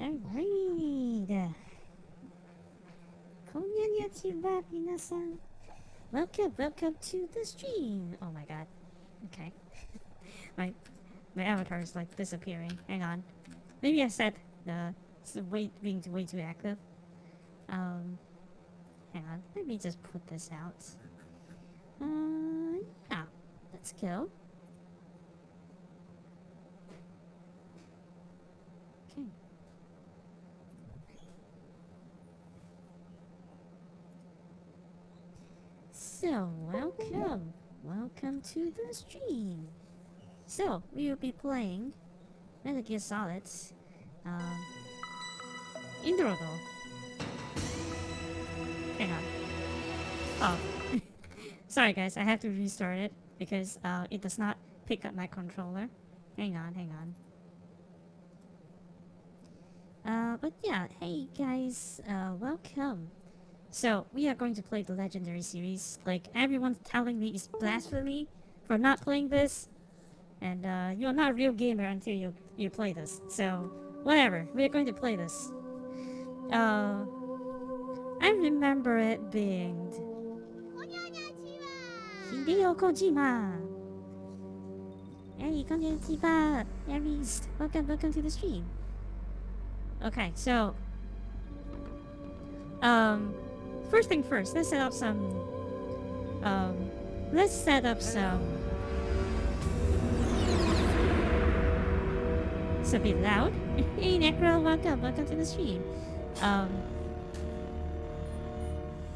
Alright. Konnichiwa, minasan. Welcome to the stream. Oh my god. Okay. My my avatar is like disappearing. Hang on. Maybe I said it's being way too active. Um, hang on. Let me just put this out. Yeah. Let's go. Okay. So, welcome to the stream. So, we will be playing Metal Gear Solid's um, Indrogo. Hang on. Oh, sorry guys, I have to restart it because it does not pick up my controller. Hang on. But yeah, hey guys, welcome. So, we are going to play the Legendary series. Like, everyone's telling me it's blasphemy for not playing this. And you're not a real gamer until you play this. So, whatever, we're going to play this. Uh, I remember it being Hideo Kojima. Hey, konnichiwa, Aries. Welcome to the stream. Okay, so um, first thing first, let's set up some. Um, let's set up some. It's a bit loud. Hey, Necro, welcome to the stream. Um,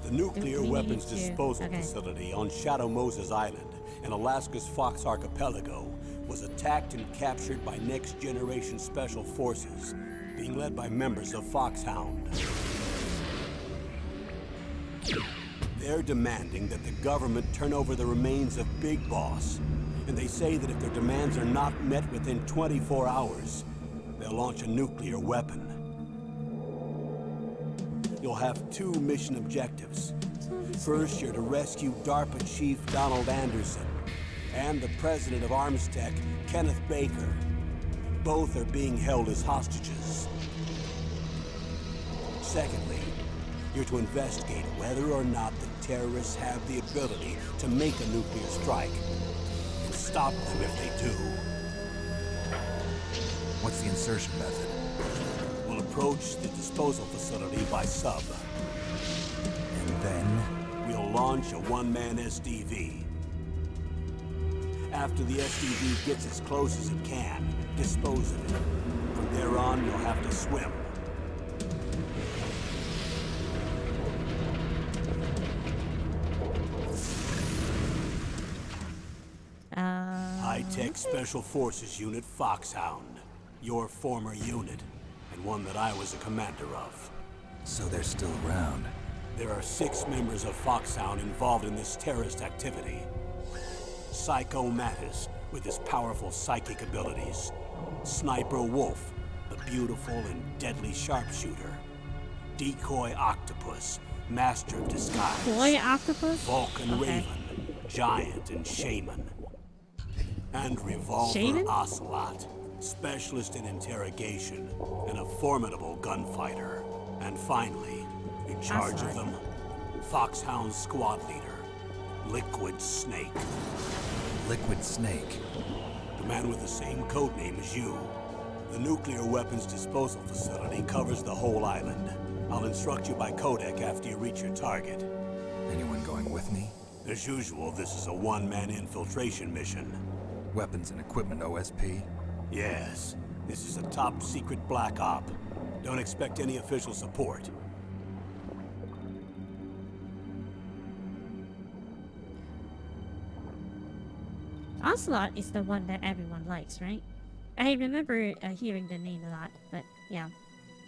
The nuclear we weapons need to- disposal okay. facility on Shadow Moses Island in Alaska's Fox Archipelago was attacked and captured by Next Generation Special Forces, being led by members of Foxhound. They're demanding that the government turn over the remains of Big Boss, and they say that if their demands are not met within 24 hours, they'll launch a nuclear weapon. You'll have two mission objectives. First, you're to rescue DARPA Chief Donald Anderson and the president of Armstech, Kenneth Baker. Both are being held as hostages. Secondly, you're to investigate whether or not the terrorists have the ability to make a nuclear strike and stop them if they do. What's the insertion method? We'll approach the disposal facility by sub. And then? We'll launch a one-man SDV. After the SDV gets as close as it can, dispose of it. From there on, you'll have to swim. High-Tech Special Forces Unit Foxhound. Your former unit, and one that I was a commander of. So they're still around. There are 6 members of Foxhound involved in this terrorist activity. Psycho Mattis, with his powerful psychic abilities. Sniper Wolf, the beautiful and deadly sharpshooter. Decoy Octopus, master of disguise. Boy Octopus? Vulcan Okay. Raven, giant and shaman. And Revolver Shaman? Ocelot, specialist in interrogation and a formidable gunfighter. And finally, in charge of Ocelot. them, Foxhound squad leader, Liquid Snake. Liquid Snake. The man with the same codename as you. The nuclear weapons disposal facility covers the whole island. I'll instruct you by codec after you reach your target. Anyone going with me? As usual, this is a one-man infiltration mission. Weapons and equipment OSP? Yes, this is a top-secret black op. Don't expect any official support. Ocelot is the one that everyone likes, right? I remember hearing the name a lot, but yeah.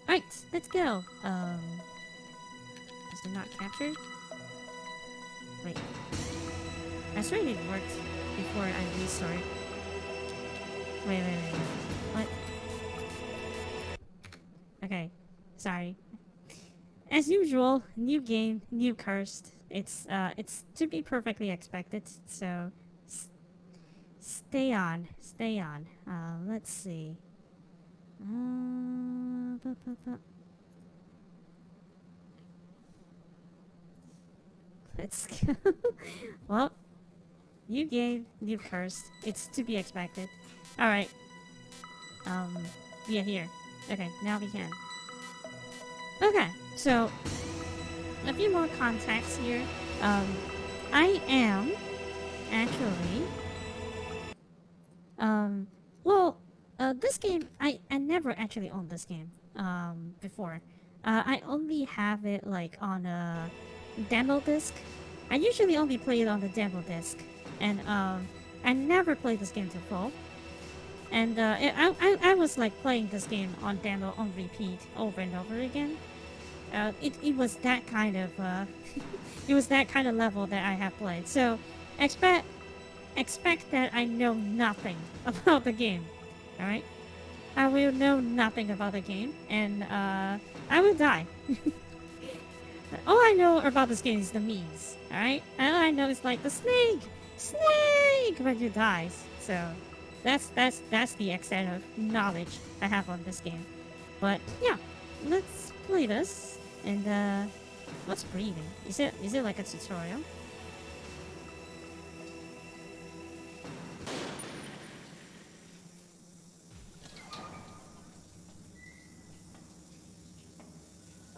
Alright, let's go. Is it not captured? Wait. I swear it worked before I restart. Wait. What? Okay. Sorry. As usual, new game, new cursed. It's to be perfectly expected, so stay on. Let's see. bu- bu- bu- Let's go. Well, you gave, you cursed. It's to be expected. Alright. Yeah, here. Okay, now we can. Okay, so a few more contacts here. I am actually well, this game I never actually owned this game before. I only have it like on a demo disc. I usually only play it on the demo disc, and I never played this game to full. And I was like playing this game on demo on repeat over and over again. It was that kind of it was that kind of level that I have played. So expect that I know nothing about the game. All right, I will know nothing about the game, and I will die. All I know about this game is the memes. All right, all I know is like the snake when you dies. So that's the extent of knowledge I have on this game. But yeah, let's play this. And what's breathing? Is it like a tutorial?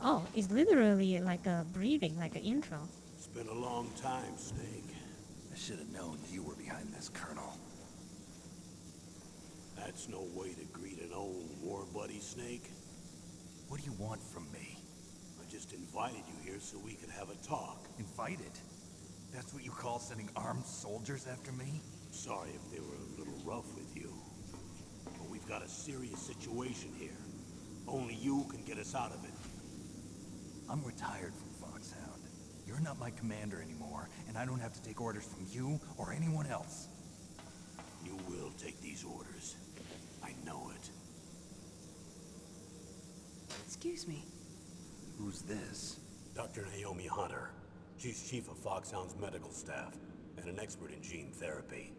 Oh, it's literally like a breathing, like an intro. It's been a long time, Snake. I should have known you were behind this, Colonel. That's no way to greet an old war buddy, Snake. What do you want from me? I just invited you here so we could have a talk. Invited? That's what you call sending armed soldiers after me? Sorry if they were a little rough with you. But we've got a serious situation here. Only you can get us out of it. I'm retired from Foxhound. You're not my commander anymore, and I don't have to take orders from you or anyone else. You will take these orders. I know it. Excuse me. Who's this? Dr. Naomi Hunter. She's chief of Foxhound's medical staff and an expert in gene therapy.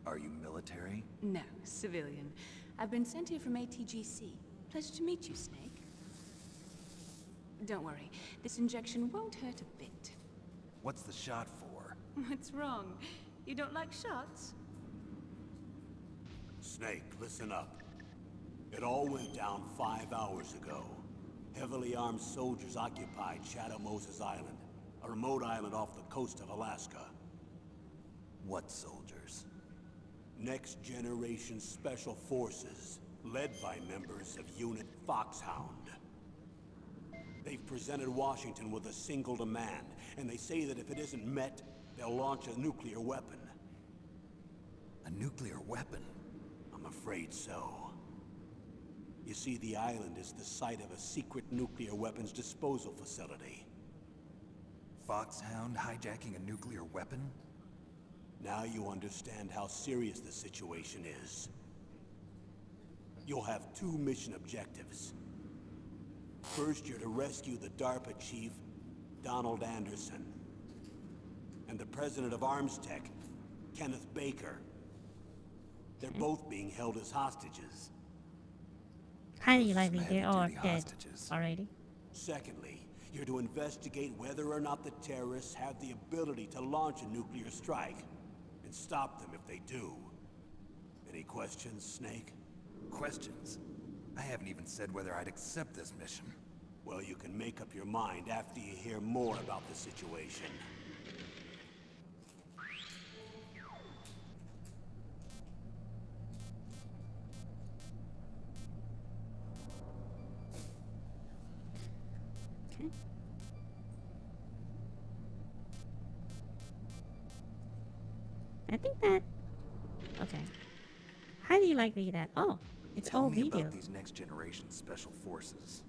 Are you military? No, civilian. I've been sent here from ATGC. Pleasure to meet you, Snake. Don't worry. This injection won't hurt a bit. What's the shot for? What's wrong? You don't like shots? Snake, listen up. It all went down 5 hours ago. Heavily armed soldiers occupied Shadow Moses Island, a remote island off the coast of Alaska. What soldiers? Next Generation Special Forces, led by members of Unit Foxhound. They've presented Washington with a single demand, and they say that if it isn't met, they'll launch a nuclear weapon. A nuclear weapon? I'm afraid so. You see, the island is the site of a secret nuclear weapons disposal facility. Foxhound hijacking a nuclear weapon? Now you understand how serious the situation is. You'll have 2 mission objectives. First, you're to rescue the DARPA chief, Donald Anderson, and the president of ArmsTech, Kenneth Baker. They're both being held as hostages. Highly likely they are heavy-duty dead hostages. already. Secondly, you're to investigate whether or not the terrorists have the ability to launch a nuclear strike, and stop them if they do. Any questions, Snake? Questions? I haven't even said whether I'd accept this mission. Well, you can make up your mind after you hear more about the situation. Okay. I think that. Okay. Highly likely that. Oh, it's Tell all me video. about these next generation special forces.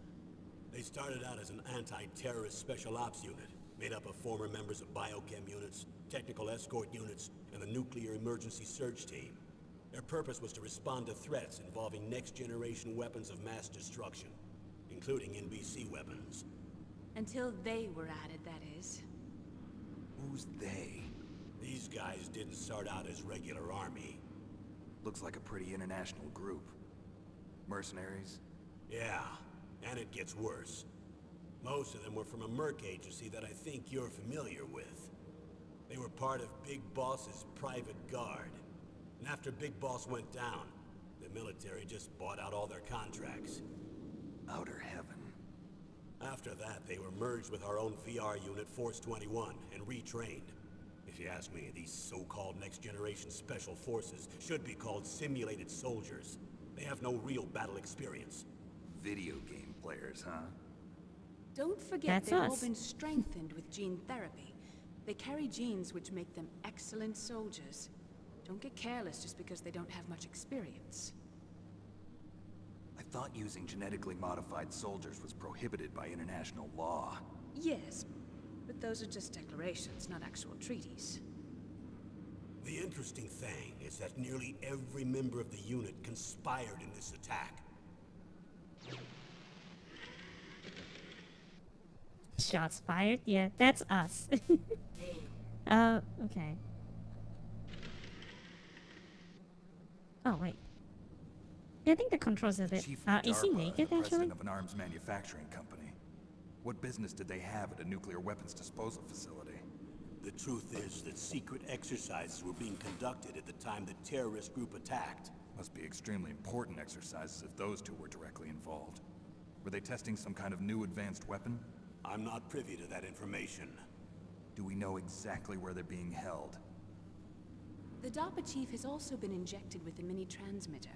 They started out as an anti-terrorist special ops unit, made up of former members of biochem units, technical escort units, and a nuclear emergency surge team. Their purpose was to respond to threats involving next-generation weapons of mass destruction, including NBC weapons. Until they were added, that is. Who's they? These guys didn't start out as regular army. Looks like a pretty international group. Mercenaries? Yeah, and it gets worse. Most of them were from a merc agency that I think you're familiar with. They were part of Big Boss's private guard. And after Big Boss went down, the military just bought out all their contracts. Outer heaven. After that, they were merged with our own VR unit, Force 21, and retrained. If you ask me, these so-called next-generation special forces should be called simulated soldiers. They have no real battle experience. Video game players, huh? Don't forget That's they've all us. been strengthened with gene therapy. They carry genes which make them excellent soldiers. Don't get careless just because they don't have much experience. I thought using genetically modified soldiers was prohibited by international law. Yes, but those are just declarations, not actual treaties. The interesting thing is that nearly every member of the unit conspired in this attack. Shots fired? Yeah, that's us. Okay. Oh, wait. Yeah, I think the controls are a bit... Chief of is he DARPA, naked, the actually? president of an arms manufacturing company. What business did they have at a nuclear weapons disposal facility? The truth is that secret exercises were being conducted at the time the terrorist group attacked. Must be extremely important exercises if those two were directly involved. Were they testing some kind of new advanced weapon? I'm not privy to that information. Do we know exactly where they're being held? The DARPA chief has also been injected with a mini transmitter.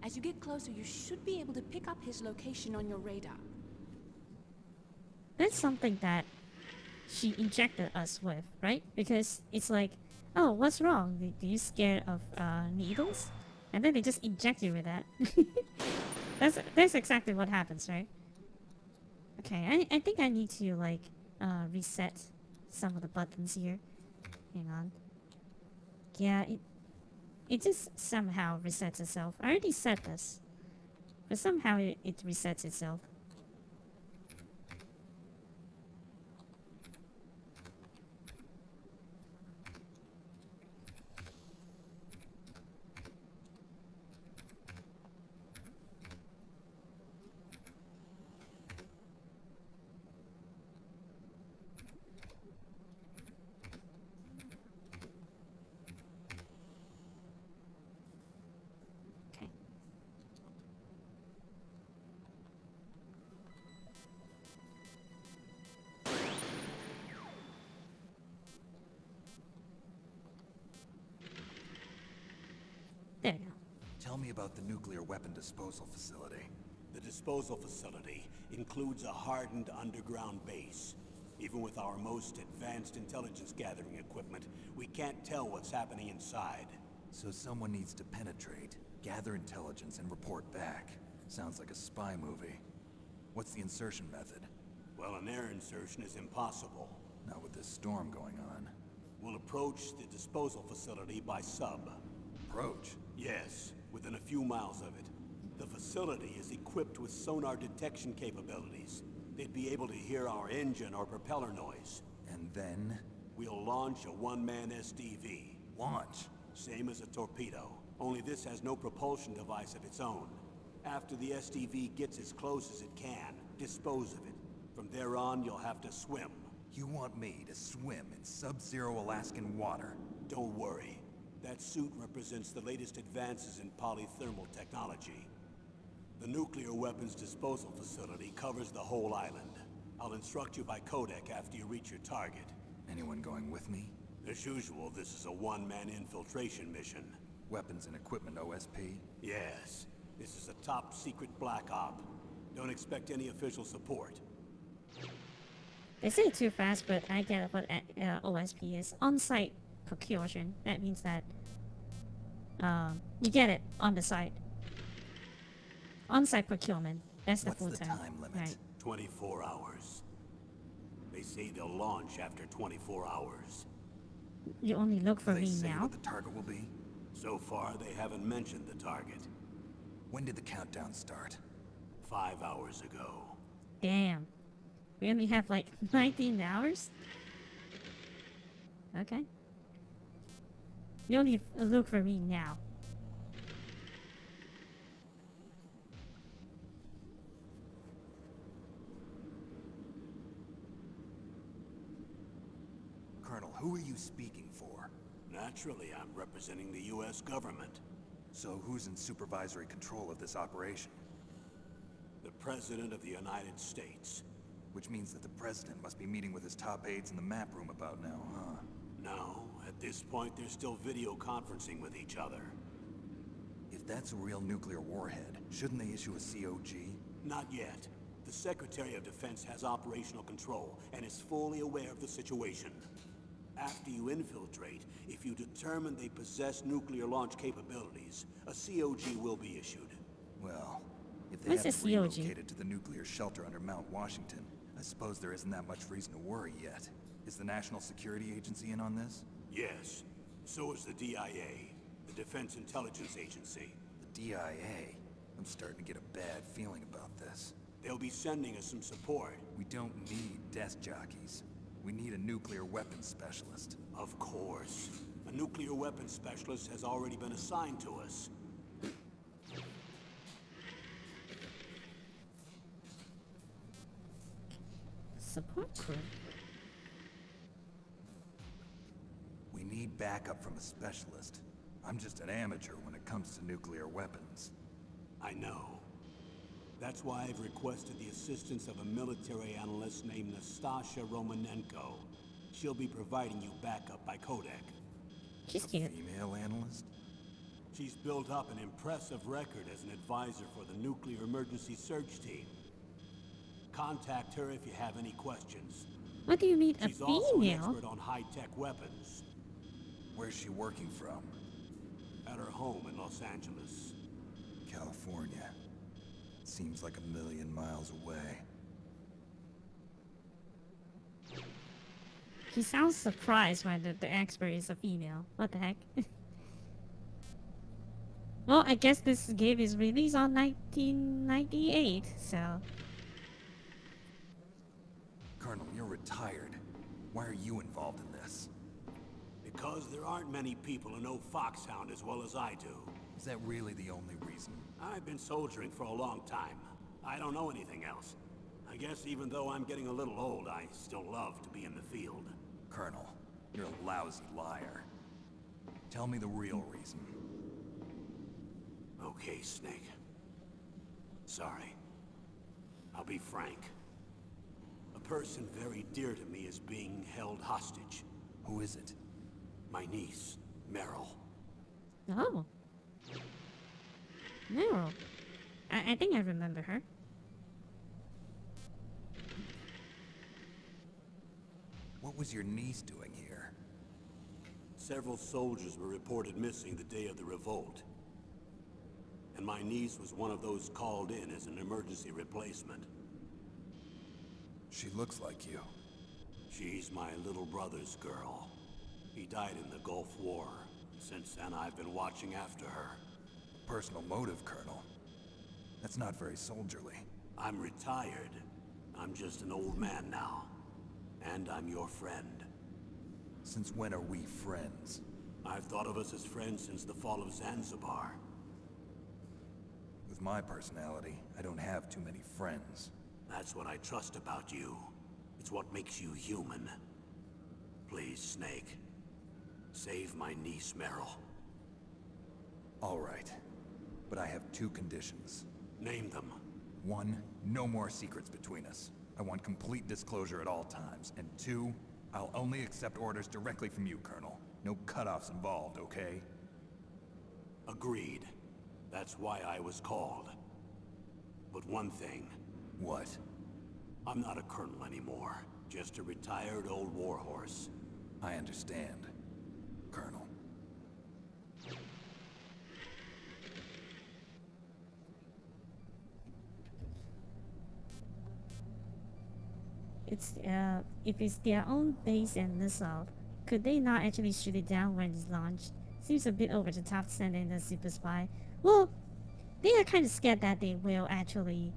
As you get closer, you should be able to pick up his location on your radar. That's something that she injected us with, right? Because it's like, oh, what's wrong? Are you scared of needles? And then they just inject you with that. That's exactly what happens, right? Okay, I think I need to like reset some of the buttons here. Hang on. Yeah, it just somehow resets itself. I already set this, but somehow it resets itself. Okay. There we go. Tell me about the nuclear weapon disposal facility. The disposal facility includes a hardened underground base. Even with our most advanced intelligence gathering equipment, we can't tell what's happening inside. So someone needs to penetrate, gather intelligence, and report back. Sounds like a spy movie. What's the insertion method? Well, an air insertion is impossible. Not with this storm going on. We'll approach the disposal facility by sub. Approach? Yes, within a few miles of it. The facility is equipped with sonar detection capabilities. They'd be able to hear our engine or propeller noise. And then? We'll launch a one-man SDV. Launch. Same as a torpedo, only this has no propulsion device of its own. After the SDV gets as close as it can, dispose of it. From there on, you'll have to swim. You want me to swim in sub-zero Alaskan water? Don't worry. That suit represents the latest advances in polythermal technology. The nuclear weapons disposal facility covers the whole island. I'll instruct you by codec after you reach your target. Anyone going with me? As usual, this is a one-man infiltration mission. Weapons and equipment OSP? Yes, this is a top-secret black op. Don't expect any official support. They say it too fast, but I get what OSP is. On-site procuration. That means that you get it on the site. On-site procurement. That's the What's full the term. time limit? Right. 24 hours. They say they'll launch after 24 hours. You only look for Do they me say now. what the target will be? So far, they haven't mentioned the target. When did the countdown start? 5 hours ago. Damn. We only have like 19 hours? Okay. You only look for me now. who are you speaking for? Naturally, I'm representing the U.S. government. So who's in supervisory control of this operation? The President of the United States. Which means that the President must be meeting with his top aides in the map room about now, huh? No, at this point they're still video conferencing with each other. If that's a real nuclear warhead, shouldn't they issue a COG? Not yet. The Secretary of Defense has operational control and is fully aware of the situation. After you infiltrate, if you determine they possess nuclear launch capabilities, a COG will be issued. Well, if they What's a haven't COG? relocated to the nuclear shelter under Mount Washington, I suppose there isn't that much reason to worry yet. Is the National Security Agency in on this? Yes. So is the DIA, the Defense Intelligence Agency. The DIA? I'm starting to get a bad feeling about this. They'll be sending us some support. We don't need desk jockeys. We need a nuclear weapons specialist. Of course. A nuclear weapons specialist has already been assigned to us. Support crew. We need backup from a specialist. I'm just an amateur when it comes to nuclear weapons. I know. That's why I've requested the assistance of a military analyst named Nastasha Romanenko. She'll be providing you backup by Kodak. She's cute. Female analyst? She's built up an impressive record as an advisor for the Nuclear Emergency Search Team. Contact her if you have any questions. What do you mean, a She's also an female? expert on high-tech weapons. Where's she working from? At her home in Los Angeles. California. Seems like a million miles away. He sounds surprised when the expert is a female. What the heck? Well, I guess this game is released on 1998, so... Colonel, you're retired. Why are you involved in this? Because there aren't many people who know Foxhound as well as I do. Is that really the only reason? I've been soldiering for a long time. I don't know anything else. I guess even though I'm getting a little old, I still love to be in the field. Colonel, you're a lousy liar. Tell me the real reason. Okay, Snake. Sorry. I'll be frank. A person very dear to me is being held hostage. Who is it? My niece, Meryl. Oh. No. I think I remember her. What was your niece doing here? Several soldiers were reported missing the day of the revolt. And my niece was one of those called in as an emergency replacement. She looks like you. She's my little brother's girl. He died in the Gulf War. Since then, I've been watching after her. Personal motive, Colonel. That's not very soldierly. I'm retired. I'm just an old man now. And I'm your friend. Since when are we friends? I've thought of us as friends since the fall of Zanzibar. With my personality, I don't have too many friends. That's what I trust about you. It's what makes you human. Please, Snake. Save my niece, Meryl. All right. But I have two conditions. Name them. 1, no more secrets between us. I want complete disclosure at all times. And 2, I'll only accept orders directly from you, Colonel. No cutoffs involved, okay? Agreed. That's why I was called. But one thing, What? I'm not a colonel anymore. Just a retired old warhorse. I understand, Colonel. It's, if it's their own base and missile, could they not actually shoot it down when it's launched? Seems a bit over the top sending the super spy. Well, they are kind of scared that they will actually,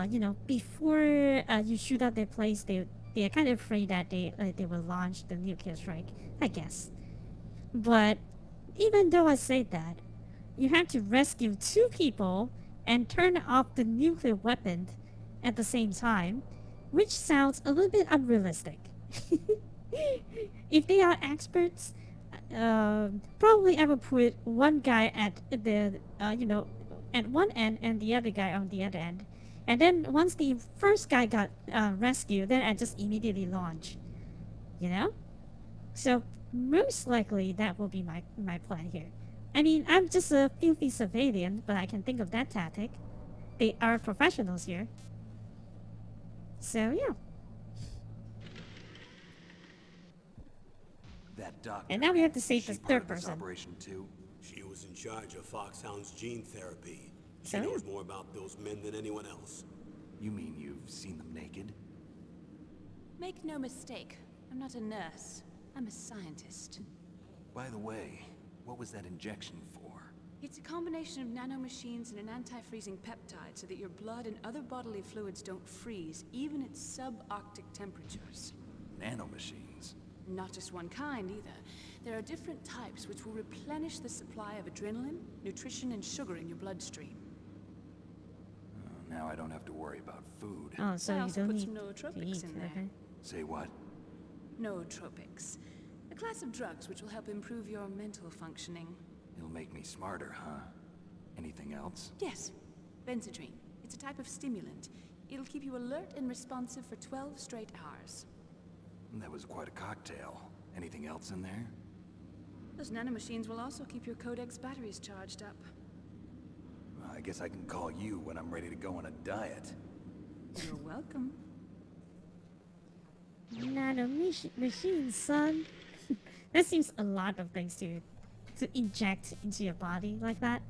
you know, before you shoot out their place, they are kind of afraid that they will launch the nuclear strike, I guess. But even though I say that, you have to rescue 2 people and turn off the nuclear weapon at the same time, which sounds a little bit unrealistic. If they are experts, probably I will put one guy at the at one end and the other guy on the other end, and then once the first guy got rescued, then I just immediately launch. You know, so most likely that will be my plan here. I mean, I'm just a filthy civilian, but I can think of that tactic. They are professionals here, so yeah. That doctor. And now we have to is save she the part third of this person. operation too? She was in charge of Foxhound's gene therapy. She So, yeah. knows more about those men than anyone else. You mean you've seen them naked? Make no mistake, I'm not a nurse. I'm a scientist. By the way, what was that injection for? It's a combination of nanomachines and an anti-freezing peptide so that your blood and other bodily fluids don't freeze, even at subarctic temperatures. Nanomachines. Not just one kind, either. There are different types which will replenish the supply of adrenaline, nutrition, and sugar in your bloodstream. Now I don't have to worry about food. Oh, so I you also don't put need some to nootropics eat. in there. Okay. Say what? Nootropics. A class of drugs which will help improve your mental functioning. It'll make me smarter, huh? Anything else? Yes, Benzedrine. It's a type of stimulant. It'll keep you alert and responsive for 12 straight hours. That was quite a cocktail. Anything else in there? Those nanomachines will also keep your Codex batteries charged up. I guess I can call you when I'm ready to go on a diet. You're welcome. Machine, son. That seems a lot of things to inject into your body like that.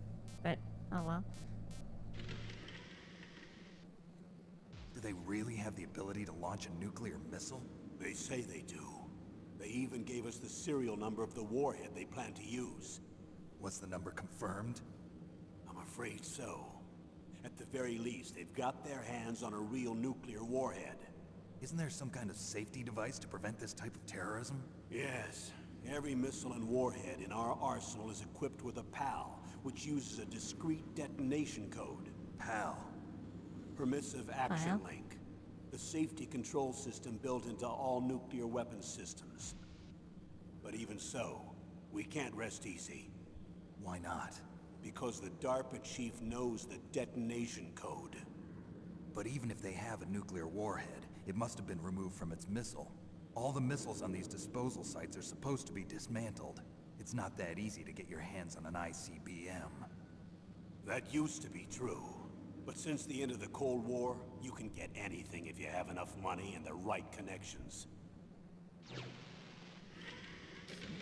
But oh well. Do they really have the ability to launch a nuclear missile? They say they do. They even gave us the serial number of the warhead they plan to use. What's the number confirmed? I'm afraid so. At the very least, they've got their hands on a real nuclear warhead. Isn't there some kind of safety device to prevent this type of terrorism? Yes. Every missile and warhead in our arsenal is equipped with a PAL, which uses a discrete detonation code. PAL. Permissive Action PAL? Link. The safety control system built into all nuclear weapons systems. But even so, we can't rest easy. Why not? Because the DARPA chief knows the detonation code. But even if they have a nuclear warhead, it must have been removed from its missile. All the missiles on these disposal sites are supposed to be dismantled. It's not that easy to get your hands on an ICBM. That used to be true. But since the end of the Cold War, you can get anything if you have enough money and the right connections.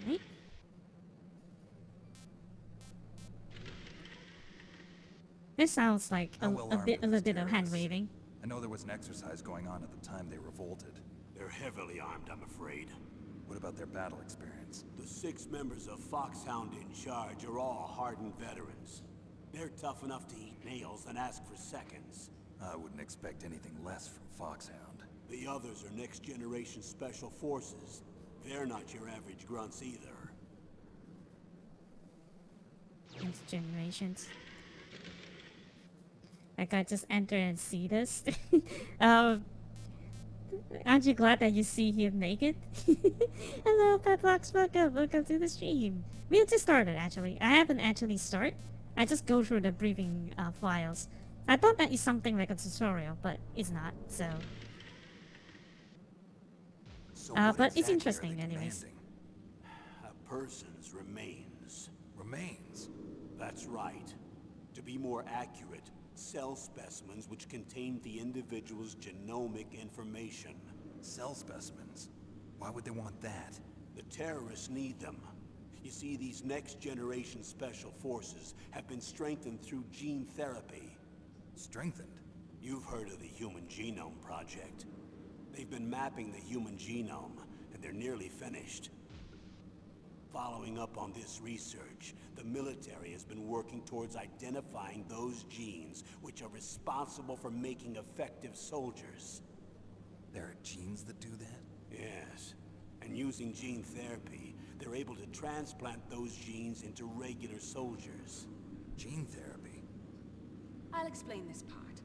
Right? This sounds like How well a armed bit are a these little bit of hand terrorists? waving. I know there was an exercise going on at the time they revolted. They're heavily armed, I'm afraid. What about their battle experience? The 6 members of Foxhound in charge are all hardened veterans. They're tough enough to eat nails and ask for seconds. I wouldn't expect anything less from Foxhound. The others are next-generation special forces. They're not your average grunts either. Next generations. Like I just enter and see this. Aren't you glad that you see him naked? Hello, Petbox. Welcome to the stream. We just started actually. I haven't actually started. I just go through the briefing files. I thought that is something like a tutorial, but it's not. So, So but what it's exactly are interesting they anyways. demanding? A person's remains. Remains. That's right. To be more accurate, cell specimens which contain the individual's genomic information. Cell specimens. Why would they want that? The terrorists need them. You see, these next-generation special forces have been strengthened through gene therapy. Strengthened. You've heard of the Human Genome Project. They've been mapping the human genome, and they're nearly finished. Following up on this research, the military has been working towards identifying those genes which are responsible for making effective soldiers. There are genes that do that? Yes, and using gene therapy, they're able to transplant those genes into regular soldiers. Gene therapy. I'll explain this part.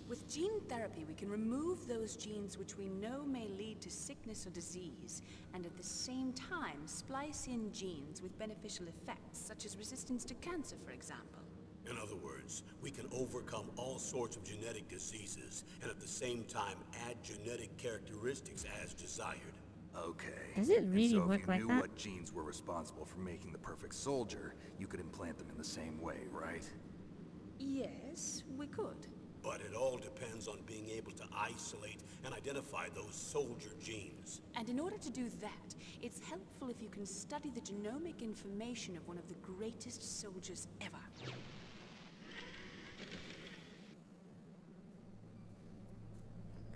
With gene therapy, we can remove those genes which we know may lead to sickness or disease, and at the same time splice in genes with beneficial effects, such as resistance to cancer, for example. In other words, we can overcome all sorts of genetic diseases, and at the same time add genetic characteristics as desired. Okay. Does it And really so work if you like knew that? what genes were responsible for making the perfect soldier, you could implant them in the same way, right? Yes, we could. But it all depends on being able to isolate and identify those soldier genes. And in order to do that, it's helpful if you can study the genomic information of one of the greatest soldiers ever.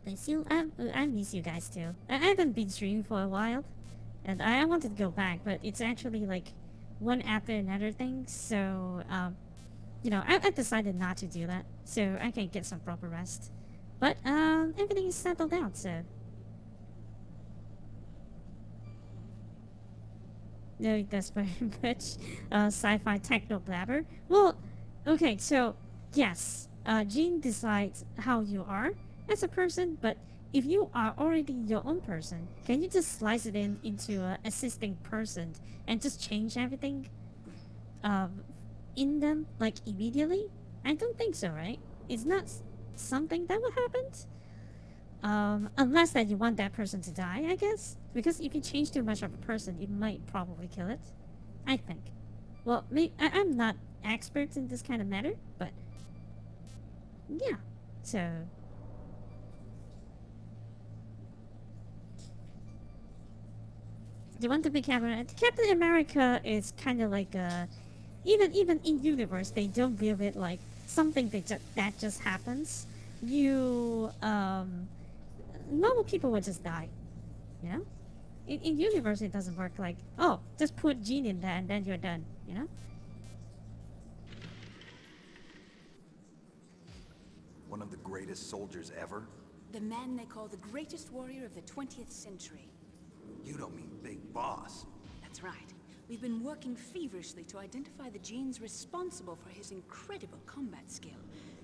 I miss you guys too. I haven't been streaming for a while, and I wanted to go back, but it's actually like one after another thing. So I decided not to do that, so I can get some proper rest. But everything is settled out, so no, that's very much sci-fi techno blabber. Well, okay, so yes, gene decides how you are as a person, but if you are already your own person, can you just slice it into a assisting person and just change everything in them like immediately? I don't think so, right? It's not something that would happen. Unless that you want that person to die, I guess. Because if you change too much of a person, it might probably kill it. I think. Well, I'm not expert in this kind of matter, but yeah. So do you want to be Captain America is kind of like even in universe they don't view it like something that just happens. Normal people would just die, you know. In universe it doesn't work like, oh, just put gene in there and then you're done, you know. One of the greatest soldiers ever? The man they call the greatest warrior of the 20th century. You don't mean Big Boss. That's right. We've been working feverishly to identify the genes responsible for his incredible combat skill.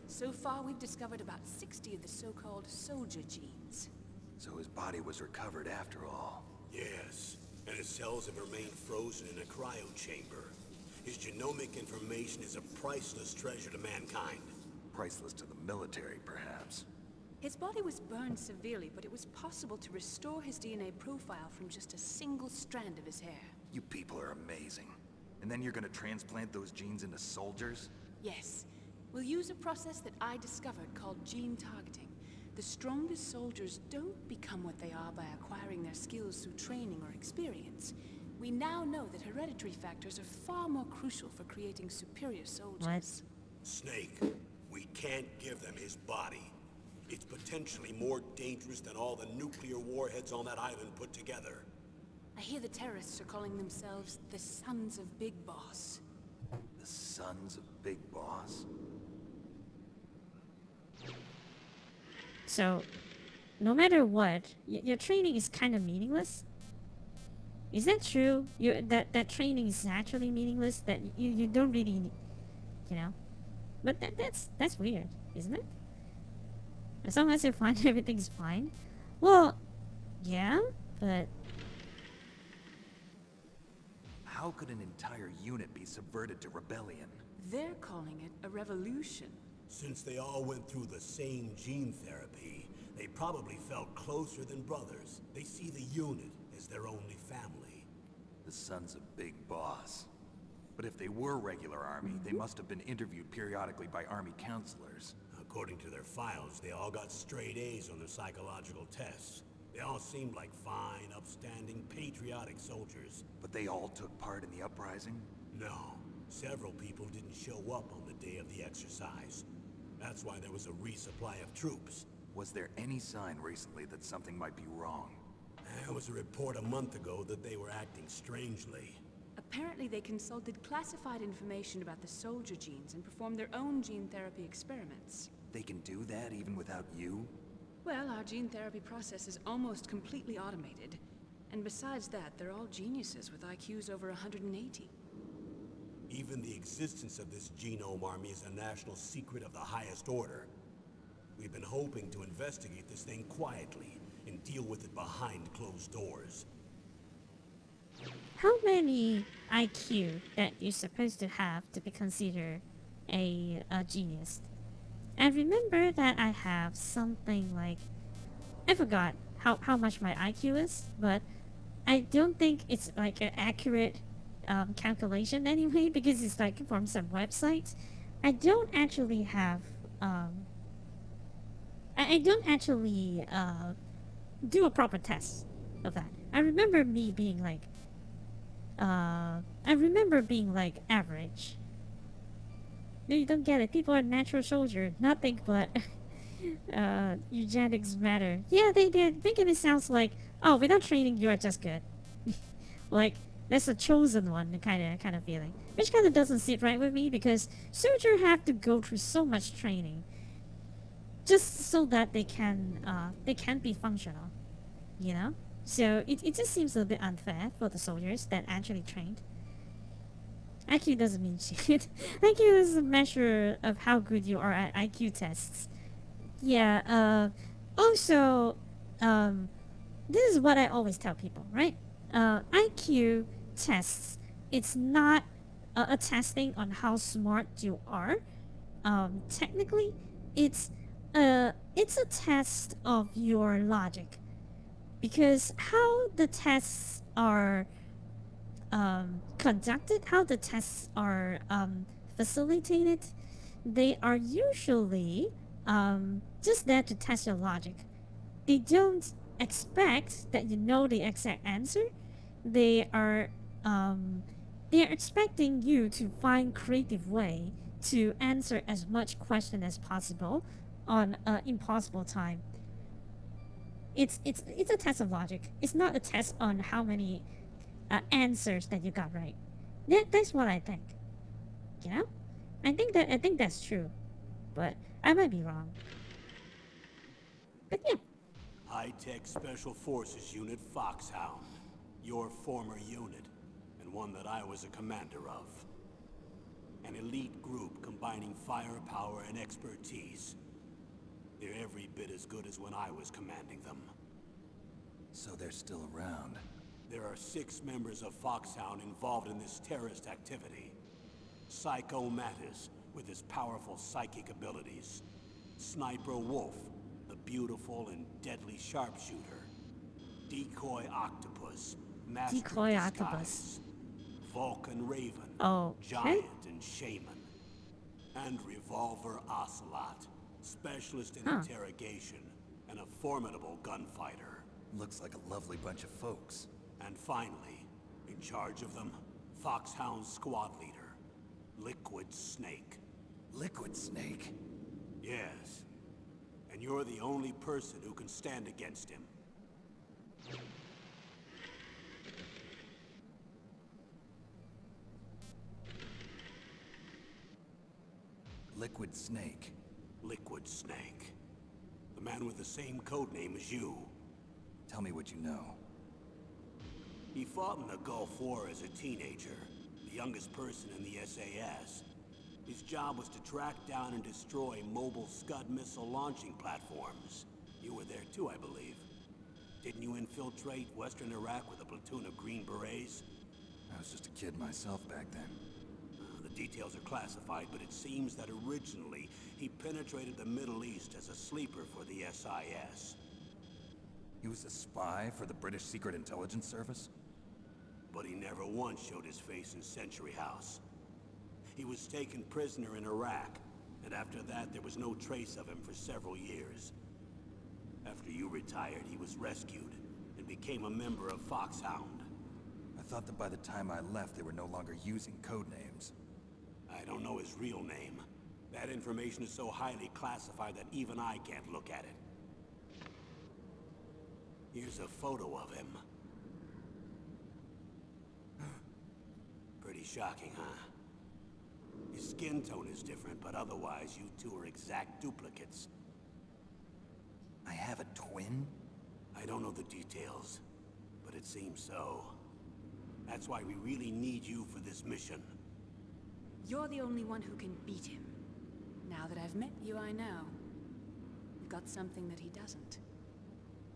So far, we've discovered about 60 of the so-called soldier genes. So his body was recovered after all. Yes, and his cells have remained frozen in a cryo chamber. His genomic information is a priceless treasure to mankind. Priceless to the military, perhaps. His body was burned severely, but it was possible to restore his DNA profile from just a single strand of his hair. You people are amazing. And then you're gonna transplant those genes into soldiers? Yes. We'll use a process that I discovered called gene targeting. The strongest soldiers don't become what they are by acquiring their skills through training or experience. We now know that hereditary factors are far more crucial for creating superior soldiers. Snake, we can't give them his body. It's potentially more dangerous than all the nuclear warheads on that island put together. I hear the terrorists are calling themselves the Sons of Big Boss. The Sons of Big Boss? So, no matter what, your training is kind of meaningless. Is that true? That training is actually meaningless. That you don't really, you know. But that's weird, isn't it? As long as you find everything's fine. Well, yeah, but How could an entire unit be subverted to rebellion? They're calling it a revolution. Since they all went through the same gene therapy, they probably felt closer than brothers. They see the unit as their only family. The Sons of Big Boss. But if they were regular army, they must have been interviewed periodically by army counselors. According to their files, they all got straight A's on their psychological tests. They all seemed like fine, upstanding, patriotic soldiers. But they all took part in the uprising? No, several people didn't show up on the day of the exercise. That's why there was a resupply of troops. Was there any sign recently that something might be wrong? There was a report a month ago that they were acting strangely. Apparently they consulted classified information about the soldier genes and performed their own gene therapy experiments. They can do that even without you? Well, our gene therapy process is almost completely automated. And besides that, they're all geniuses with IQs over 180. Even the existence of this genome army is a national secret of the highest order. We've been hoping to investigate this thing quietly and deal with it behind closed doors. How many IQ that you're supposed to have to be considered a genius? I remember that I have something like, I forgot how much my IQ is, but I don't think it's like an accurate calculation anyway because it's like from some websites. I don't actually have um, I don't actually do a proper test of that. I remember me being like I remember being like average. No, you don't get it. People are natural soldier, nothing but eugenics matter. Yeah, they did. Making it sounds like, oh, without training, you are just good. Like that's a chosen one kind of feeling, which kind of doesn't sit right with me because soldiers have to go through so much training just so that they can be functional, you know. So it just seems a bit unfair for the soldiers that actually trained. IQ doesn't mean shit. IQ is a measure of how good you are at IQ tests. Yeah, also, um, this is what I always tell people, right? IQ tests, it's not a testing on how smart you are. Technically, it's it's a test of your logic. Because how the tests are conducted, how the tests are facilitated, they are usually just there to test your logic. They don't expect that you know the exact answer. They are they are expecting you to find creative way to answer as much question as possible on an impossible time. It's a test of logic. It's not a test on how many answers that you got right. That's what I think. You know, I think that's true, but I might be wrong. But yeah, High-Tech Special Forces Unit Foxhound. Your former unit, and one that I was a commander of. An elite group combining firepower and expertise. They're every bit as good as when I was commanding them. So they're still around. There are 6 members of Foxhound involved in this terrorist activity. Psycho Mantis, with his powerful psychic abilities. Sniper Wolf, the beautiful and deadly sharpshooter. Decoy Octopus, master Decoy of Octopus. disguise. Vulcan Raven, okay. giant and shaman. And Revolver Ocelot, specialist in Huh. interrogation and a formidable gunfighter. Looks like a lovely bunch of folks. And finally, in charge of them, Foxhound's squad leader, Liquid Snake. Liquid Snake? Yes. And you're the only person who can stand against him. Liquid Snake. Liquid Snake. The man with the same codename as you. Tell me what you know. He fought in the Gulf War as a teenager, the youngest person in the SAS. His job was to track down and destroy mobile Scud missile launching platforms. You were there too, I believe. Didn't you infiltrate Western Iraq with a platoon of Green Berets? I was just a kid myself back then. The details are classified, but it seems that originally he penetrated the Middle East as a sleeper for the SIS. He was a spy for the British Secret Intelligence Service? But he never once showed his face in Century House. He was taken prisoner in Iraq, and after that there was no trace of him for several years. After you retired, he was rescued and became a member of Foxhound. I thought that by the time I left, they were no longer using code names. I don't know his real name. That information is so highly classified that even I can't look at it. Here's a photo of him. Pretty shocking, huh? His skin tone is different, but otherwise you two are exact duplicates. I have a twin? I don't know the details, but it seems so. That's why we really need you for this mission. You're the only one who can beat him. Now that I've met you, I know. got something that he doesn't.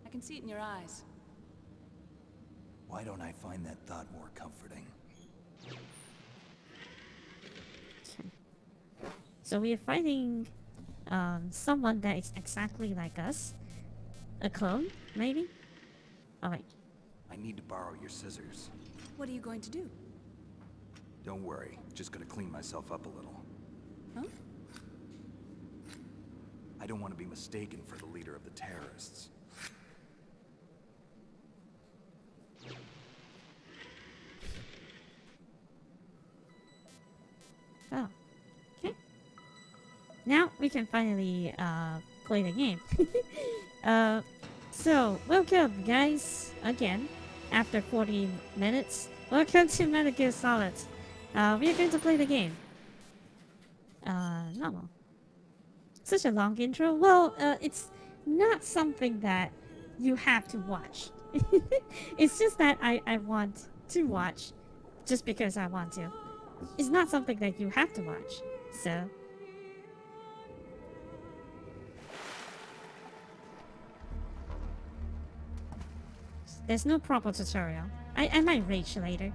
I can see it in your eyes. Why don't I find that thought more comforting? So we are fighting someone that is exactly like us. A clone, maybe? Alright. I need to borrow your scissors. What are you going to do? Don't worry, just gonna clean myself up a little. Huh? I don't want to be mistaken for the leader of the terrorists. Oh. Okay. Now we can finally play the game. So welcome guys again after 40 minutes. Welcome to Metal Gear Solid. We are going to play the game. Normal. Such a long intro. Well, it's not something that you have to watch. It's just that I want to watch just because I want to. It's not something that you have to watch. So there's no proper tutorial. I might rage later.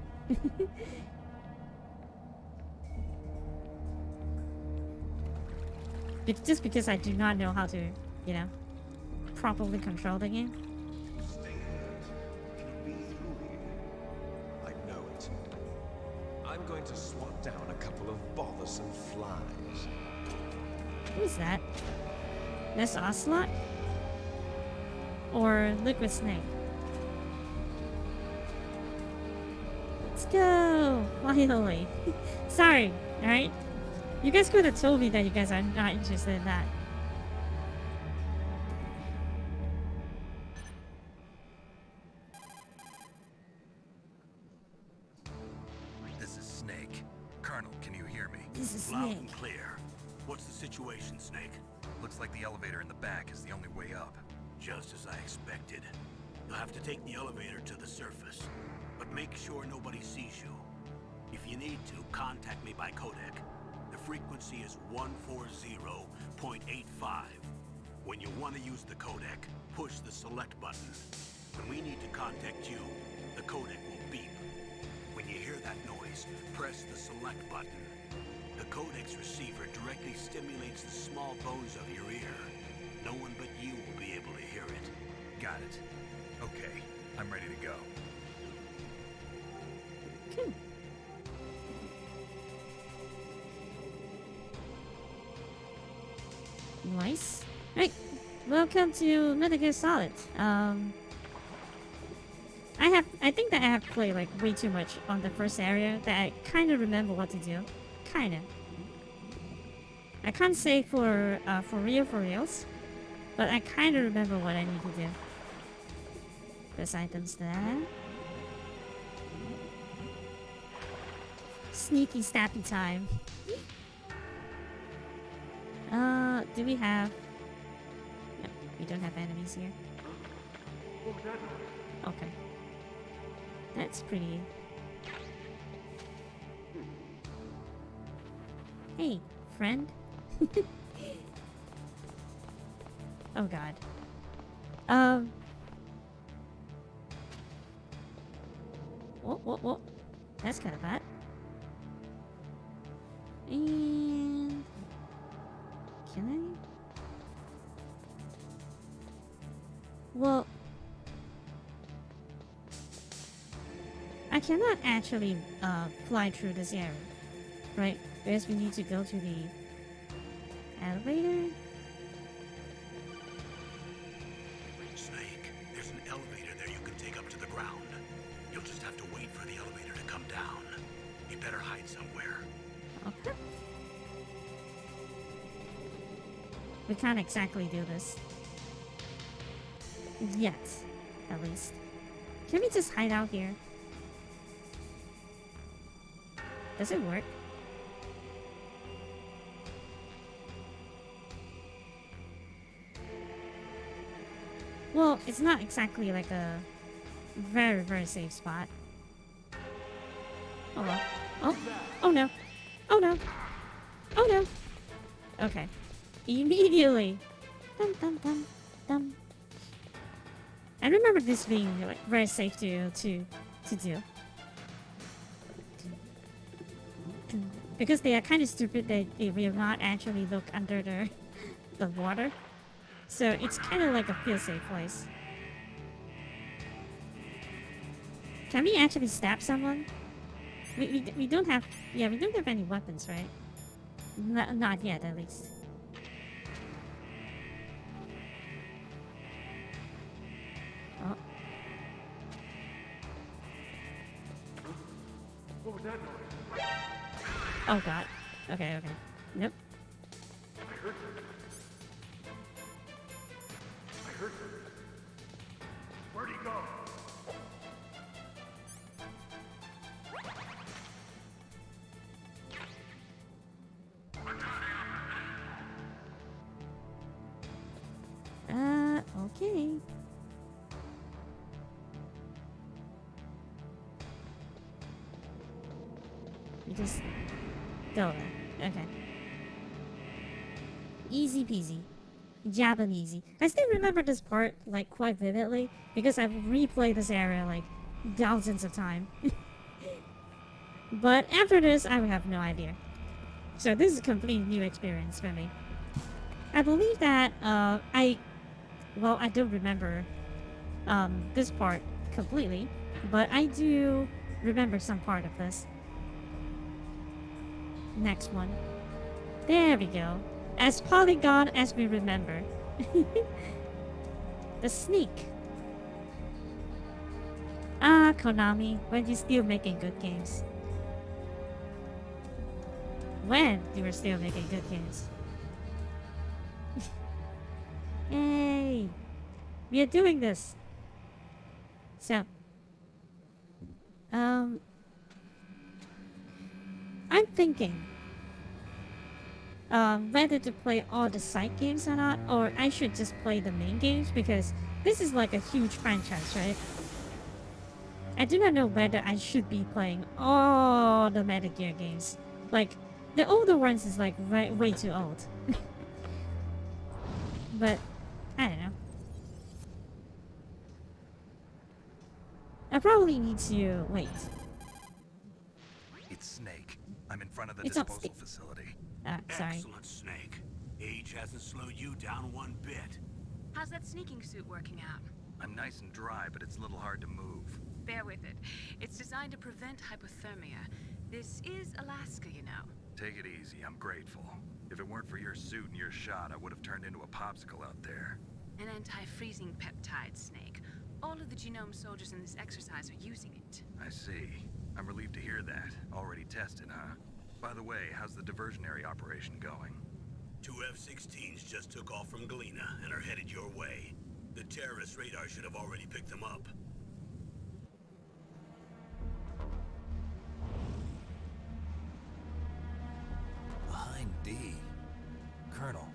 Just because I do not know how to, you know, properly control the game. I know it. I'm going to swat down a couple of bothersome flies. Who's that? That's Ocelot? Or Liquid Snake? Let's go! Finally. Sorry, alright? You guys could have told me that you guys are not interested in that. This is Snake. Colonel, can you hear me? This is Loud Snake. and clear. What's the situation, Snake? Looks like the elevator in the back is the only way up. Just as I expected. You'll have to take the elevator to the surface. But make sure nobody sees you. If you need to, contact me by codec. The frequency is 140.85. When you want to use the codec, push the select button. When we need to contact you, the codec will beep. When you hear that noise, press the select button. The codec's receiver directly stimulates the small bones of your ear. No one but you will be able to hear it. Got it. Okay, I'm ready to go. Okay. Nice. Right. Welcome to Metal Gear Solid. I think that I have played like way too much on the first area that I kind of remember what to do. Kinda. I can't say for reals, but I kind of remember what I need to do. There's items there. Sneaky snappy time. Do we have... No, we don't have enemies here. Okay. That's pretty... Hey, friend. Oh god. Whoa. That's kind of bad. And... Can I? Well... I cannot actually fly through this area, right? Because we need to go to the elevator. Snake, there's an elevator there you can take up to the ground. You'll just have to wait for the elevator to come down. You better hide somewhere. Okay. We can't exactly do this. Yet, at least. Can we just hide out here? Does it work? Well, it's not exactly like a very, very safe spot. Oh well. Oh no. Oh no. Oh no. Okay. Immediately Dum dum dum dum. I remember this being like very safe to do. Because they are kind of stupid, they will not actually look under the water. So it's kind of like a feel safe place. Can we actually stab someone? We don't have, yeah, we don't have any weapons, right? Not yet, at least. Oh. Oh god. Okay, okay. Nope. Where'd he go? Okay. You just go there. Okay. Easy peasy. Japanesey. I still remember this part, like, quite vividly, because I've replayed this area, like, thousands of times. But after this, I would have no idea. So this is a completely new experience for me. I believe that, I don't remember, this part completely, but I do remember some part of this. Next one. There we go. As polygon as we remember. The sneak. Ah, Konami, when you still making good games. When you were still making good games. Yay! We are doing this. So, I'm thinking whether to play all the side games or not, or I should just play the main games, because this is like a huge franchise, right? I do not know whether I should be playing all the Metal Gear games. Like, the older ones is like way too old. But, I don't know. I probably need to wait. It's Snake. I'm in front of the It's up disposal facility. Sorry. Excellent, Snake. Age hasn't slowed you down one bit. How's that sneaking suit working out? I'm nice and dry, but it's a little hard to move. Bear with it. It's designed to prevent hypothermia. This is Alaska, you know. Take it easy, I'm grateful. If it weren't for your suit and your shot, I would have turned into a popsicle out there. An anti-freezing peptide, Snake. All of the genome soldiers in this exercise are using it. I see. I'm relieved to hear that. Already tested, huh? By the way, how's the diversionary operation going? 2 F-16s just took off from Galena and are headed your way. The terrorist radar should have already picked them up. Behind D. Colonel,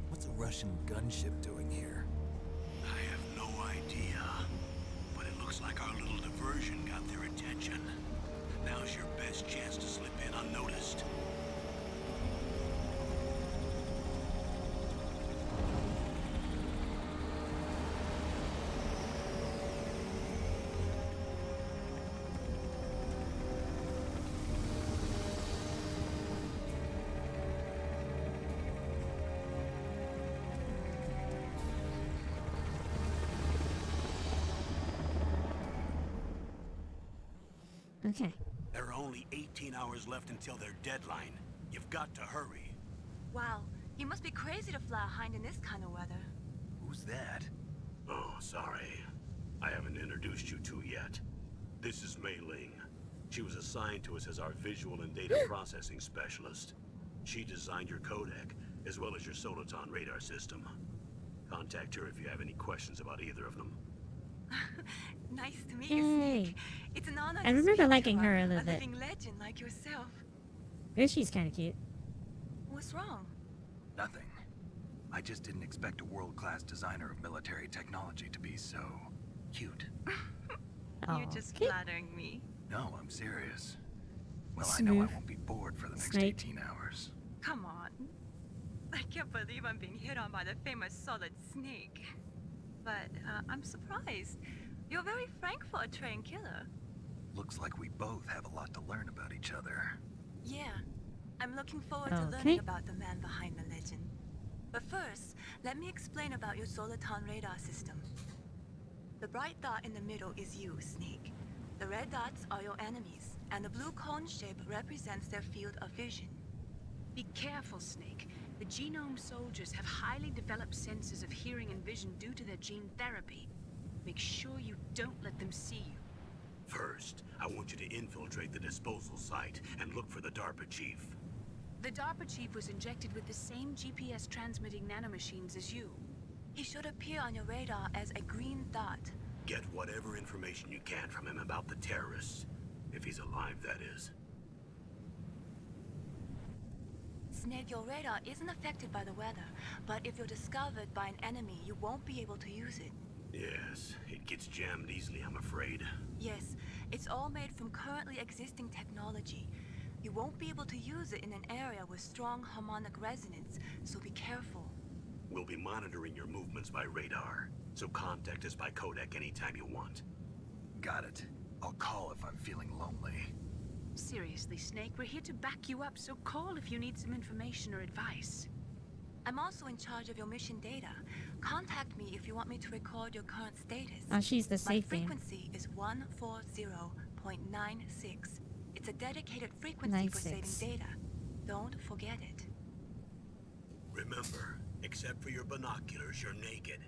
what's a Russian gunship doing here? I have no idea, but it looks like our little diversion got their attention. Now's your best chance to slip in unnoticed. Okay. There are only 18 hours left until their deadline. You've got to hurry. Wow, he must be crazy to fly a hind in this kind of weather. Who's that? Oh, sorry. I haven't introduced you to yet. This is Mei Ling. She was assigned to us as our visual and data processing specialist. She designed your codec, as well as your Soliton radar system. Contact her if you have any questions about either of them. Nice to meet you, Yay. Snake. It's an honor I to remember speak liking to her a little bit. living legend like yourself. But she's kind of cute. What's wrong? Nothing. I just didn't expect a world-class designer of military technology to be so cute. You're just Okay. flattering me. No, I'm serious. Well, I know I Smooth. won't be bored for the next Snake. 18 hours. Come on. I can't believe I'm being hit on by the famous Solid Snake. But I'm surprised. You're very frank for a trained killer. Looks like we both have a lot to learn about each other. Yeah, I'm looking forward to Okay. learning about the man behind the legend. But first, let me explain about your Soliton radar system. The bright dot in the middle is you, Snake. The red dots are your enemies, and the blue cone shape represents their field of vision. Be careful, Snake. The Genome soldiers have highly developed senses of hearing and vision due to their gene therapy. Make sure you don't let them see you. First, I want you to infiltrate the disposal site and look for the DARPA chief. The DARPA chief was injected with the same GPS transmitting nanomachines as you. He should appear on your radar as a green dot. Get whatever information you can from him about the terrorists. If he's alive, that is. Snake, your radar isn't affected by the weather, but if you're discovered by an enemy, you won't be able to use it. Yes, it gets jammed easily, I'm afraid. Yes, it's all made from currently existing technology. You won't be able to use it in an area with strong harmonic resonance, so be careful. We'll be monitoring your movements by radar, so contact us by codec anytime you want. Got it. I'll call if I'm feeling lonely. Seriously, Snake, we're here to back you up, so call if you need some information or advice. I'm also in charge of your mission data. Contact me if you want me to record your current status. Oh, she's the My safe game. frequency is 140.96. It's a dedicated frequency for saving 96. data. Don't forget it. Remember, except for your binoculars, you're naked.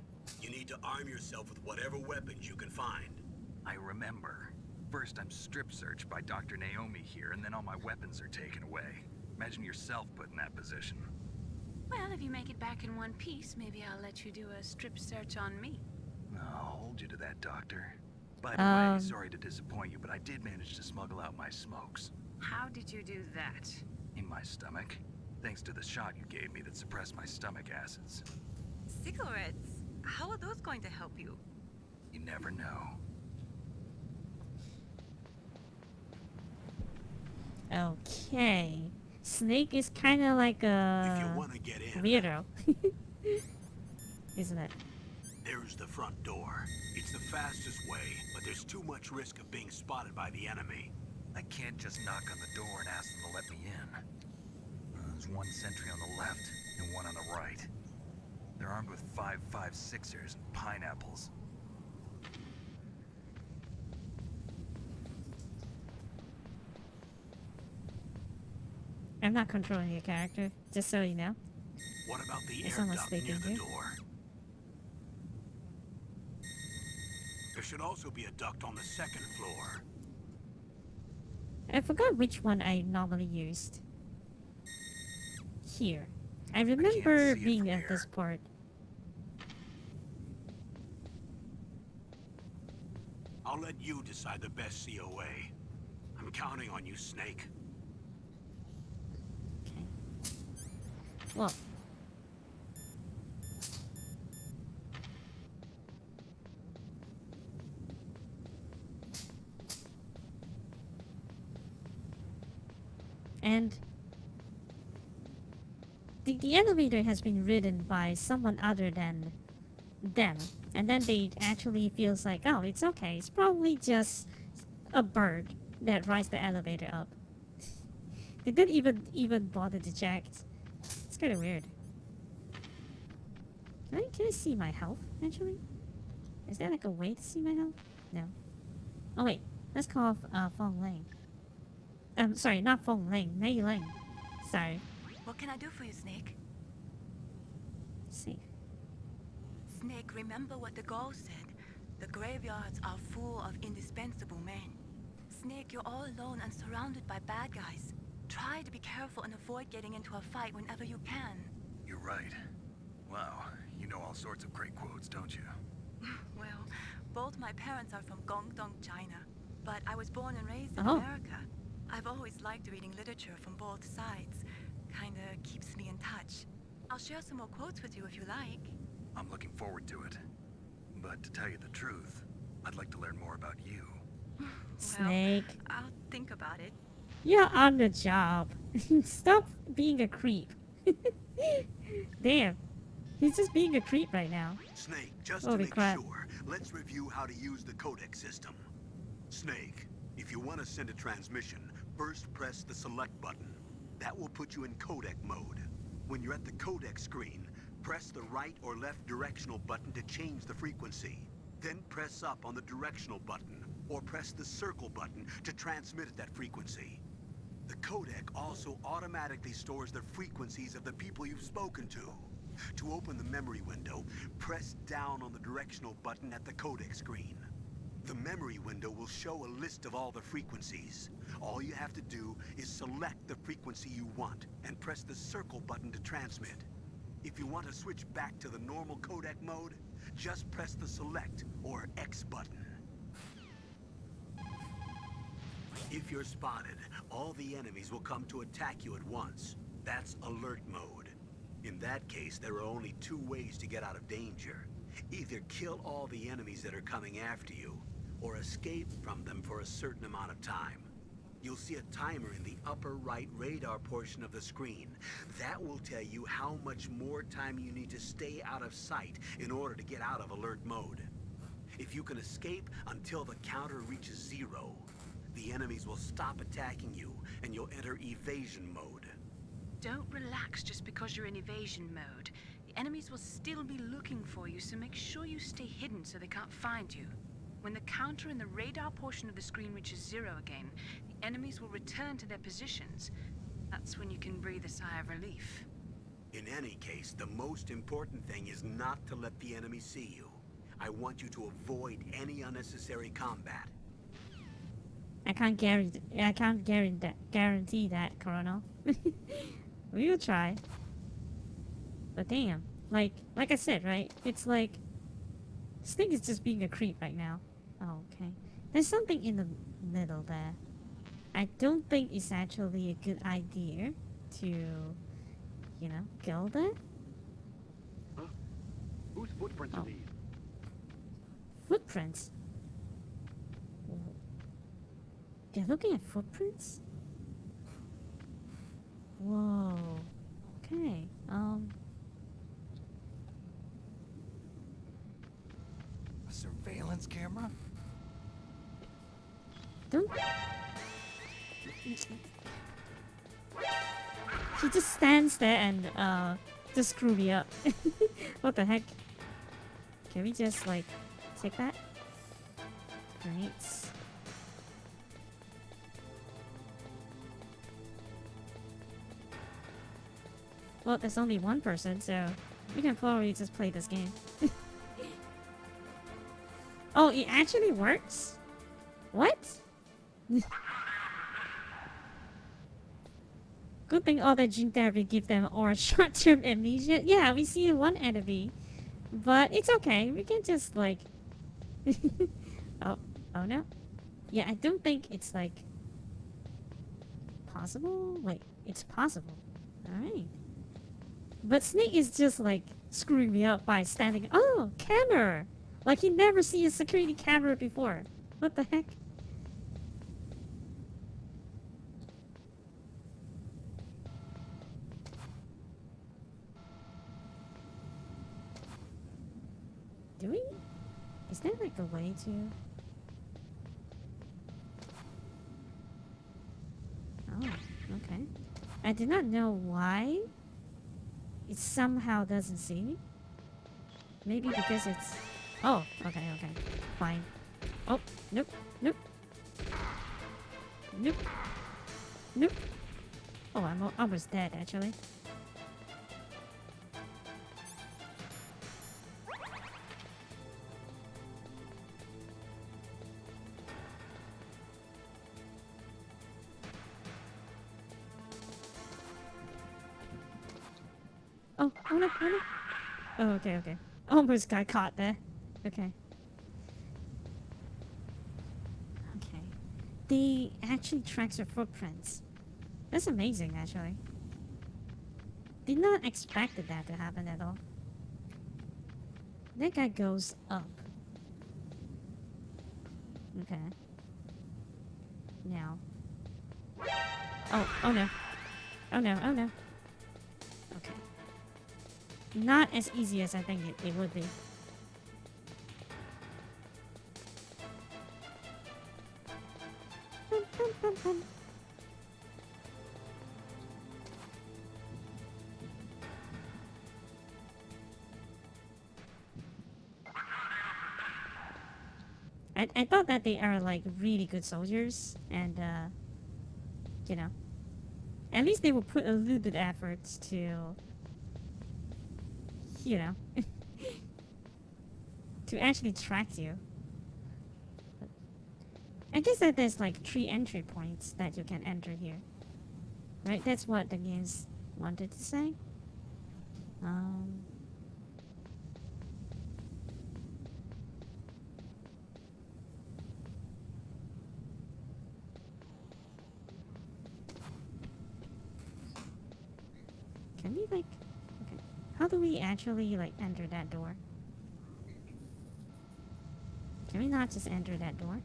You need to arm yourself with whatever weapons you can find. I remember. First, I'm strip searched by Dr. Naomi here, and then all my weapons are taken away. Imagine yourself put in that position. Well, if you make it back in one piece, maybe I'll let you do a strip search on me. I'll hold you to that, Doctor. By the way, Um. sorry to disappoint you, but I did manage to smuggle out my smokes. How did you do that? In my stomach. Thanks to the shot you gave me that suppressed my stomach acids. Cigarettes? How are those going to help you? You never know. Okay. Snake is kind of like If you a want to get in, weirdo. Isn't it? there's the front door. It's the fastest way, but there's too much risk of being spotted by the enemy. I can't just knock on the door and ask them to let me in. There's one sentry on the left and one on the right. They're armed with 5.56ers and pineapples. I'm not controlling your character, just so you know. What about the There's air someone duct near sleeping the here. door? There should also be a duct on the second floor. I forgot which one I normally used. Here. I remember see it being from at here. this part. I'll let you decide the best COA. I'm counting on you, Snake. Okay. Well. And the elevator has been ridden by someone other than them. And then they actually feels like, oh, it's okay. It's probably just a bird that rides the elevator up. They didn't even bother to check. It's kind of weird. Can I see my health, actually? Is there like a way to see my health? No. Oh wait, let's call Fong Ling. Sorry, not Fong Ling, Mei Ling. Sorry. What can I do for you, Snake? See. Snake, remember what the Gaul said. The graveyards are full of indispensable men. Snake, you're all alone and surrounded by bad guys. Try to be careful and avoid getting into a fight whenever you can. You're right. Wow, you know all sorts of great quotes, don't you? Well, both my parents are from Guangdong, China, but I was born and raised in Oh. America. I've always liked reading literature from both sides. Kinda keeps me in touch. I'll share some more quotes with you if you like. I'm looking forward to it. But to tell you the truth, I'd like to learn more about you. Snake. Well, I'll think about it. You're on the job. Stop being a creep. Damn. He's just being a creep right now. Snake, just Holy to make crap. sure, let's review how to use the codec system. Snake, if you want to send a transmission, first press the select button. That will put you in codec mode. When you're at the codec screen, press the right or left directional button to change the frequency. Then press up on the directional button, or press the circle button to transmit at that frequency. The codec also automatically stores the frequencies of the people you've spoken to. To open the memory window, press down on the directional button at the codec screen. The memory window will show a list of all the frequencies. All you have to do is select the frequency you want and press the circle button to transmit. If you want to switch back to the normal codec mode, just press the select or X button. If you're spotted, all the enemies will come to attack you at once. That's alert mode. In that case, there are only two ways to get out of danger. Either kill all the enemies that are coming after you, or escape from them for a certain amount of time. You'll see a timer in the upper right radar portion of the screen. That will tell you how much more time you need to stay out of sight in order to get out of alert mode. If you can escape until the counter reaches 0, the enemies will stop attacking you and you'll enter evasion mode. Don't relax just because you're in evasion mode. The enemies will still be looking for you, so make sure you stay hidden so they can't find you. When the counter in the radar portion of the screen reaches 0 again, the enemies will return to their positions. That's when you can breathe a sigh of relief. In any case, the most important thing is not to let the enemy see you. I want you to avoid any unnecessary combat. I can't guarantee that, Colonel. We will try. But damn, like I said, right? It's like Snake is just being a creep right now. Oh, okay. There's something in the middle there. I don't think it's actually a good idea to, you know, go there. Huh? Whose footprints Oh. are these? Footprints. They're looking at footprints? Whoa. Okay. A surveillance camera? Don't. He just stands there and just screw me up. What the heck? Can we just like take that? Great. Well, there's only one person, so we can probably just play this game. Oh, it actually works? What? Good thing all that gene therapy give them or short-term amnesia. Yeah, we see one enemy, but it's okay. We can just like. oh no. Yeah, I don't think it's like possible. Wait, it's possible. All right. But Snake is just like screwing me up by standing. Oh, camera! Like he never seen a security camera before. What the heck? Do we? Is there like a way to? Oh, okay. I did not know why it somehow doesn't see me. Maybe because it's... Oh, okay, fine. Oh, nope. Oh, I'm almost dead, actually. Oh no. Oh, okay. Almost got caught there. Okay. They actually tracks your footprints. That's amazing, actually. Did not expect that to happen at all. That guy goes up. Okay. Now. Oh no. Oh no. Okay. not as easy as I think it would be. Dun, dun, dun, dun. I thought that they are like really good soldiers, and you know, at least they will put a little bit of efforts to, you know, to actually track you. But I guess that there's like 3 entry points that you can enter here, right? That's what the games wanted to say. Can we like, okay, how do we actually like enter that door? Can we not just enter that door?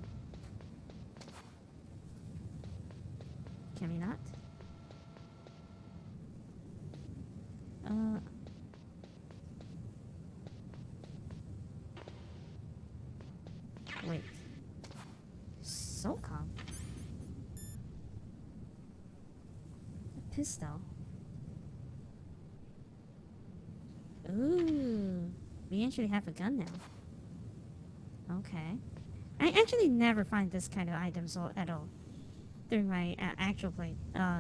Can we not? Wait. SOCOM? A pistol? Ooh. We actually have a gun now. Okay. I actually never find this kind of items at all during my actual play.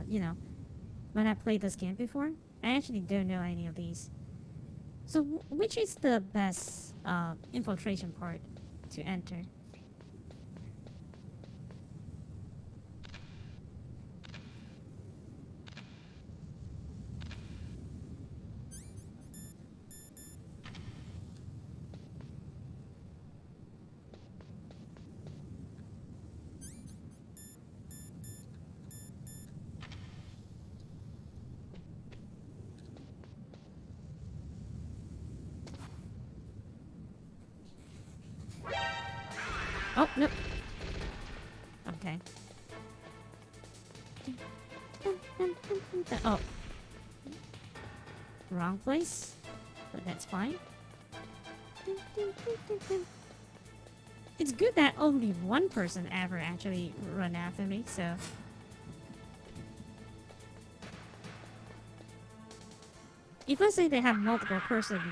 You know, when I played this game before, I actually don't know any of these. So, which is the best infiltration part to enter? Oh, no. Okay. Oh. Wrong place. But that's fine. It's good that only one person ever actually run after me, so... If let's say they have multiple person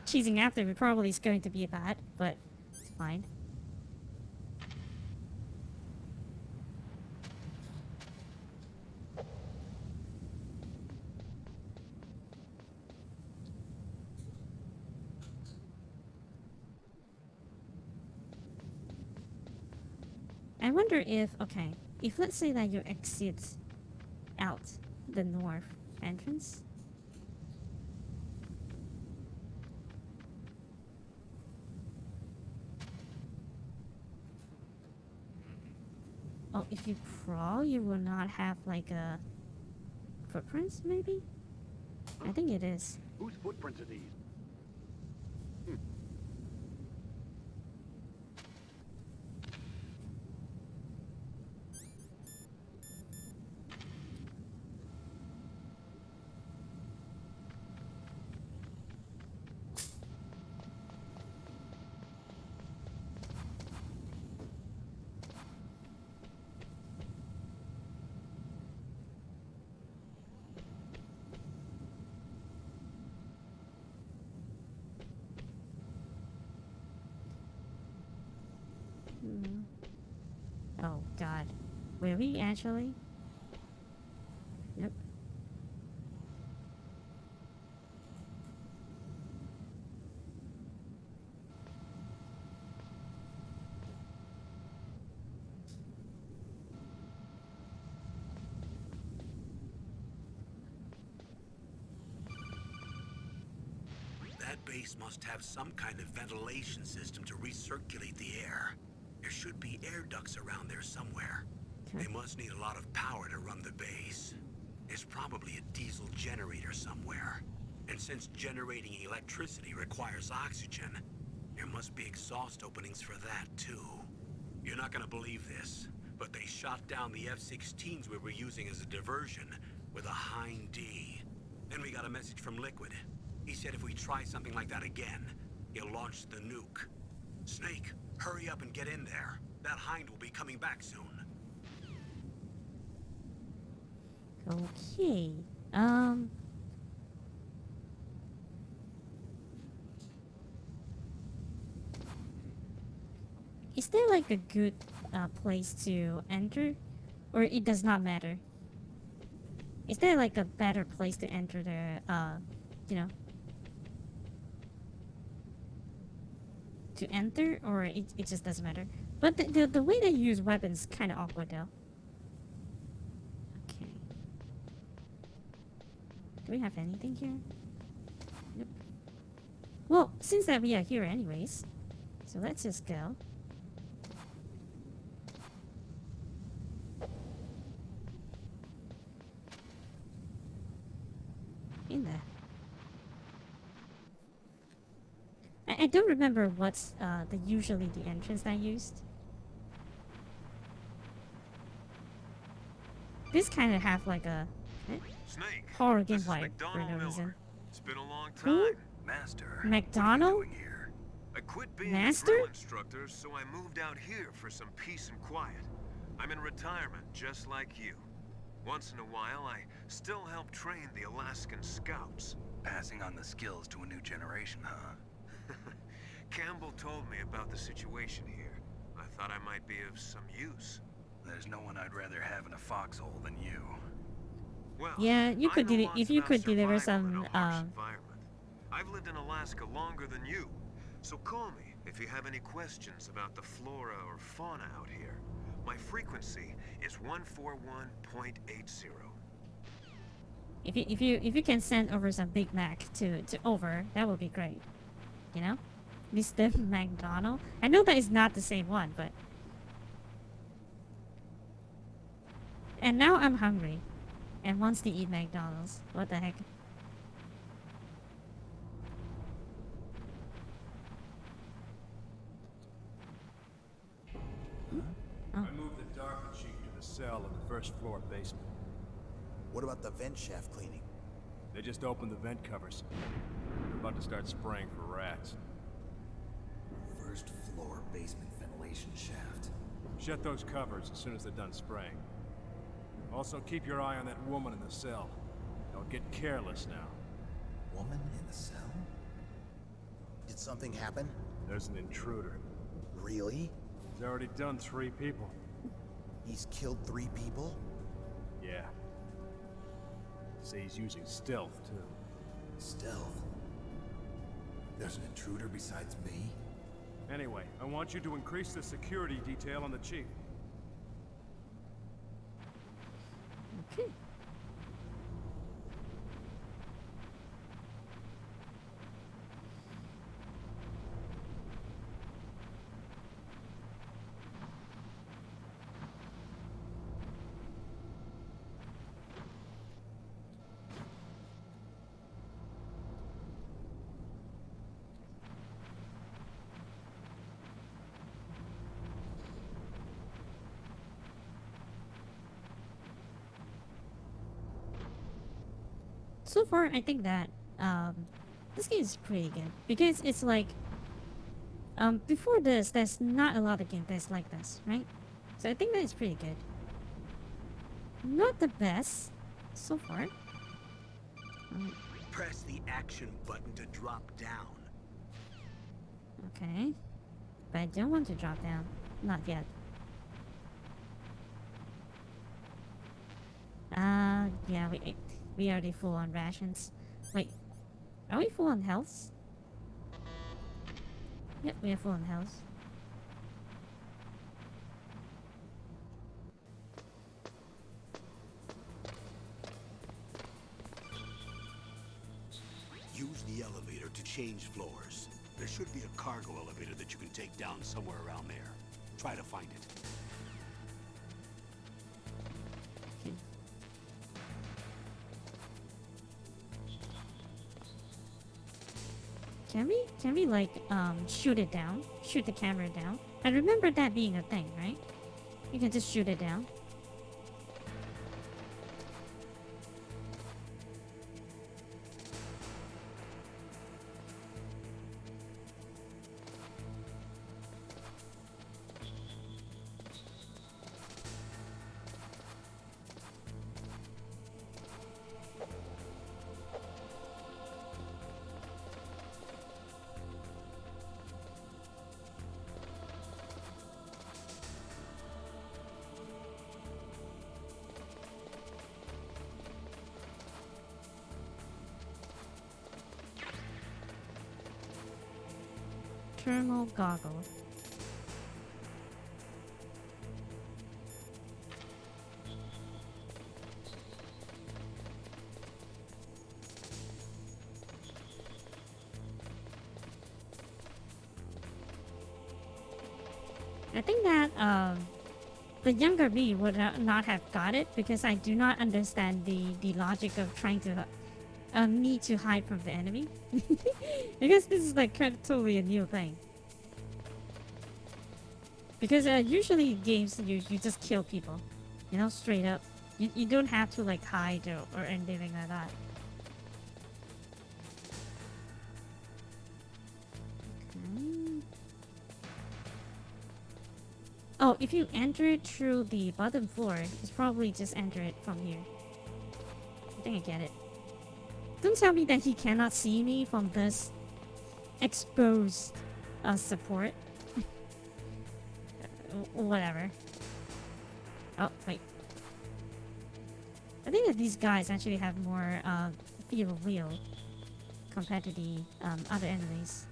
chasing after me, probably it's going to be bad, but it's fine. I wonder if, okay, if let's say that you exit out the north entrance. Oh, if you crawl, you will not have like a footprints, maybe? I think it is. Whose footprints are these? Oh god. Were we actually? Yep. That base must have some kind of ventilation system to recirculate the air. There should be air ducts around there somewhere. Okay. They must need a lot of power to run the base. There's probably a diesel generator somewhere. And since generating electricity requires oxygen, there must be exhaust openings for that too. You're not gonna believe this, but they shot down the F-16s we were using as a diversion with a Hind D. Then we got a message from Liquid. He said if we try something like that again, he'll launch the nuke. Snake, hurry up and get in there. That hind will be coming back soon. Okay. Is there like a good place to enter? Or it does not matter? Is there like a better place to enter the, you know, to enter, or it just doesn't matter? But the way they use weapons is kind of awkward though. Okay. Do we have anything here? Nope. Well, since that we are here anyways, so let's just go. In there. I don't remember what's usually the entrance I used. This kind of have like a Snake, horror this game is vibe for McDonald no Miller. reason. It's been a long Who? time. Master, McDonald? what are you doing here? I quit being Master? a drill instructor, so I moved out here for some peace and quiet. I'm in retirement, just like you. Once in a while, I still help train the Alaskan Scouts. Passing on the skills to a new generation, huh? Campbell told me about the situation here. I thought I might be of some use. There's no one I'd rather have in a foxhole than you. Well, Yeah, you I could know do lots if you about could deliver survival in some a harsh environment. I've lived in Alaska longer than you, so call me if you have any questions about the flora or fauna out here. My frequency is 141.80. if you can send over some Big Mac to over, that would be great. You know, Mr. McDonald. I know that is not the same one, but. And now I'm hungry, and wants to eat McDonald's. What the heck? I moved the Darker Chief to the cell in the first floor basement. What about the vent shaft cleaning? They just opened the vent covers. They're about to start spraying for rats. First floor basement ventilation shaft. Shut those covers as soon as they're done spraying. Also, keep your eye on that woman in the cell. Don't get careless now. Woman in the cell? Did something happen? There's an intruder. Really? He's already done 3 people. He's killed 3 people? Yeah. Say he's using stealth, too. Stealth? There's an intruder besides me? Anyway, I want you to increase the security detail on the Chief. Okay. So far, I think that this game is pretty good because it's like before this, there's not a lot of games that's like this, right? So I think that is pretty good. Not the best so far. Press the action button to drop down. Okay, but I don't want to drop down. Not yet. Yeah, we already full on rations. Wait, are we full on health? Yep, we are full on health. Use the elevator to change floors. There should be a cargo elevator that you can take down somewhere around there. Try to find it. Okay. Can we like shoot it down? Shoot the camera down? I remember that being a thing, right? You can just shoot it down. thermal goggle. I think that the younger me would not have got it because I do not understand the logic of trying to need to hide from the enemy. Because this is like kind of totally a new thing. Because usually in games you just kill people, you know, straight up. You don't have to like hide or anything like that. Okay. Oh, if you enter it through the bottom floor, it's probably just enter it from here. I think I get it. Don't tell me that he cannot see me from this exposed support. Whatever. Oh, wait. I think that these guys actually have more feel real compared to the other enemies.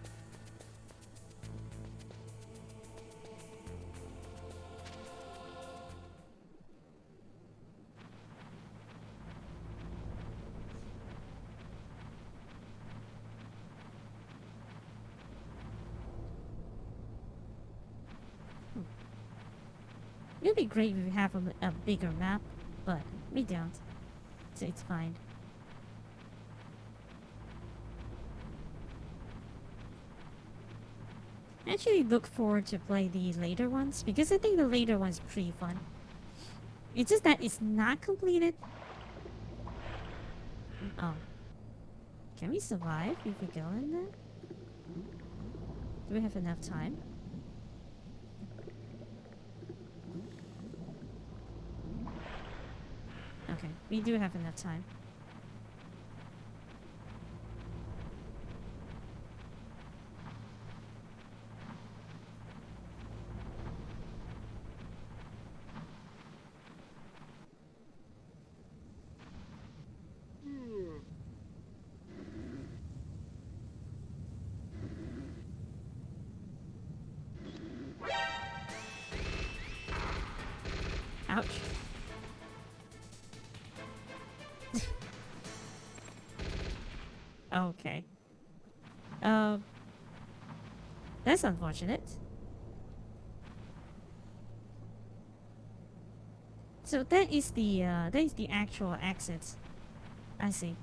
It would be great if we have a bigger map, but we don't. So it's fine. I actually look forward to play the later ones because I think the later one's pretty fun. It's just that it's not completed. Oh. Can we survive if we go in there? Do we have enough time? Okay, we do have enough time. Ouch. Okay. That's unfortunate. So that is the actual exit. I see.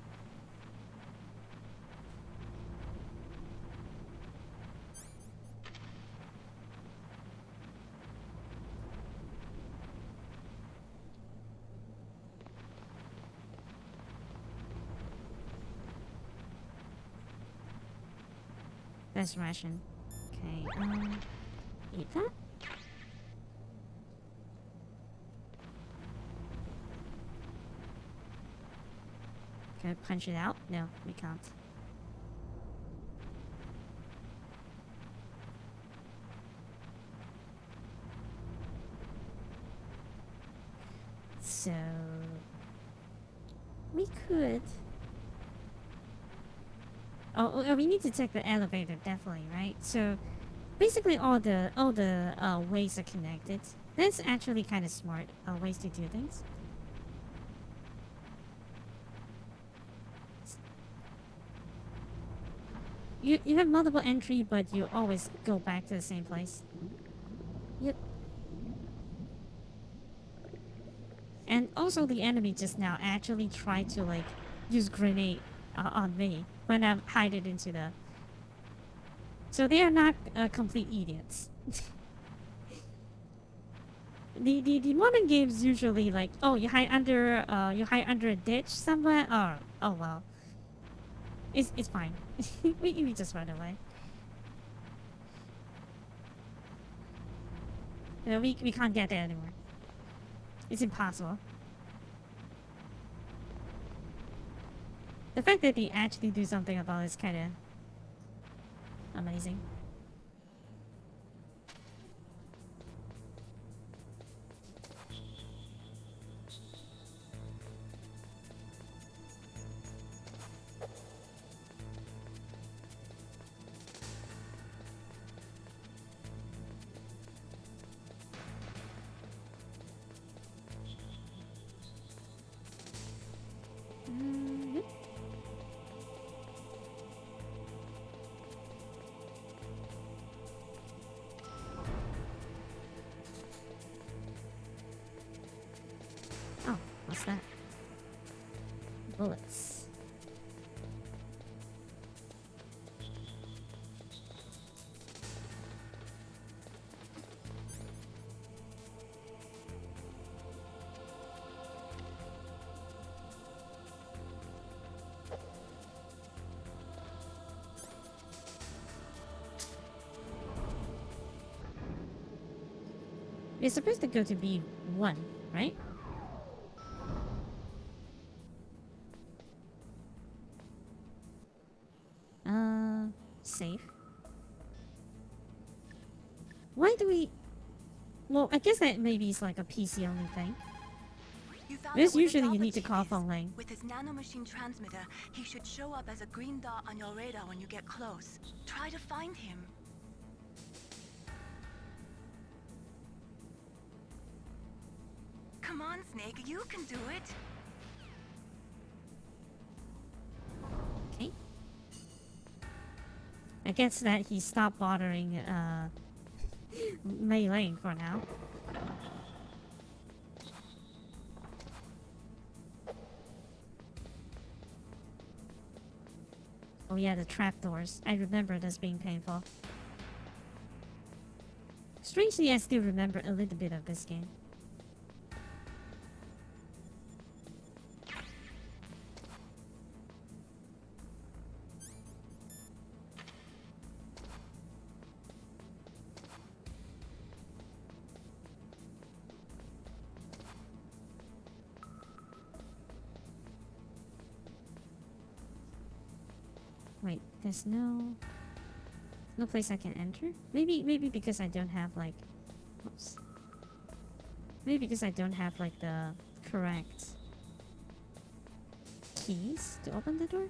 That's ration. Okay, eat that? Can I punch it out? No, we can't. So we could. Oh, we need to check the elevator, definitely, right? So basically, all the ways are connected. That's actually kind of smart ways to do things. You have multiple entry, but you always go back to the same place. Yep. And also, the enemy just now actually tried to like use grenade on me when I hide it into the. So they are not complete idiots. The modern games usually like, oh, you hide under a ditch somewhere. Oh well. It's fine. we just run away. We can't get there anymore. It's impossible. The fact that they actually do something about it is kind of amazing. bullets. We're supposed to go to B1, right? Safe. Why do we... Well, I guess that maybe it's like a PC only thing. You found Because out where the usually you Dapper need to Chief call is. phone Lang. With his nanomachine transmitter, he should show up as a green dot on your radar when you get close. Try to find him. Come on, Snake, you can do it. Okay. I guess that he stopped bothering Mei Ling for now. Oh yeah, the trapdoors. I remember this being painful. Strangely, I still remember a little bit of this game. Wait, there's no place I can enter? Maybe because I don't have like oops. Maybe because I don't have like the correct keys to open the door?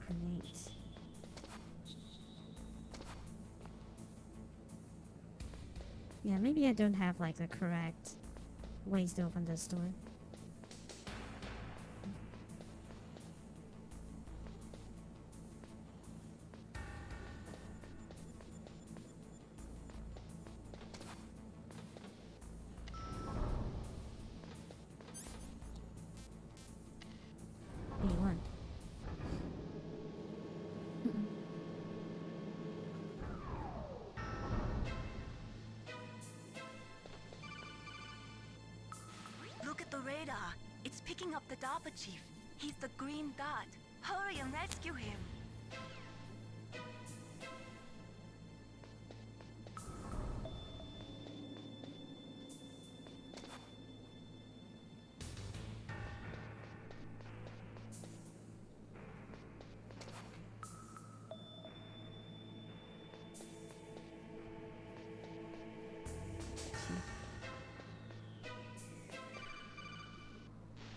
Grenades. Yeah, maybe I don't have like the correct ways to open this door. B1. Look at the radar. It's picking up the Dapper Chief. He's the green dot. Hurry and rescue him.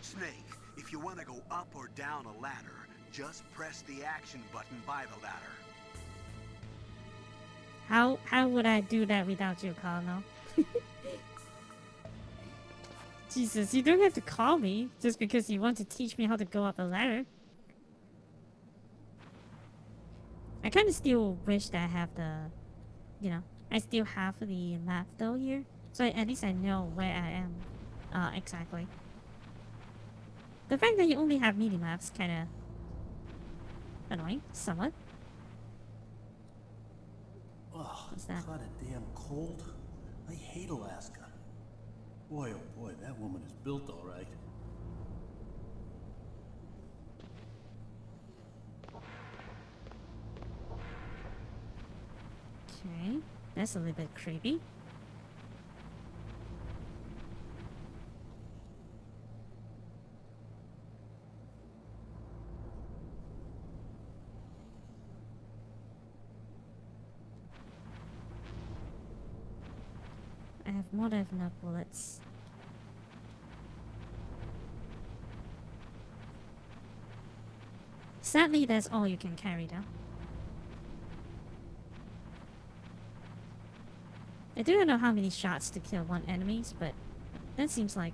Snake, if you want to go up or down a ladder, just press the action button by the ladder. How would I do that without you, Colonel? Jesus, you don't have to call me just because you want to teach me how to go up a ladder. I kind of still wish that I have the, you know, I still have the map though here, so at least I know where I am, exactly. The fact that you only have mini maps kind of annoying, somewhat. Oh, What's that? kind of damn cold. I hate Alaska. Boy, oh boy, that woman is built all right. Okay, that's a little bit creepy. I have more than enough bullets. Sadly, that's all you can carry though. I do not know how many shots to kill one enemies, but that seems like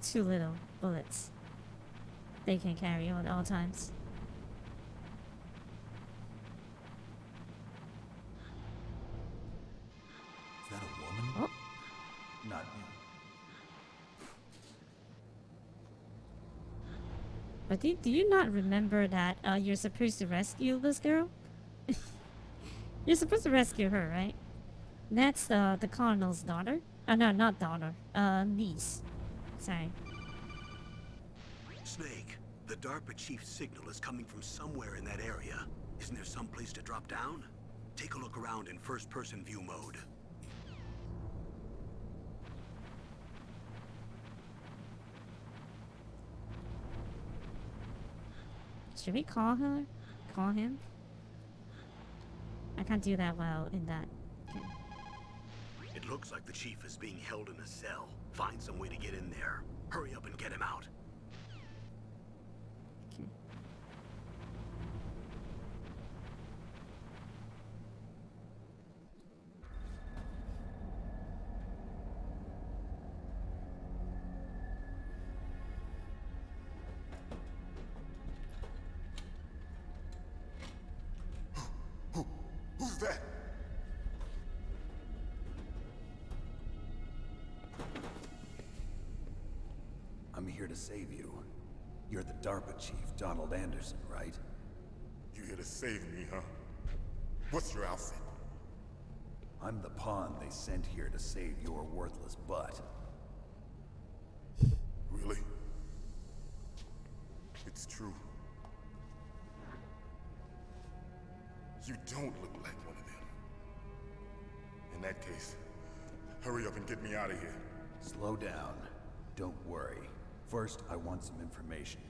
too little bullets. they can carry at all times. Is that a woman? Oh, Not but do you not remember that you're supposed to rescue this girl? You're supposed to rescue her, right? That's the colonel's daughter. Oh no, not daughter. Niece. Sorry. Snake, the DARPA chief's signal is coming from somewhere in that area. Isn't there some place to drop down? Take a look around in first-person view mode. Should we call her? Call him? I can't do that well in that. Okay. It looks like the chief is being held in a cell. Find some way to get in there. Hurry up and get him out. Okay. Who's that? I'm here to save you. You're the DARPA chief, Donald Anderson, right? You here to save me, huh? What's your outfit? I'm the pawn they sent here to save your worthless butt. Really? It's true. You don't look like one of them. In that case, hurry up and get me out of here. Slow down. Don't worry. First, I want some information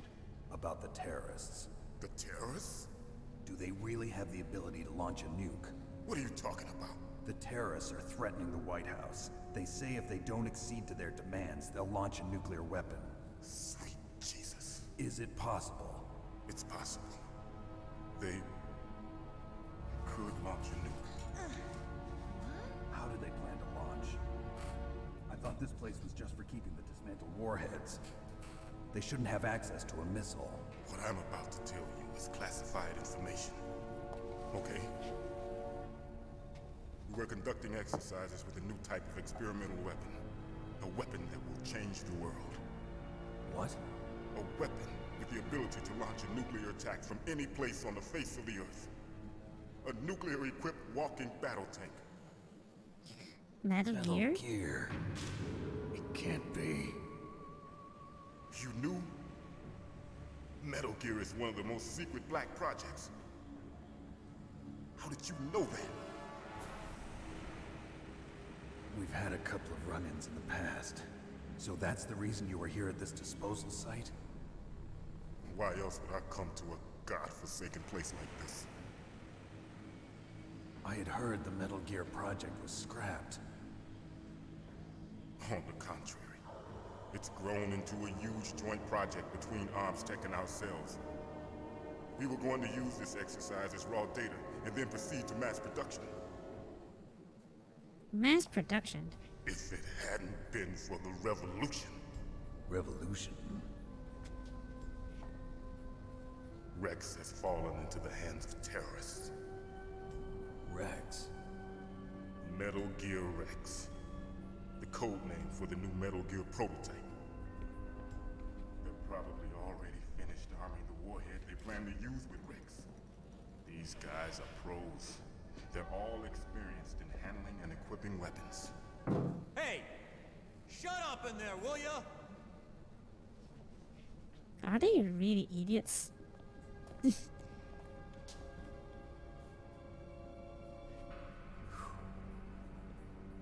about the terrorists. The terrorists? Do they really have the ability to launch a nuke? What are you talking about? The terrorists are threatening the White House. They say if they don't accede to their demands, they'll launch a nuclear weapon. Sweet Jesus. Is it possible? It's possible. They could launch a nuke. How do they plan to launch? I thought this place was just for keeping the dismantled warheads. They shouldn't have access to a missile. What I'm about to tell you is classified information. Okay? We're conducting exercises with a new type of experimental weapon. A weapon that will change the world. What? A weapon with the ability to launch a nuclear attack from any place on the face of the Earth. A nuclear-equipped walking battle tank. Metal Gear? Gear. It can't be. You knew? Metal Gear is one of the most secret black projects. How did you know that? We've had a couple of run-ins in the past. So that's the reason you were here at this disposal site? Why else would I come to a god-forsaken place like this? I had heard the Metal Gear project was scrapped. On the contrary, it's grown into a huge joint project between ArmsTech and ourselves. We were going to use this exercise as raw data, and then proceed to mass production. Mass production? If it hadn't been for the revolution. Revolution? Rex has fallen into the hands of terrorists. Rex? Metal Gear Rex. The code name for the new Metal Gear prototype. They're probably already finished arming the warhead they plan to use with Rex. These guys are pros. They're all experienced in handling and equipping weapons. Hey! Shut up in there, will ya? Are they really idiots?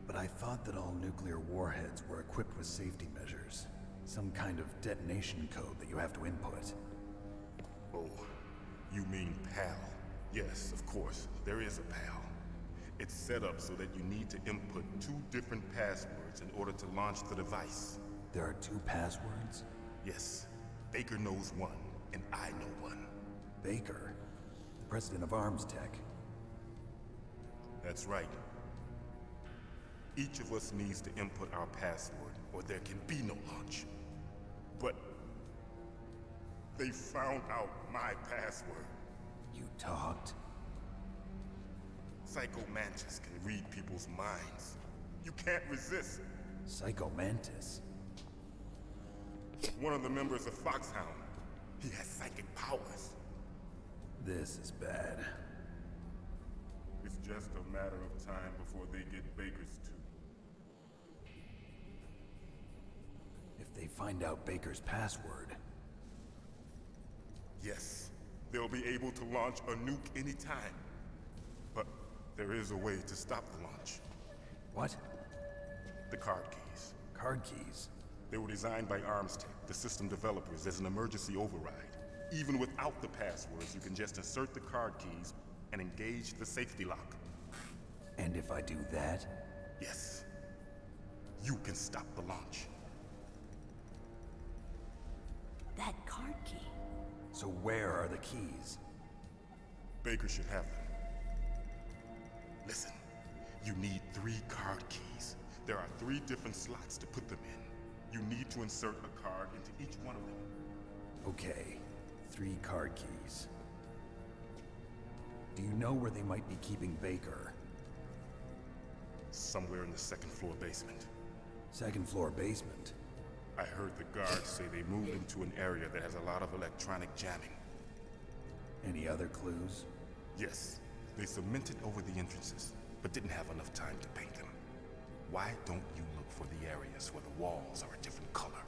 But I thought that all nuclear warheads were equipped with safety measures. Some kind of detonation code that you have to input. Oh, you mean PAL? Yes, of course, there is a PAL. It's set up so that you need to input 2 different passwords in order to launch the device. There are 2 passwords? Yes. Baker knows one, and I know one. Baker? The president of ArmsTech? That's right. Each of us needs to input our password, or there can be no launch. But They found out my password. You talked? Psycho Mantis can read people's minds. You can't resist. Psycho Mantis? One of the members of Foxhound. He has psychic powers. This is bad. It's just a matter of time before they get Baker's too. If they find out Baker's password... Yes, they'll be able to launch a nuke anytime. But there is a way to stop the launch. What? The card keys. Card keys? They were designed by Armstech, the system developers, as an emergency override. Even without the passwords, you can just insert the card keys and engage the safety lock. And if I do that? Yes. You can stop the launch. That card key. So where are the keys? Baker should have them. Listen, you need 3 card keys. There are 3 different slots to put them in. You need to insert a card into each one of them. Okay, 3 card keys. Do you know where they might be keeping Baker? Somewhere in the 2nd floor basement. 2nd floor basement? I heard the guards say they moved into an area that has a lot of electronic jamming. Any other clues? Yes, they cemented over the entrances, but didn't have enough time to paint them. Why don't you look for the areas where the walls are a different color?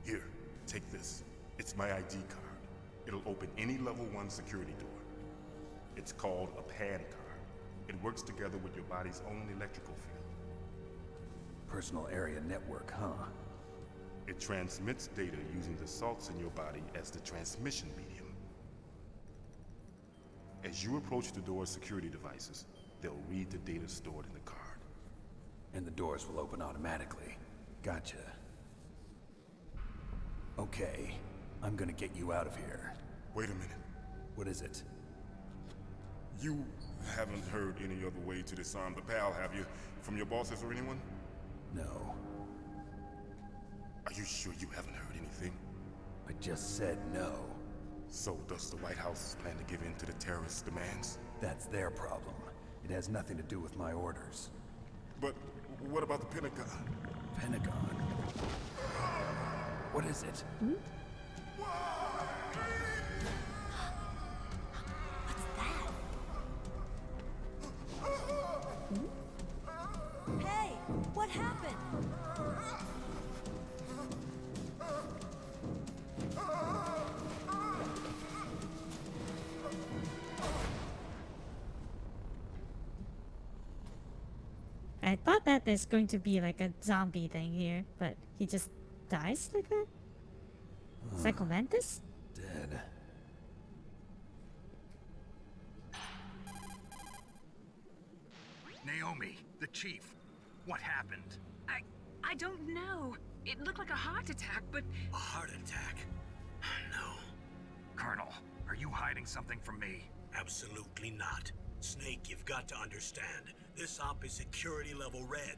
Here, take this. It's my ID card. It'll open any level 1 security door. It's called a PAN card. It works together with your body's own electrical field. Personal area network, huh? It transmits data using the salts in your body as the transmission medium. As you approach the door's security devices, they'll read the data stored in the card. And the doors will open automatically. Gotcha. Okay, I'm gonna get you out of here. Wait a minute. What is it? You haven't heard any other way to disarm the PAL, have you? From your bosses or anyone? No. Are you sure you haven't heard anything? I just said no. So does the White House plan to give in to the terrorists' demands? That's their problem. It has nothing to do with my orders. But what about the Pentagon? Pentagon? What is it? What's that? Hey, what happened? I thought that there's going to be like a zombie thing here, but he just dies like that? Psycho Mantis? Dead. Naomi, the chief. What happened? I don't know. It looked like a heart attack, but... A heart attack? No. Colonel, are you hiding something from me? Absolutely not. Snake, you've got to understand. This op is security level red.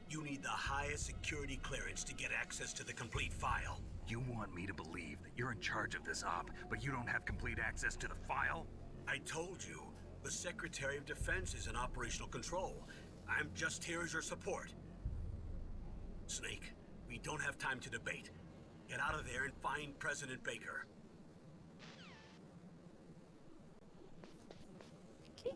You need the highest security clearance to get access to the complete file. You want me to believe that you're in charge of this op, but you don't have complete access to the file? I told you, the Secretary of Defense is in operational control. I'm just here as your support. Snake, we don't have time to debate. Get out of there and find President Baker. Okay.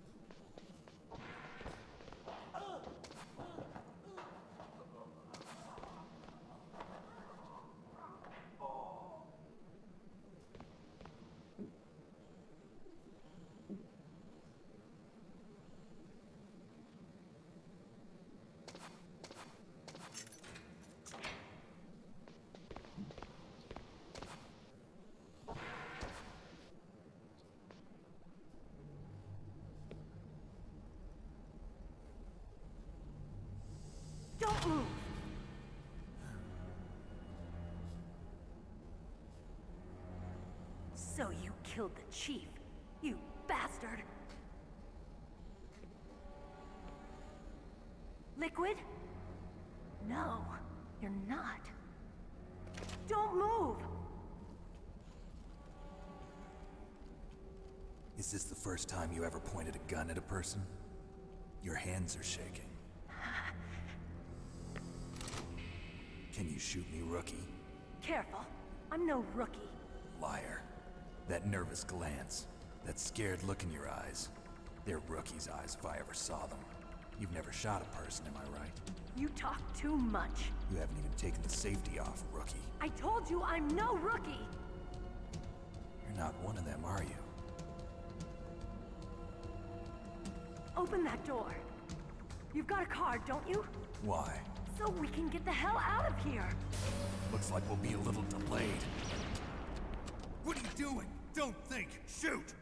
Don't move! So you killed the chief, you bastard! Liquid? No, you're not. Don't move! Is this the first time you ever pointed a gun at a person? Your hands are shaking. Can you shoot me, rookie? Careful. I'm no rookie. Liar. That nervous glance, that scared look in your eyes. They're rookie's eyes if I ever saw them. You've never shot a person, am I right? You talk too much. You haven't even taken the safety off, rookie. I told you I'm no rookie! You're not one of them, are you? Open that door. You've got a card, don't you? Why? So we can get the hell out of here. Looks like we'll be a little delayed. What are you doing? Don't think. Shoot!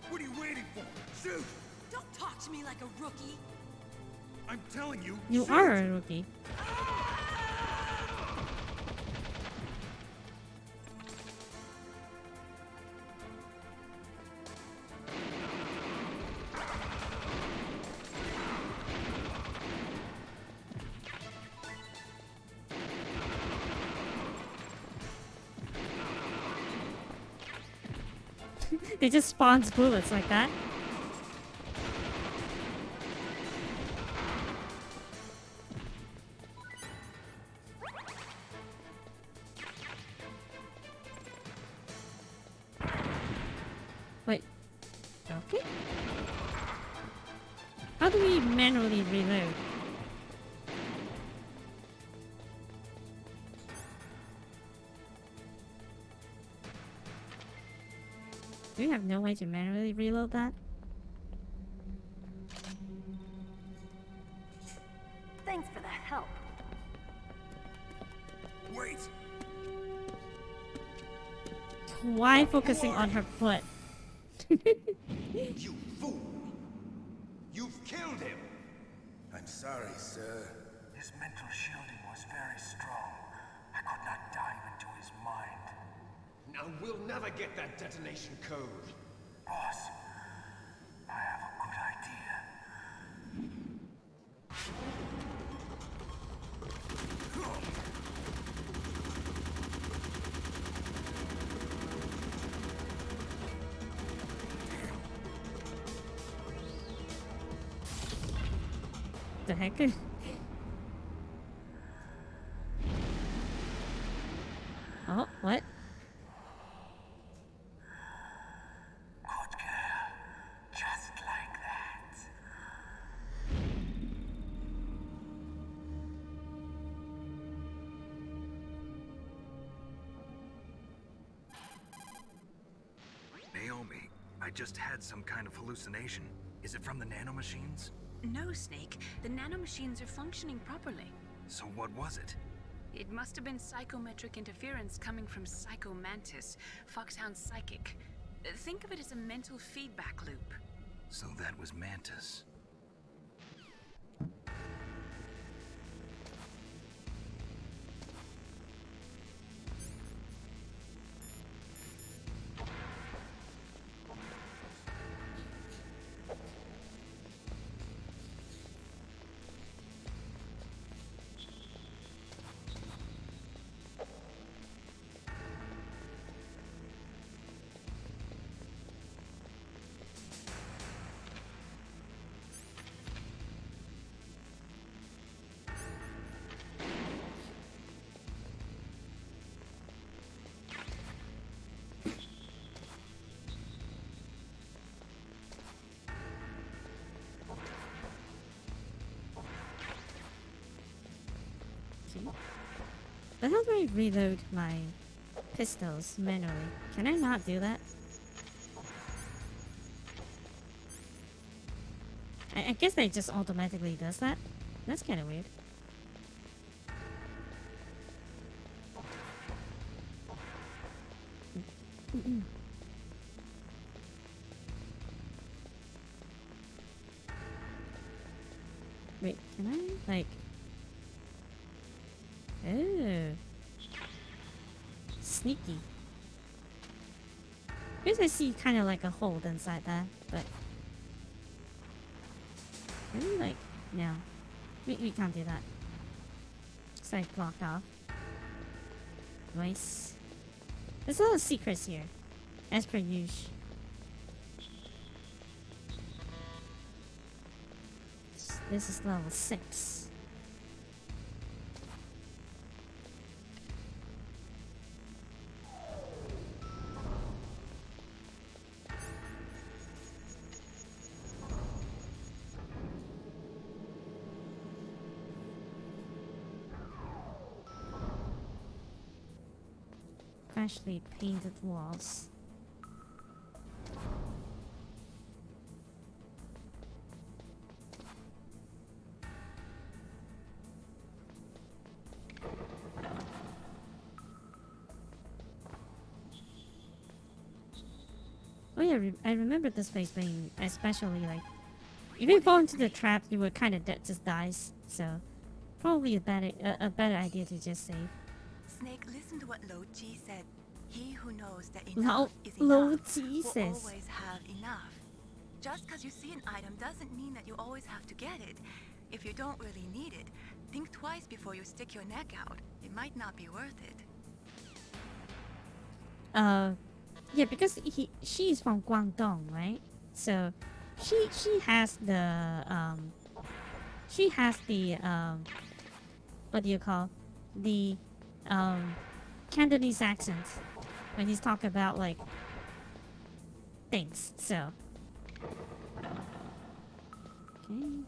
What are you waiting for? Shoot! Don't talk to me like a rookie. I'm telling you. You shoot! are a rookie. They just spawns bullets like that. Wait. Okay. How do we manually reload? Do you have no way to manually reload that? Thanks for the help. Wait! Why focusing on her foot? You fool! You've killed him! I'm sorry, sir. His mental shielding was very strong. I could not dive into his mind. Now we'll never get that detonation code. Boss, I have a good idea. The heck? Oh, what? Good girl. Just like that. Naomi, I just had some kind of hallucination. Is it from the nanomachines? No, Snake. The nanomachines are functioning properly. So what was it? It must have been psychometric interference coming from Psycho Mantis, Foxhound's psychic. Think of it as a mental feedback loop. So that was Mantis. But how do I reload my pistols manually? Can I not do that? I guess they just automatically does that. That's kind of weird. Wait, can I like? Oh, sneaky. Because I see kind of like a hole inside that, but really, like, no, we can't do that. It's like blocked off. Nice. There's a lot of secrets here, as per usual. This is level 6. Freshly painted walls. Oh yeah, I remember this place being especially like, if you fall into the trap, you would kind of just dies. So probably a better idea to just save. Snake, listen to what Lo Ji said. He who knows that Lo enough is Lo enough Ji will says. always have enough. Just because you see an item doesn't mean that you always have to get it. If you don't really need it, think twice before you stick your neck out. It might not be worth it. Yeah, because she's from Guangdong, right? So she has the what do you call, the Cantonese accent when he's talking about like things. So okay,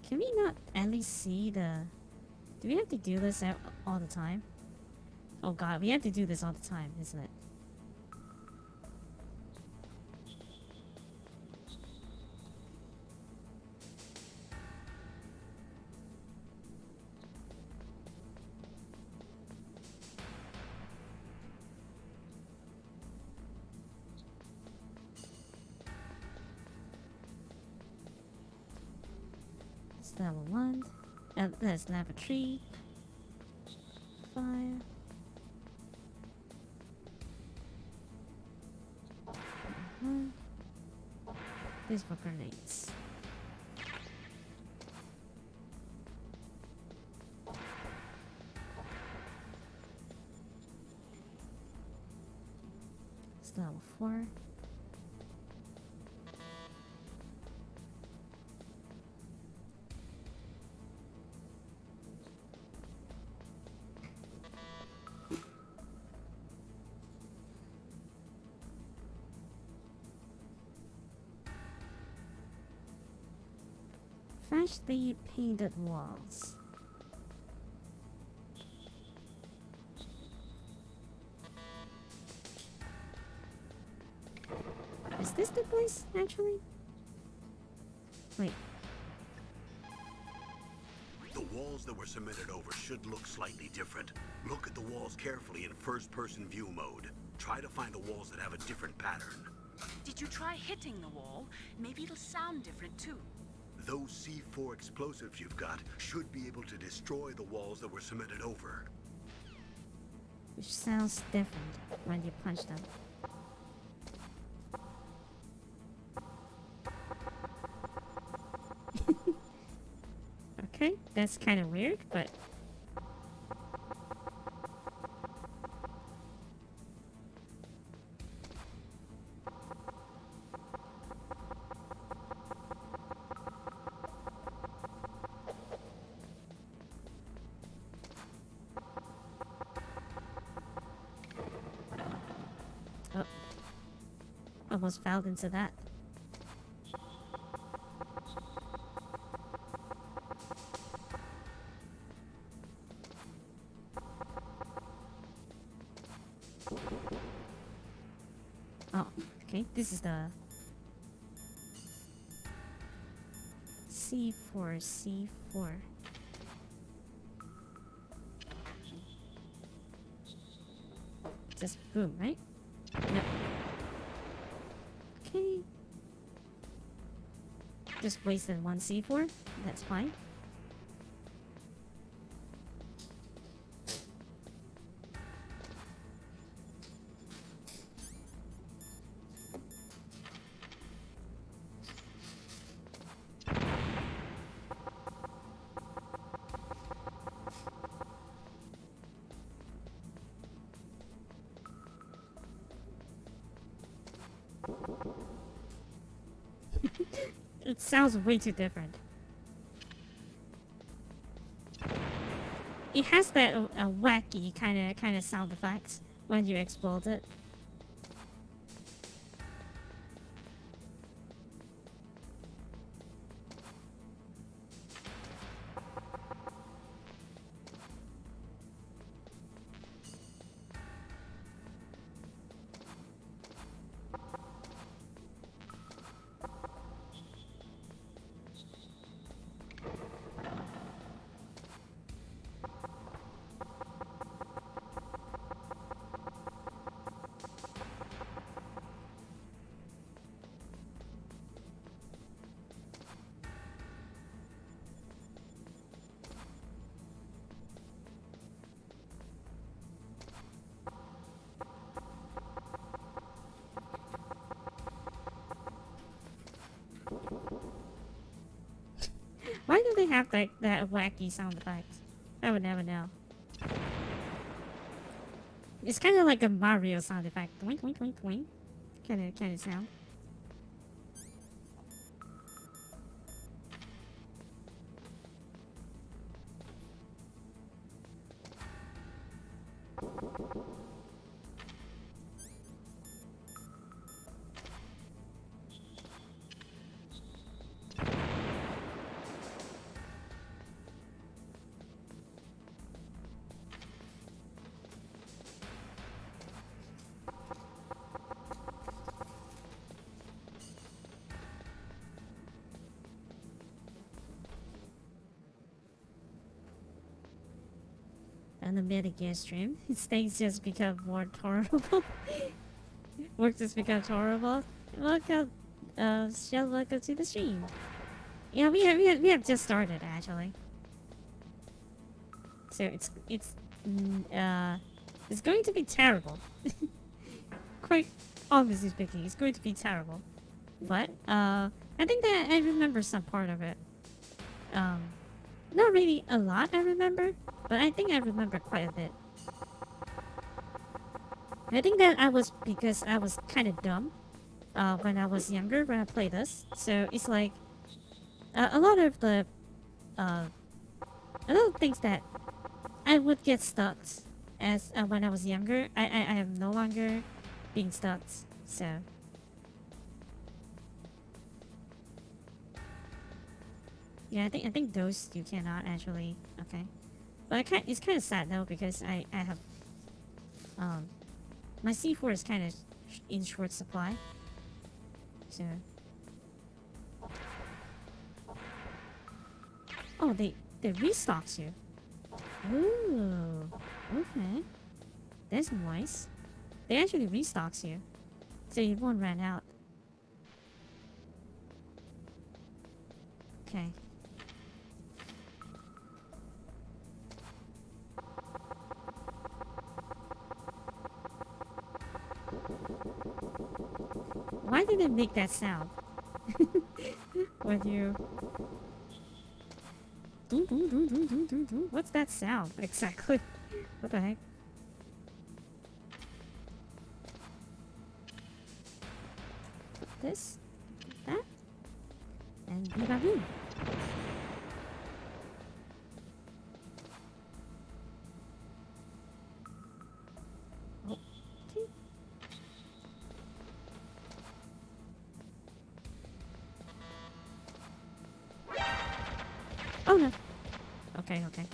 can we not at least see the? Do we have to do this all the time? Oh god, we have to do this all the time, isn't it? It's level 1. That's level 3. Fire. These for grenades. It's level 4. Freshly painted walls. Is this the place, actually? Wait. The walls that were cemented over should look slightly different. Look at the walls carefully in first-person view mode. Try to find the walls that have a different pattern. Did you try hitting the wall? Maybe it'll sound different too. Those C4 explosives you've got should be able to destroy the walls that were cemented over. Which sounds different when you punch them. Okay, that's kind of weird, but... Oh. Almost fell into that. Oh, okay, this is the C4. Just boom, right? No. Okay. Just wasted one C4. That's fine. it sounds way too different. It has that wacky kind of sound effects when you explode it. Why do they have that wacky sound effect? I would never know. It's kind of like a Mario sound effect. Twink, twink, twink, twink. Kind of sound. On the Metagear stream, things just become more tolerable. Work just becomes horrible. Welcome, Shell, welcome to the stream. Yeah, we have just started actually. So it's going to be terrible. Quite obviously speaking, it's going to be terrible. But I think that I remember some part of it. Not really a lot I remember, but I think I remember quite a bit. I think that because I was kind of dumb when I was younger when I played this. So it's like a lot of things that I would get stuck as when I was younger. I am no longer being stuck. So. Yeah, I think those you cannot actually. Okay, but it's kind of sad though because I have my C4 is kind of in short supply. So. Oh, they restocks you. Ooh, okay, that's nice. They actually restocks you, so you won't run out. Okay. Why did it make that sound? When you... What's that sound exactly? What the heck? This, that, and boom. Oh no. Okay, okay.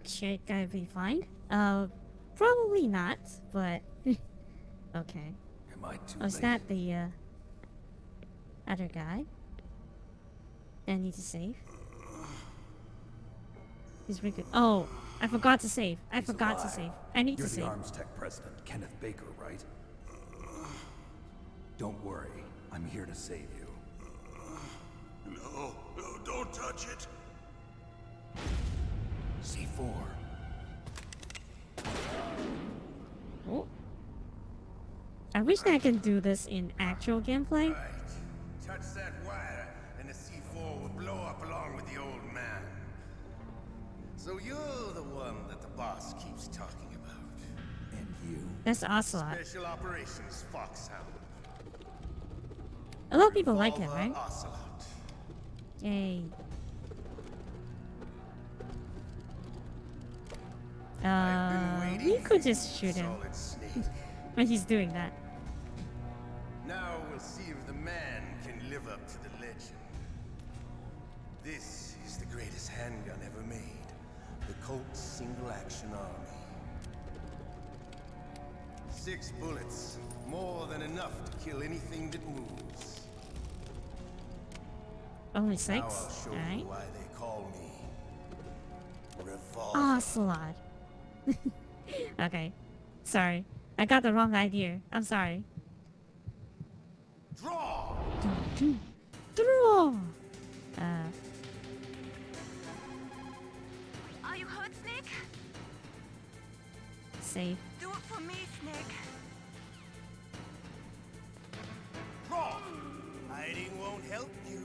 Should I be fine? Probably not, but okay. Am I too is that the other guy that I need to save? He's really good. Oh, I forgot to save. I forgot to save. I need to save. You're the Arms Tech president, Kenneth Baker, right? Don't worry, I'm here to save you. No, don't touch it. C4. Oh. I wish I could do this in actual gameplay. Right. Touch that wire, and the C4 will blow up along with the old man. So you're the one that the boss keeps talking about. And you. That's Ocelot. Special Operations Foxhound. A lot of people like him, Revolver right? Ocelot. Yay. We could just shoot him Solid Snake. when he's doing that. Now we'll see if the man can live up to the legend. This is the greatest handgun ever made. The Colt Single Action Army. 6 bullets, more than enough to kill anything that moves. Only Now I'll 6? show Alright. you why they call me Revolver. Ocelot. Okay. Sorry. I got the wrong idea. I'm sorry. Draw! Draw! Are you hurt, Snake? Save. Do it for me, Snake. Draw! Hiding won't help you.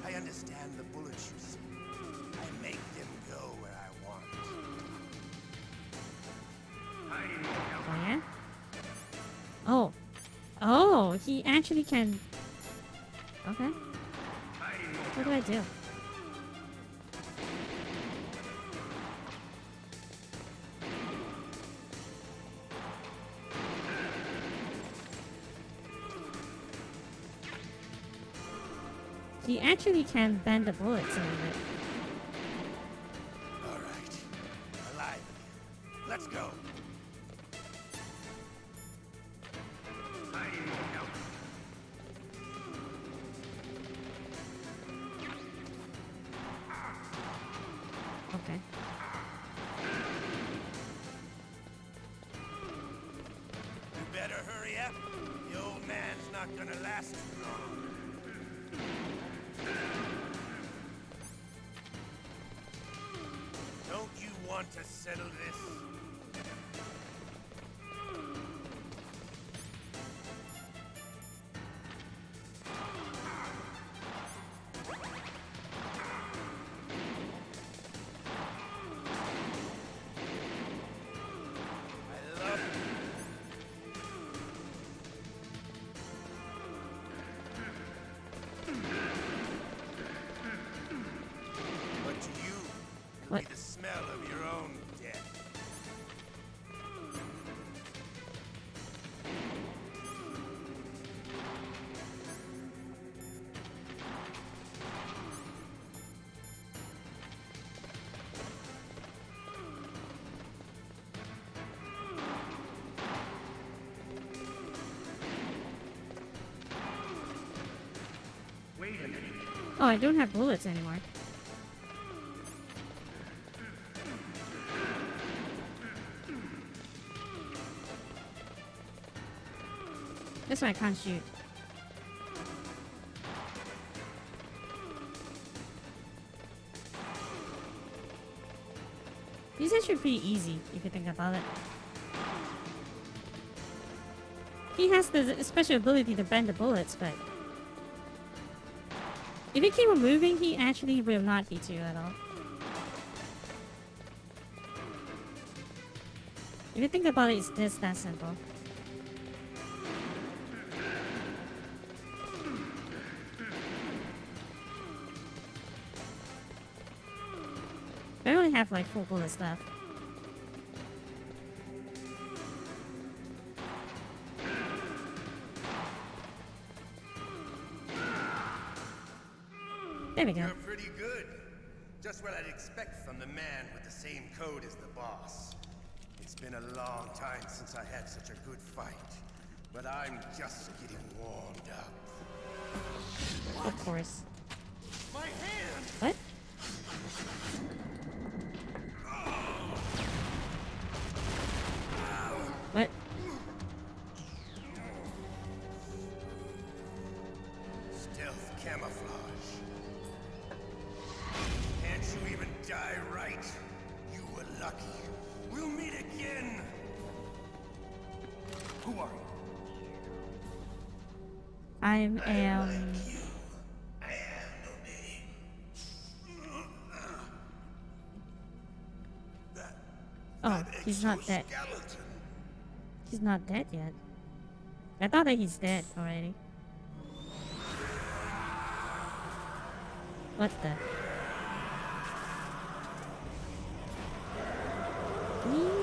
I understand the bullets you see. I make them go where I want. Oh, yeah? Oh. Oh, he actually can... Okay. What do I do? He actually can bend the bullets a little bit. All right. Alive. Let's go. Okay. You better hurry up. The old man's not gonna last too long. Don't you want to settle this? I love you. But to you, it'll What? be the smell of your own death. Oh, I don't have bullets anymore. That's why I can't shoot. These actually pretty easy, if you think about it. He has the special ability to bend the bullets, but... if you keep on moving, he actually will not hit you at all. If you think about it, it's just that simple. I only have like 4 bullets left. There we go. You're pretty good. Just what I'd expect from the man with the same code as the boss. It's been a long time since I had such a good fight, but I'm just getting warmed up. Of course. My hand! What? What? Stealth camouflage. Can't you even Who are you? I am. I have no name. Oh, he's not dead. He's not dead yet. I thought that he's dead already. What the?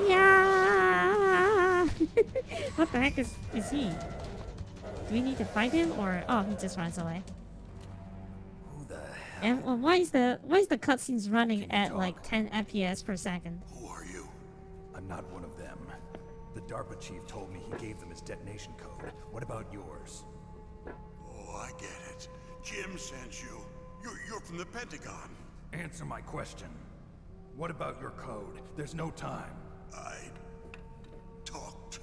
Yeah. What the heck is he? Do we need to fight him or he just runs away? Who the hell? And why is the cutscenes running at like 10 FPS per second? Who are you? I'm not one of them. The DARPA chief told me he gave them his detonation code. What about yours? Oh, I get it. Jim sent you. You're from the Pentagon. Answer my question. What about your code? There's no time. I talked.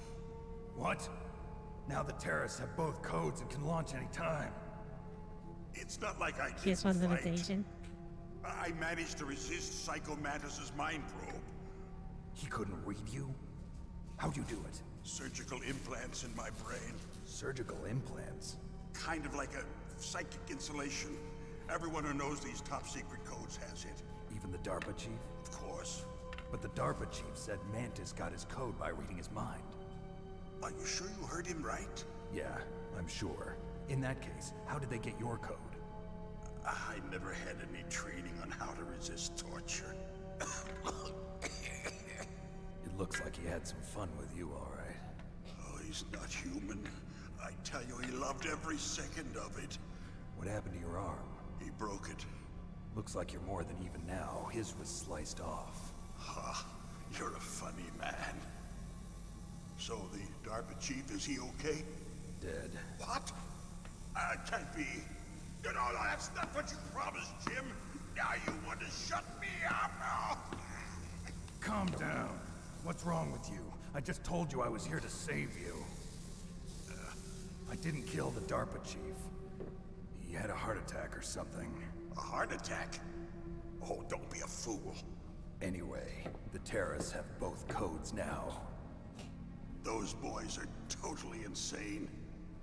What? Now the terrorists have both codes and can launch any time. It's not like I Here's one didn't fight. limitation. I managed to resist Psycho Mantis's mind probe. He couldn't read you? How'd you do it? Surgical implants in my brain. Surgical implants? Kind of like a psychic insulation. Everyone who knows these top secret codes has it. Even the DARPA chief? Of course. But the DARPA chief said Mantis got his code by reading his mind. Are you sure you heard him right? Yeah, I'm sure. In that case, how did they get your code? I never had any training on how to resist torture. It looks like he had some fun with you, all right. Oh, he's not human. I tell you, he loved every second of it. What happened to your arm? He broke it. Looks like you're more than even now. His was sliced off. Ha, you're a funny man. So the DARPA chief, is he okay? Dead. What? Can't be. No, that's not what you promised, Jim. Now you want to shut me up? Calm down. What's wrong with you? I just told you I was here to save you. I didn't kill the DARPA chief. He had a heart attack or something. A heart attack? Oh, don't be a fool. Anyway, the terrorists have both codes now. Those boys are totally insane.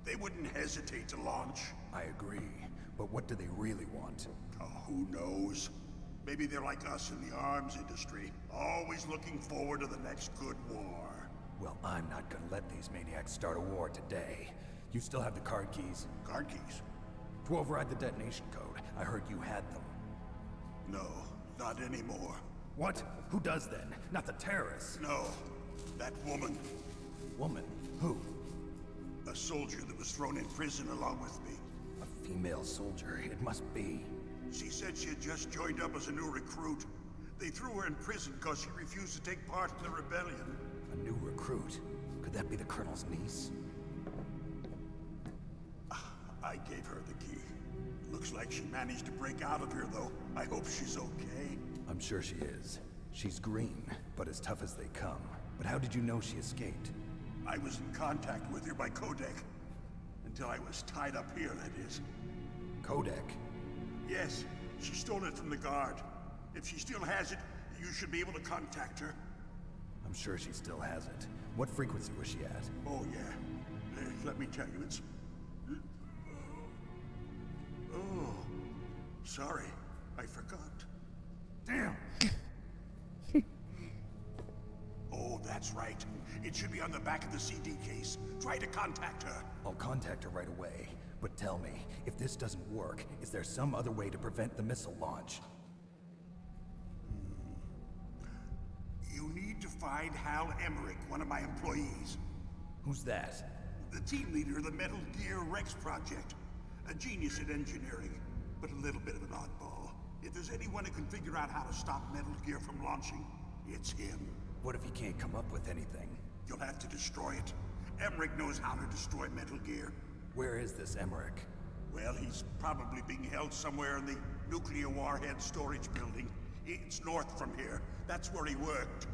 They wouldn't hesitate to launch. I agree, but what do they really want? Oh, who knows? Maybe they're like us in the arms industry, always looking forward to the next good war. Well, I'm not gonna let these maniacs start a war today. You still have the card keys? Card keys? To override the detonation code. I heard you had them. No, not anymore. What? Who does then? Not the terrorists. No, that woman. Woman? Who? A soldier that was thrown in prison along with me. A female soldier. It must be. She said she had just joined up as a new recruit. They threw her in prison because she refused to take part in the rebellion. A new recruit? Could that be the Colonel's niece? I gave her the key. Looks like she managed to break out of here, though. I hope she's okay. I'm sure she is. She's green, but as tough as they come. But how did you know she escaped? I was in contact with her by codec. Until I was tied up here, that is. Codec? Yes, she stole it from the guard. If she still has it, you should be able to contact her. I'm sure she still has it. What frequency was she at? Oh, yeah. Let me tell you, it's... Oh, sorry. I forgot. Damn! Oh, that's right. It should be on the back of the CD case. Try to contact her. I'll contact her right away. But tell me, if this doesn't work, is there some other way to prevent the missile launch? You need to find Hal Emmerich, one of my employees. Who's that? The team leader of the Metal Gear Rex project. A genius at engineering, but a little bit of an oddball. If there's anyone who can figure out how to stop Metal Gear from launching, it's him. What if he can't come up with anything? You'll have to destroy it. Emmerich knows how to destroy Metal Gear. Where is this Emmerich? Well, he's probably being held somewhere in the nuclear warhead storage building. It's north from here. That's where he worked.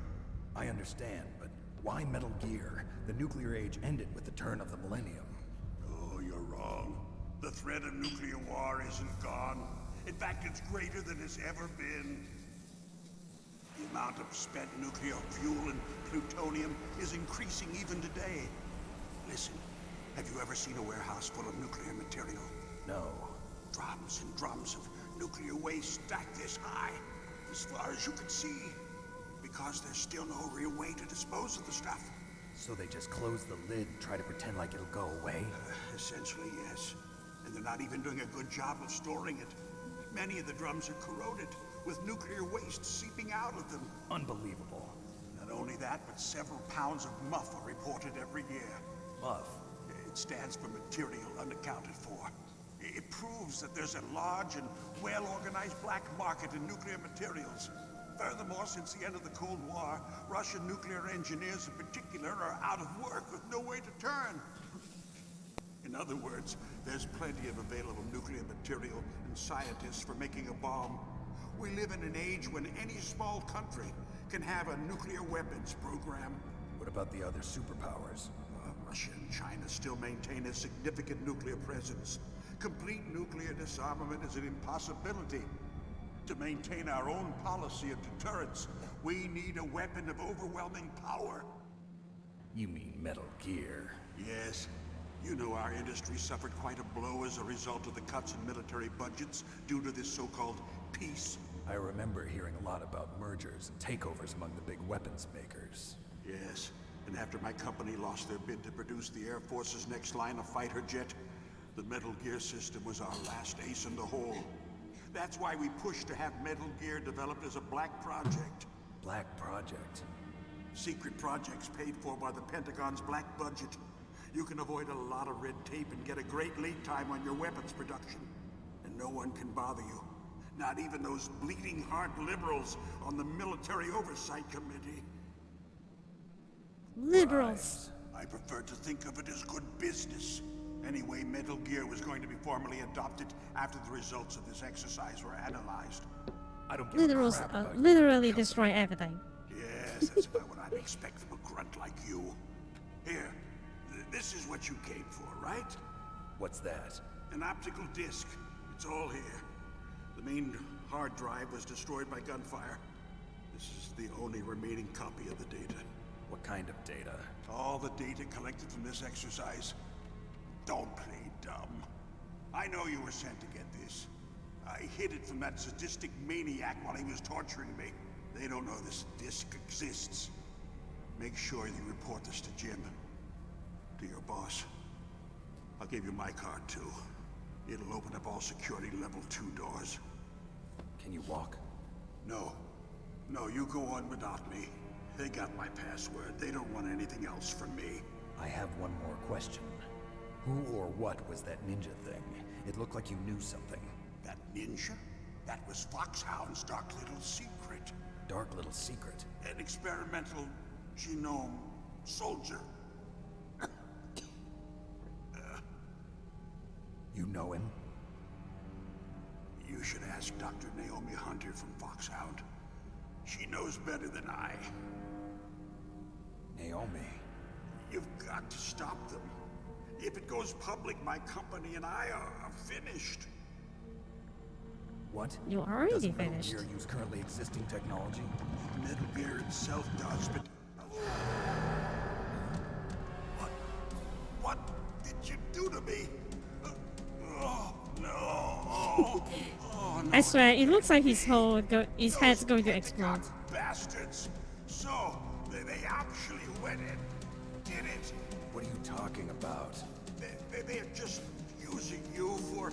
I understand, but why Metal Gear? The nuclear age ended with the turn of the millennium. Oh, you're wrong. The threat of nuclear war isn't gone. In fact, it's greater than it's ever been. The amount of spent nuclear fuel and plutonium is increasing even today. Listen, have you ever seen a warehouse full of nuclear material? No. Drums and drums of nuclear waste stacked this high, as far as you can see, because there's still no real way to dispose of the stuff. So they just close the lid and try to pretend like it'll go away? Essentially, yes. And they're not even doing a good job of storing it. Many of the drums are corroded, with nuclear waste seeping out of them. Unbelievable. Not only that, but several pounds of muff are reported every year. Muff? It stands for material unaccounted for. It proves that there's a large and well-organized black market in nuclear materials. Furthermore, since the end of the Cold War, Russian nuclear engineers in particular are out of work with no way to turn. In other words, there's plenty of available nuclear material and scientists for making a bomb. We live in an age when any small country can have a nuclear weapons program. What about the other superpowers? Russia and China still maintain a significant nuclear presence. Complete nuclear disarmament is an impossibility. To maintain our own policy of deterrence, we need a weapon of overwhelming power. You mean Metal Gear? Yes. You know our industry suffered quite a blow as a result of the cuts in military budgets due to this so-called peace. I remember hearing a lot about mergers and takeovers among the big weapons makers. Yes, and after my company lost their bid to produce the Air Force's next line of fighter jet, the Metal Gear system was our last ace in the hole. That's why we pushed to have Metal Gear developed as a black project. Black project? Secret projects paid for by the Pentagon's black budget. You can avoid a lot of red tape and get a great lead time on your weapons production. And no one can bother you. Not even those bleeding heart liberals on the Military Oversight Committee. Liberals. I prefer to think of it as good business. Anyway, Metal Gear was going to be formally adopted after the results of this exercise were analyzed. I don't give Liberals a crap about literally destroy everything. Yes, that's about what I'd expect from a grunt like you. Here, this is what you came for, right? What's that? An optical disc. It's all here. The main hard drive was destroyed by gunfire. This is the only remaining copy of the data. What kind of data? All the data collected from this exercise. Don't play dumb. I know you were sent to get this. I hid it from that sadistic maniac while he was torturing me. They don't know this disc exists. Make sure you report this to Jim. To your boss. I'll give you my card too. It'll open up all security level 2 doors. Can you walk? No. No, you go on without me. They got my password. They don't want anything else from me. I have one more question. Who or what was that ninja thing? It looked like you knew something. That ninja? That was Foxhound's dark little secret. Dark little secret? An experimental genome soldier. You know him? You should ask Dr. Naomi Hunter from Foxhound. She knows better than I. Naomi? You've got to stop them. If it goes public, my company and I are finished. What? You're already Doesn't finished. Metal Gear use currently existing technology? Metal Gear itself does, but... What did you do to me? Oh, no. Oh, no. I swear, it looks like his his head's going to explode. Bastards. So, they actually went in, did it. What are you talking about? They're just using you for...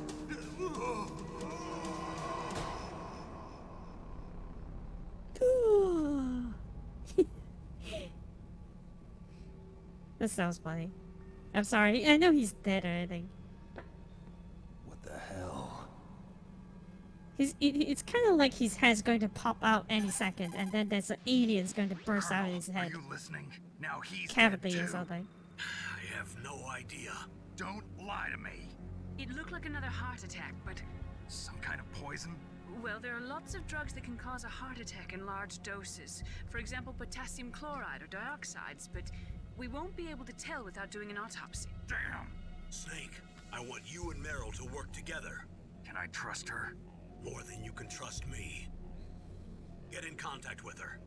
That sounds funny. I'm sorry. I know he's dead or anything. What the hell? It's kind of like his head's going to pop out any second, and then there's an alien's going to burst out of his head. Are you listening? Now he's Cavity dead or too. something. I have no idea. Don't lie to me. It looked like another heart attack, but... Some kind of poison? Well, there are lots of drugs that can cause a heart attack in large doses. For example, potassium chloride or dioxides, but we won't be able to tell without doing an autopsy. Damn. Snake, I want you and Meryl to work together. Can I trust her? More than you can trust me. Get in contact with her.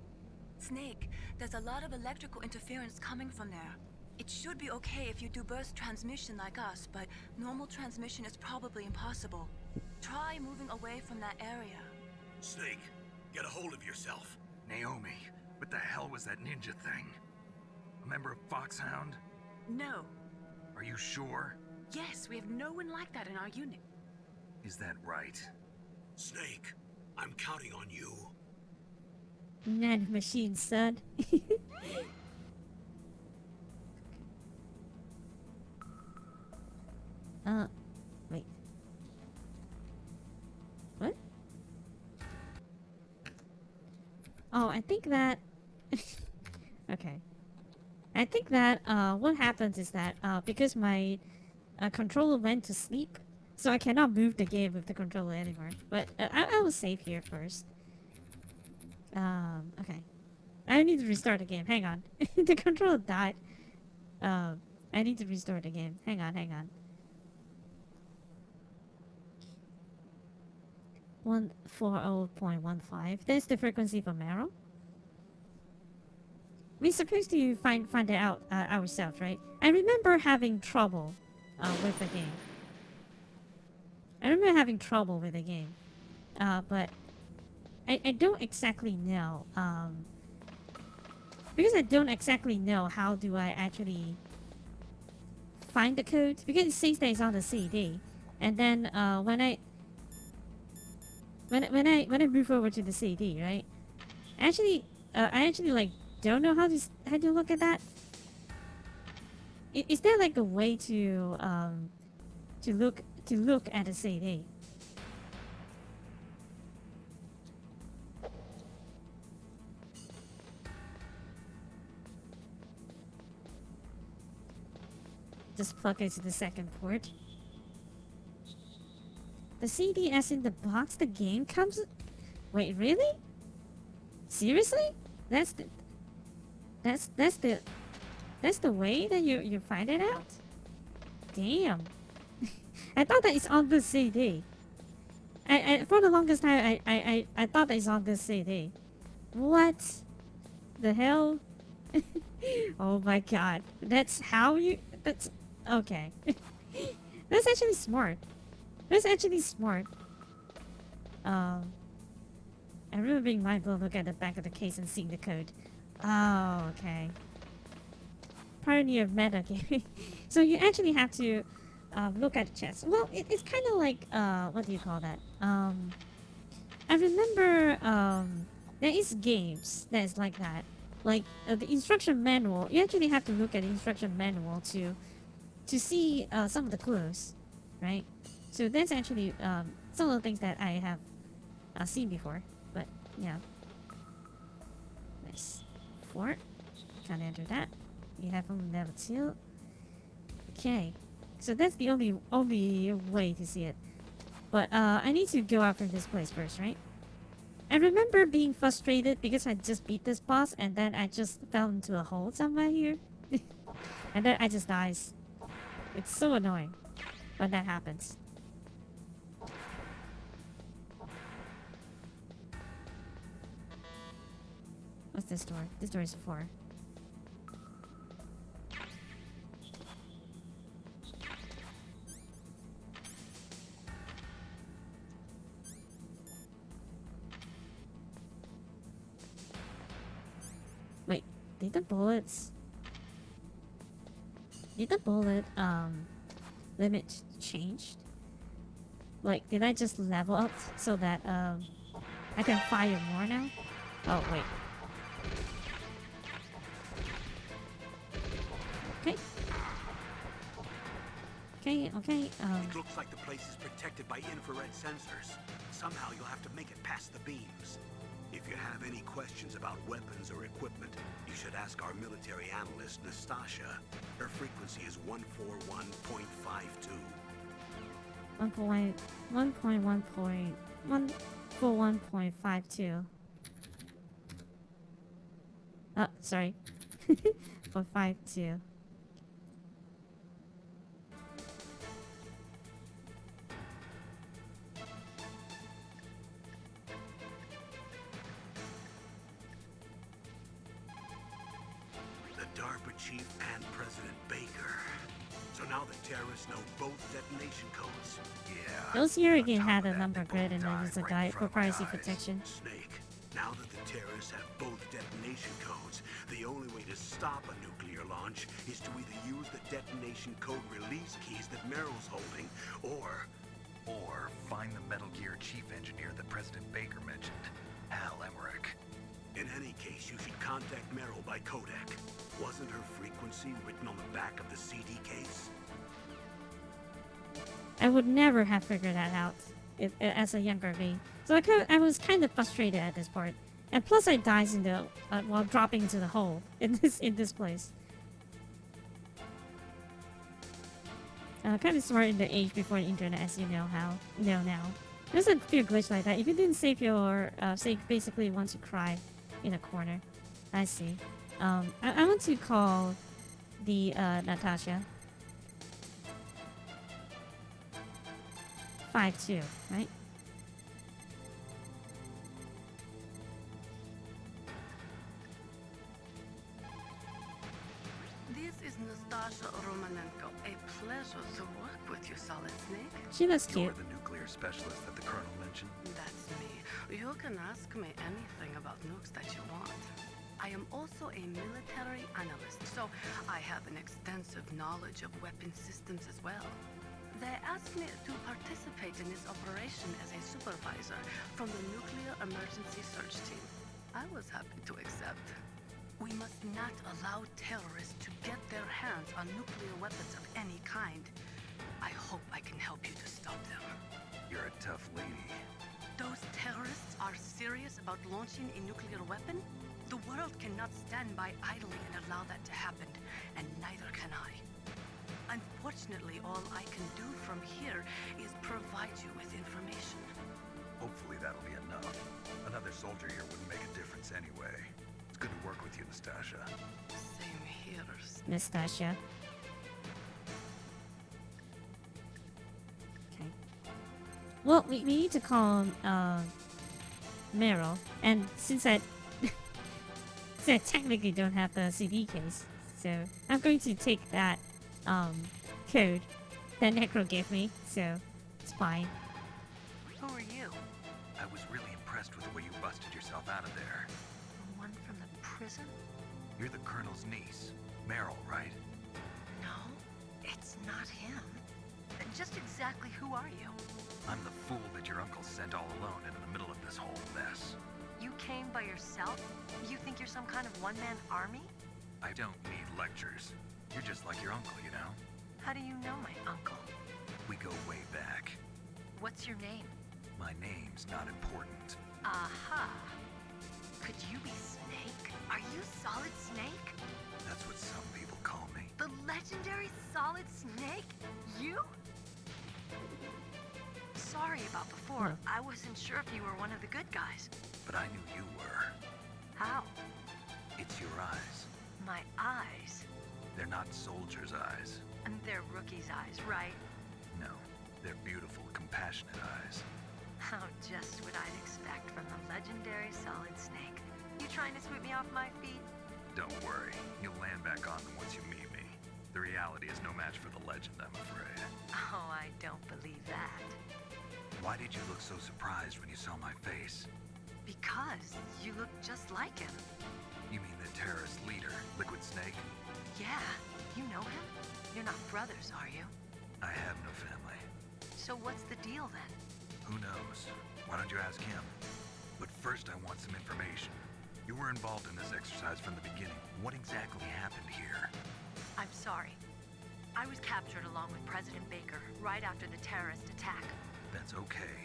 Snake, there's a lot of electrical interference coming from there. It should be okay if you do burst transmission like us, but normal transmission is probably impossible. Try moving away from that area. Snake, get a hold of yourself. Naomi, what the hell was that ninja thing? A member of Foxhound? No. Are you sure? Yes, we have no one like that in our unit. Is that right? Snake, I'm counting on you. Nanomachine, son. Wait. What? Oh, I think that... okay. I think that, what happens is that, because my controller went to sleep, so I cannot move the game with the controller anymore. But I will save here first. Okay. I need to restart the game. Hang on. The controller died. I need to restart the game. Hang on, hang on. 140.15. That's the frequency for Meryl. We're supposed to find it out ourselves, right? I remember having trouble with the game. But I don't exactly know. Because I don't exactly know how do I actually find the code. Because it says that it's on the CD, and then when I move over to the CD, right? I actually like don't know how to look at that. Is there like a way to look at the CD? Just plug it to the second port. The CD as in the box the game comes... Wait, really? Seriously? That's the way that you find it out? Damn. I thought that it's on the CD. I for the longest time I thought that it's on the CD. What the hell? Oh my god. That's how you... That's... Okay. That's actually smart. I remember being mindful to look at the back of the case and seeing the code. Oh, okay. Pioneer of metagaming. So you actually have to look at the chest. Well, it's kind of like, what do you call that? I remember there is games that is like that. Like the instruction manual. You actually have to look at the instruction manual to see some of the clues, right? So that's actually some of the things that I have seen before. But yeah, nice. 4. Can't enter that. You have from level 2. Okay, so that's the only way to see it. But I need to go out from this place first, right? I remember being frustrated because I just beat this boss and then I just fell into a hole somewhere here. And then I just dies. It's so annoying when that happens. What's this door? This door is 4. Wait, did the bullets... Did the bullet, limit changed? Like, did I just level up so that, I can fire more now? Oh, wait. Okay. It looks like the place is protected by infrared sensors. Somehow you'll have to make it past the beams. If you have any questions about weapons or equipment, you should ask our military analyst, Nastasha. Her frequency is 141.52. 141.52. Oh, sorry. 452. Chief and President Baker. So now the terrorists know both detonation codes. Yeah. Those Yurigan on top had of a that, number they grid and both then died there's a right guide in for front of my privacy eyes. protection. Snake, now that the terrorists have both detonation codes, the only way to stop a nuclear launch is to either use the detonation code release keys that Meryl's holding, or find the Metal Gear chief engineer that President Baker mentioned, Hal Emmerich. in any case, you should contact Meryl by codec. Wasn't her frequency written on the back of the CD case? I would never have figured that out as a younger me. So I was kind of frustrated at this part. And plus I died in the while dropping into the hole in this place. Kind of smart in the age before the internet, as you know now. There's a few glitch like that. If you didn't save your save, basically once you cry in a corner. I see. I want to call the Natasha. 5-2, right? This is Nastasha Romanenko. A pleasure to work with you, Solid Snake. She looks You're cute. the nuclear specialist that the Colonel mentioned? That's me. You can ask me anything about nukes that you want. I am also a military analyst, so I have an extensive knowledge of weapon systems as well. They asked me to participate in this operation as a supervisor from the Nuclear Emergency Search Team. I was happy to accept. We must not allow terrorists to get their hands on nuclear weapons of any kind. I hope I can help you to stop them. You're a tough lady. Those terrorists are serious about launching a nuclear weapon? The world cannot stand by idly and allow that to happen, and neither can I. Unfortunately, all I can do from here is provide you with information. Hopefully that'll be enough. Another soldier here wouldn't make a difference anyway. It's good to work with you, Nastasha. Same here. Nastasia. Okay. Well, we need to call Meryl, and since I technically don't have the CD case, so I'm going to take that code that Necro gave me, so it's fine. Who are you? I was really impressed with the way you busted yourself out of there. The one from the prison? You're the Colonel's niece, Meryl, right? No, it's not him. Just exactly who are you? I'm the fool that your uncle sent all alone into the middle of this whole mess. You came by yourself? You think you're some kind of one-man army? I don't need lectures. You're just like your uncle, you know? How do you know my uncle? We go way back. What's your name? My name's not important. Aha. Could you be Snake? Are you Solid Snake? That's what some people call me. The legendary Solid Snake? You? Sorry about before. I wasn't sure if you were one of the good guys. But I knew you were. How? It's your eyes. My eyes? They're not soldiers' eyes. And they're rookies' eyes, right? No, they're beautiful, compassionate eyes. Oh, just what I'd expect from the legendary Solid Snake. You trying to sweep me off my feet? Don't worry, you'll land back on them once you meet me. The reality is no match for the legend, I'm afraid. Oh, I don't believe that. Why did you look so surprised when you saw my face? Because you look just like him. You mean the terrorist leader, Liquid Snake? Yeah, you know him? You're not brothers, are you? I have no family. So what's the deal then? Who knows? Why don't you ask him? But first I want some information. You were involved in this exercise from the beginning. What exactly happened here? I'm sorry. I was captured along with President Baker right after the terrorist attack. That's okay.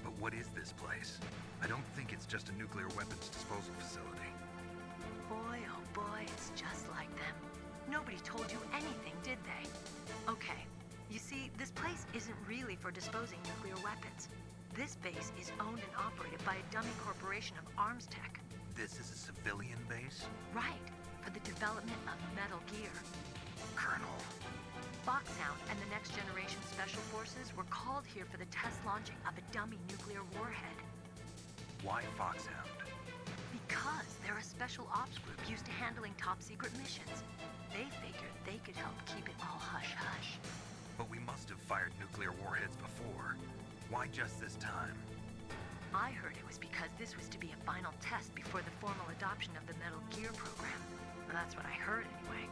But what is this place? I don't think it's just a nuclear weapons disposal facility. Boy, oh boy, it's just like them. Nobody told you anything, did they? Okay, you see, this place isn't really for disposing nuclear weapons. This base is owned and operated by a dummy corporation of arms tech. This is a civilian base? Right, for the development of Metal Gear. Colonel. Foxhound and the Next Generation Special Forces were called here for the test launching of a dummy nuclear warhead. Why Foxhound? Because they're a special ops group used to handling top-secret missions. They figured they could help keep it all hush-hush. But we must have fired nuclear warheads before. Why just this time? I heard it was because this was to be a final test before the formal adoption of the Metal Gear program. Well, that's what I heard anyway.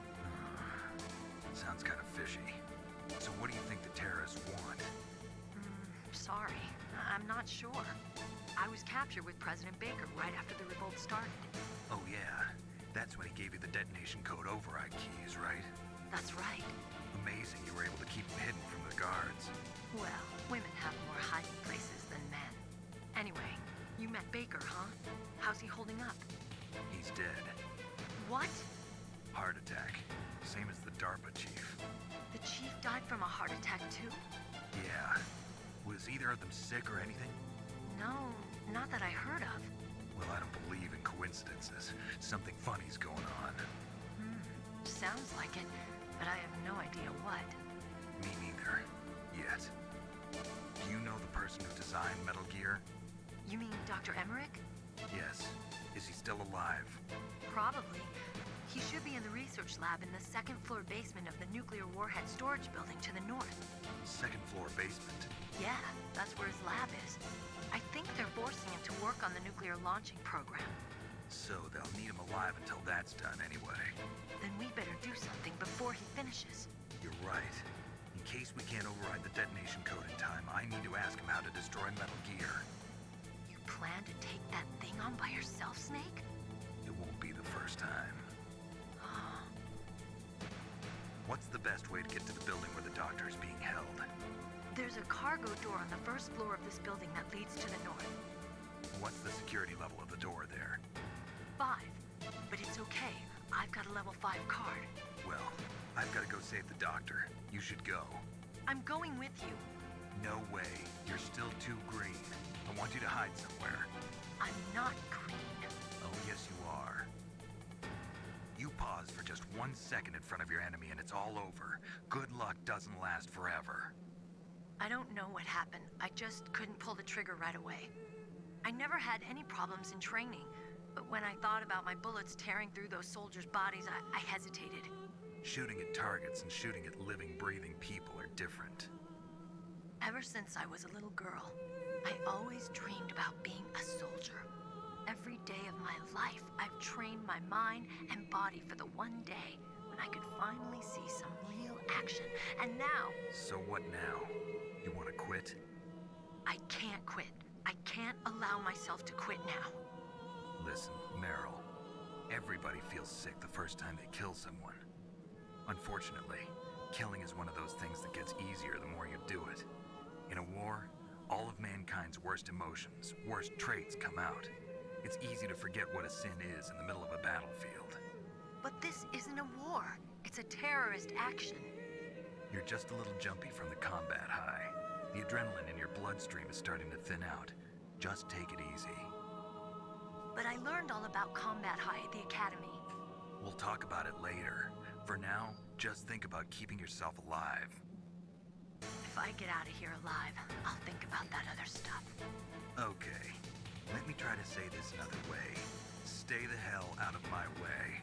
Sounds kind of fishy. So what do you think the terrorists want? Sorry, I'm not sure. I was captured with President Baker right after the revolt started. Oh yeah, that's when he gave you the detonation code override keys, right? That's right. Amazing you were able to keep them hidden from the guards. Well, women have more hiding places than men. Anyway, you met Baker, huh? How's he holding up? He's dead. What? Heart attack. Same as the DARPA chief. The chief died from a heart attack too? Yeah. Was either of them sick or anything? No, not that I heard of. Well, I don't believe in coincidences. Something funny's going on. Sounds like it, but I have no idea what. Me neither. Yet. Do you know the person who designed Metal Gear? You mean Dr. Emmerich? Yes. Is he still alive? Probably. He should be in the research lab in the second floor basement of the nuclear warhead storage building to the north. Second floor basement? Yeah, that's where his lab is. I think they're forcing him to work on the nuclear launching program. So they'll need him alive until that's done anyway. Then we better do something before he finishes. You're right. In case we can't override the detonation code in time, I need to ask him how to destroy Metal Gear. You plan to take that thing on by yourself, Snake? It won't be the first time. What's the best way to get to the building where the doctor is being held? There's a cargo door on the first floor of this building that leads to the north. What's the security level of the door there? 5. But it's okay. I've got a level 5 card. Well, I've got to go save the doctor. You should go. I'm going with you. No way. You're still too green. I want you to hide somewhere. I'm not green. Oh, yes you are. You pause for just 1 second in front of your enemy and it's all over. Good luck doesn't last forever. I don't know what happened. I just couldn't pull the trigger right away. I never had any problems in training, but when I thought about my bullets tearing through those soldiers' bodies, I hesitated. Shooting at targets and shooting at living, breathing people are different. Ever since I was a little girl, I always dreamed about being a soldier. Every day of my life, I've trained my mind and body for the one day when I could finally see some real action. And now... So what now? You want to quit? I can't quit. I can't allow myself to quit now. Listen, Meryl. Everybody feels sick the first time they kill someone. Unfortunately, killing is one of those things that gets easier the more you do it. In a war, all of mankind's worst emotions, worst traits come out. It's easy to forget what a sin is in the middle of a battlefield. But this isn't a war. It's a terrorist action. You're just a little jumpy from the combat high. The adrenaline in your bloodstream is starting to thin out. Just take it easy. But I learned all about combat high at the academy. We'll talk about it later. For now, just think about keeping yourself alive. If I get out of here alive, I'll think about that other stuff. Okay. Let me try to say this another way. Stay the hell out of my way.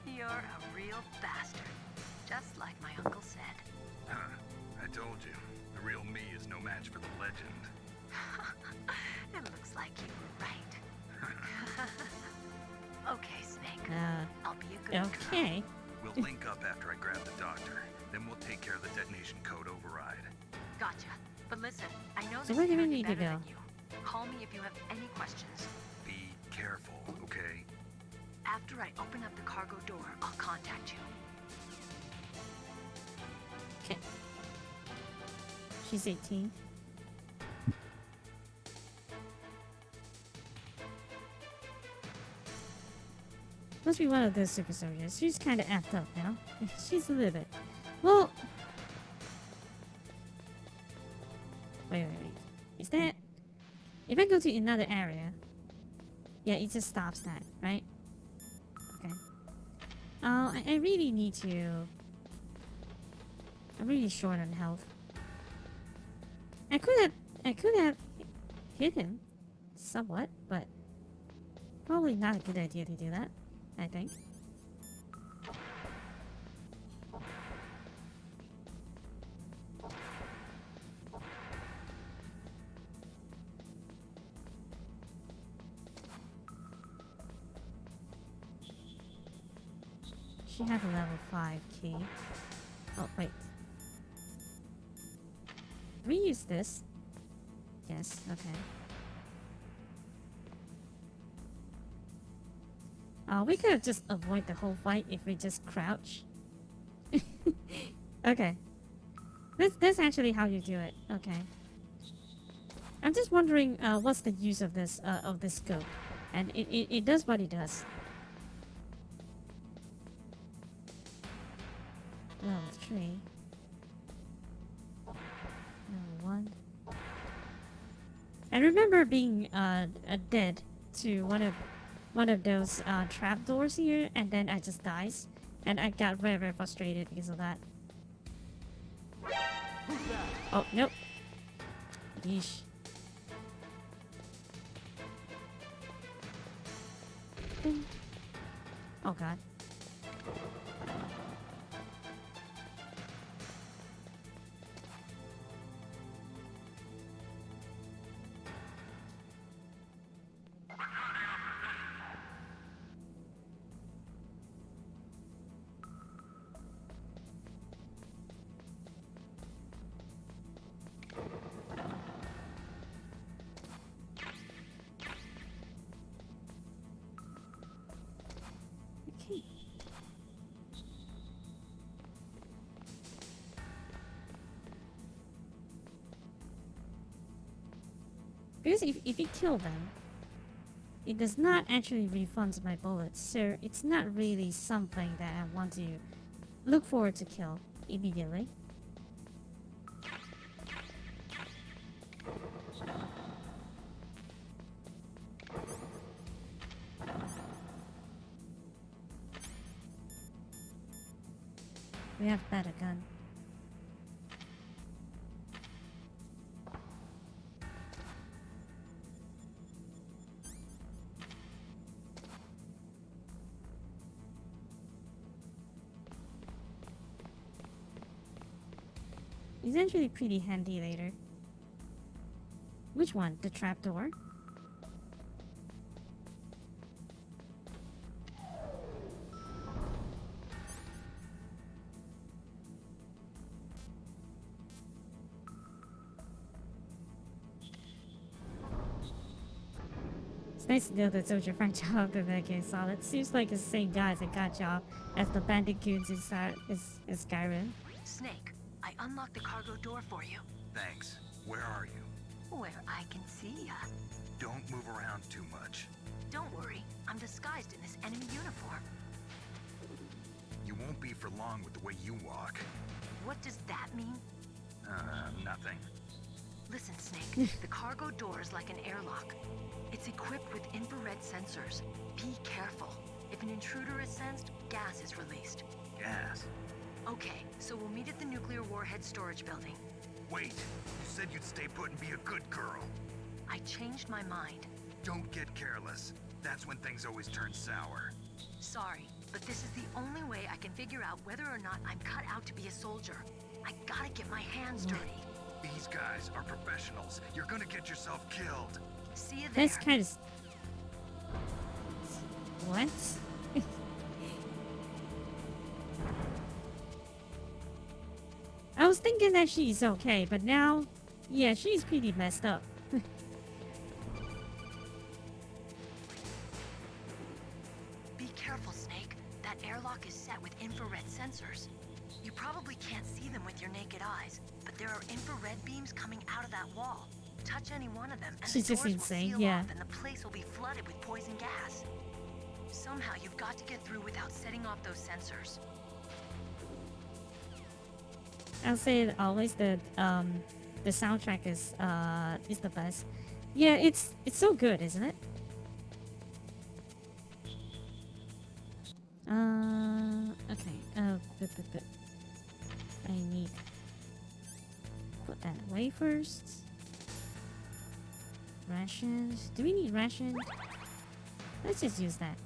You're a real bastard. Just like my uncle said. Huh. I told you. The real me is no match for the legend. It looks like you were right. Okay, Snake. I'll be a good Okay. We'll link up after I grab the doctor. Then we'll take care of the detonation code override. Gotcha. But listen, I know So this where do we interview need to better go? than you. Call me if you have any questions. Be careful, okay? After I open up the cargo door, I'll contact you. Okay. She's 18. Must be one of those super soldiers. She's kind of effed up now. She's a little bit. Well. Wait. Is that? If I go to another area, yeah, it just stops that, right? Okay. I really need to. I'm really short on health. I could have hit him, somewhat, but probably not a good idea to do that, I think. She has a level 5 key. Oh, wait. We use this. Yes, okay. We could just avoid the whole fight if we just crouch. Okay. That's actually how you do it. Okay. I'm just wondering what's the use of this scope. And it does what it does. Level 3. Level 1. I remember being dead to one of those trapdoors here, and then I just dies, and I got very, very frustrated because of that. Oh, nope. Yeesh. Oh god. Okay. Because if you kill them, it does not actually refund my bullets, so it's not really something that I want to look forward to kill immediately. We have better gun. It's actually pretty handy later. Which one? The trapdoor? It's nice to know that Soldier Frank job in that game solid. Seems like it's the same guys that got job as the bandicoots in Skyrim. Snake, I unlocked the cargo door for you. Thanks. Where are you? Where I can see ya. Don't move around too much. Don't worry, I'm disguised in this enemy uniform. You won't be for long with the way you walk. What does that mean? Nothing. Listen, Snake, the cargo door is like an airlock. It's equipped with infrared sensors. Be careful. If an intruder is sensed, gas is released. Gas? Okay, so we'll meet at the nuclear warhead storage building. Wait, you said you'd stay put and be a good girl. I changed my mind. Don't get careless. That's when things always turn sour. Sorry, but this is the only way I can figure out whether or not I'm cut out to be a soldier. I gotta get my hands dirty. These guys are professionals. You're gonna get yourself killed. See you there. That's kind of... What? I was thinking that she's okay, but now... Yeah, she's pretty messed up. Be careful, Snake. That airlock is set with infrared sensors. You probably can't see them with your naked eyes, but there are infrared beams coming out of that wall. Touch any one of them, and She's the just doors insane, will seal yeah. off, and the place will be flooded with poison gas. Somehow you've got to get through without setting off those sensors. I'll say it always that the soundtrack is the best. Yeah, it's so good, isn't it? Okay. But I need put that away first. Rations. Do we need rations? Let's just use that.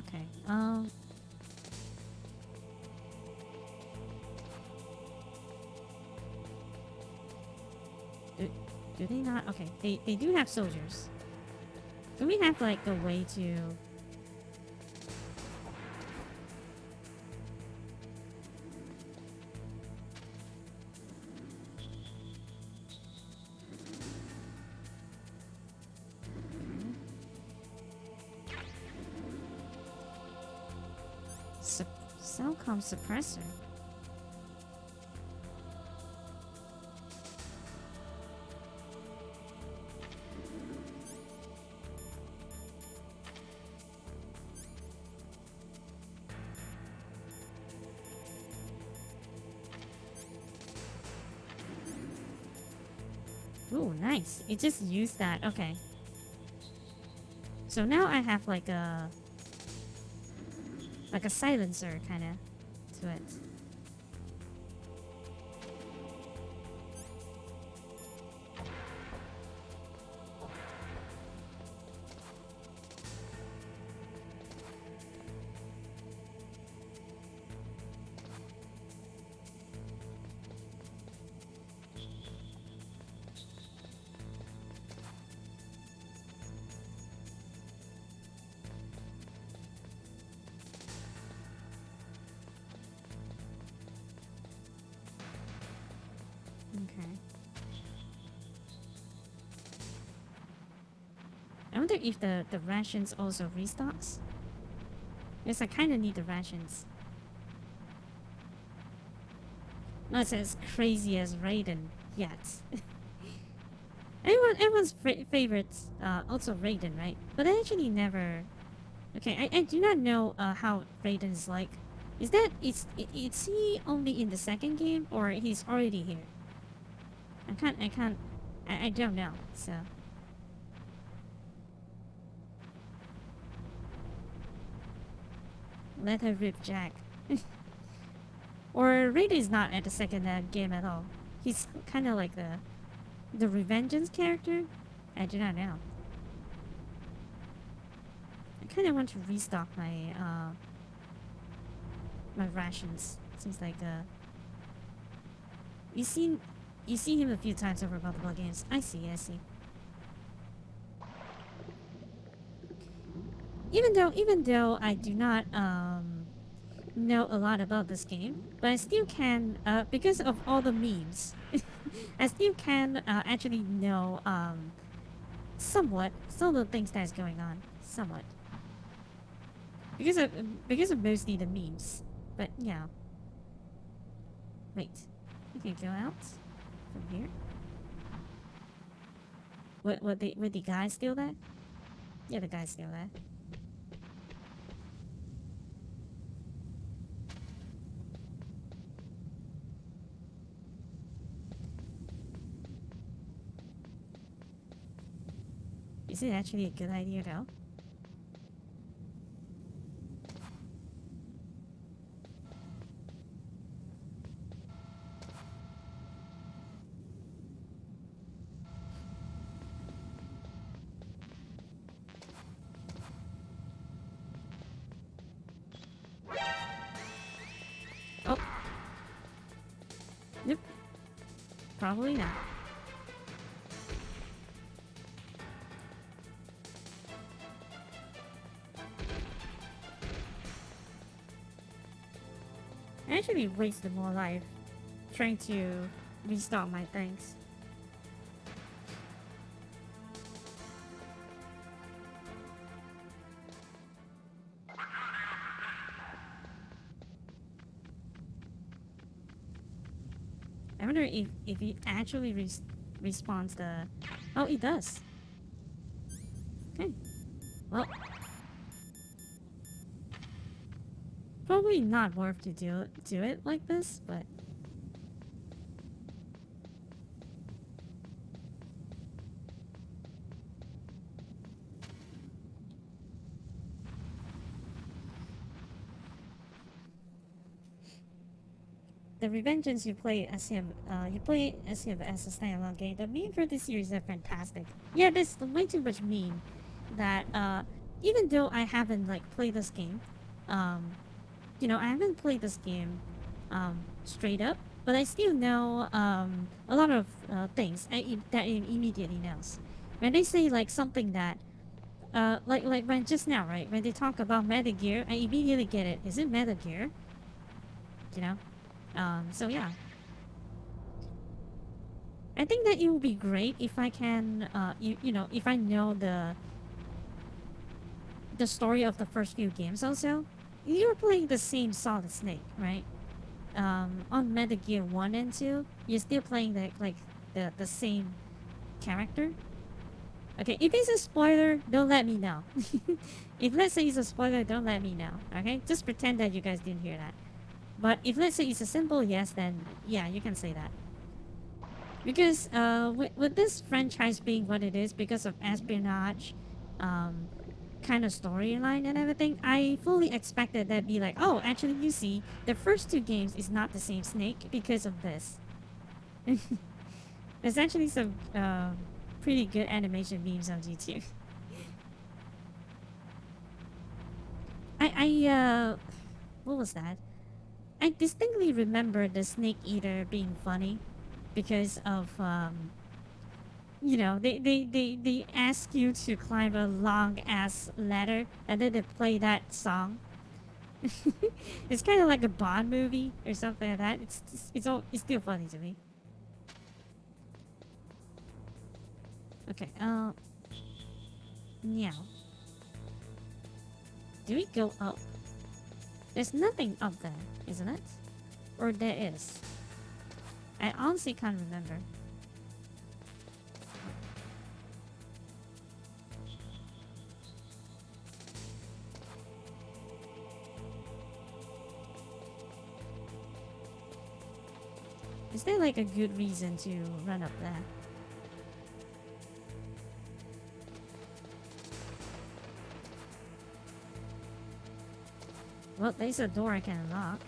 Okay. Do they not? Okay, they do have soldiers. Do we have like a way to? Cellcom suppressor. Ooh, nice. It just used that. Okay. So now I have like a silencer kind of to it. Okay. I wonder if the rations also restocks. Yes, I kind of need the rations. Not as crazy as Raiden yet. Everyone's favorite, also Raiden, right? But I actually never. Okay, I do not know how Raiden's like. Is he only in the second game or he's already here? I don't know, so. Let her rip Jack. Or Raiden is not at the second game at all. He's kind of like the Revengeance character. I do not know. I kind of want to restock my my rations. Seems like you see him a few times over multiple games. I see. Even though I do not know a lot about this game, but I still can because of all the memes. I still can actually know somewhat some of the things that's going on. Somewhat. Because of mostly the memes. But yeah. Wait. We can go out from here. Would the guy steal that? Yeah, the guy steal that. Is it actually a good idea though? Oh. Nope. Probably not. I actually wasted more life trying to restock my things. I wonder if he actually respawns the... Oh, he does. Okay. Well... Probably not worth to do it like this, but... The Revengeance you play as him as a standalone game. The meme for this series are fantastic. Yeah, there's way too much meme that even though I haven't like played this game, you know, I haven't played this game straight up, but I still know a lot of things that it immediately knows. When they say like something that like when just now, right? When they talk about Metal Gear, I immediately get it. Is it Metal Gear? You know? So yeah. I think that it would be great if I can, you know, if I know the story of the first few games also. You're playing the same Solid Snake, right? On Metal Gear 1 and 2, you're still playing the same character. Okay, if it's a spoiler, don't let me know. If let's say it's a spoiler, don't let me know. Okay, just pretend that you guys didn't hear that. But if let's say it's a simple yes, then yeah, you can say that. Because with this franchise being what it is, because of espionage, kind of storyline and everything, I fully expected that be like, oh, actually, you see, the first two games is not the same Snake because of this. There's actually some pretty good animation memes on YouTube. What was that? I distinctly remember the Snake Eater being funny because of, you know, they ask you to climb a long-ass ladder and then they play that song. It's kind of like a Bond movie or something like that. It's still funny to me. Okay, meow. Do we go up? There's nothing up there, isn't it? Or there is? I honestly can't remember. Is there like a good reason to run up there? Well, there's a door I can unlock.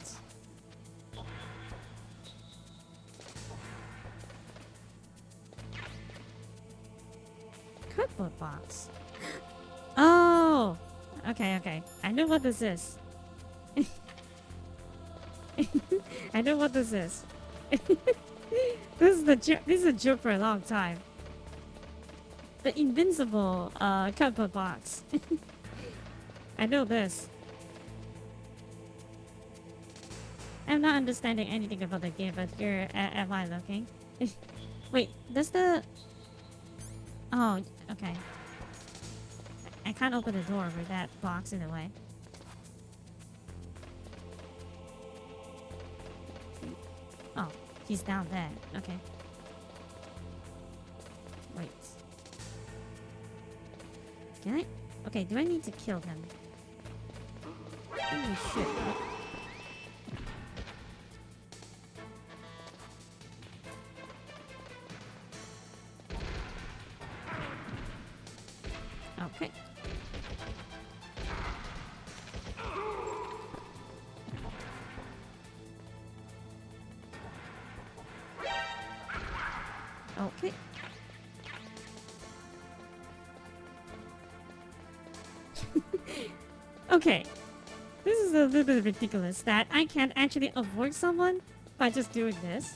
Cardboard box. Oh! Okay, okay. I know what this is. I know what this is. This is a joke for a long time. The invincible cardboard box. I know this. I'm not understanding anything about the game, but here am I looking? Wait, does the... Oh, okay. I can't open the door with that box in the way. Oh, he's down there. Okay. Wait. Can I? Okay, do I need to kill him? Holy shit. Okay. Okay. Okay. This is a little bit ridiculous that I can't actually avoid someone by just doing this.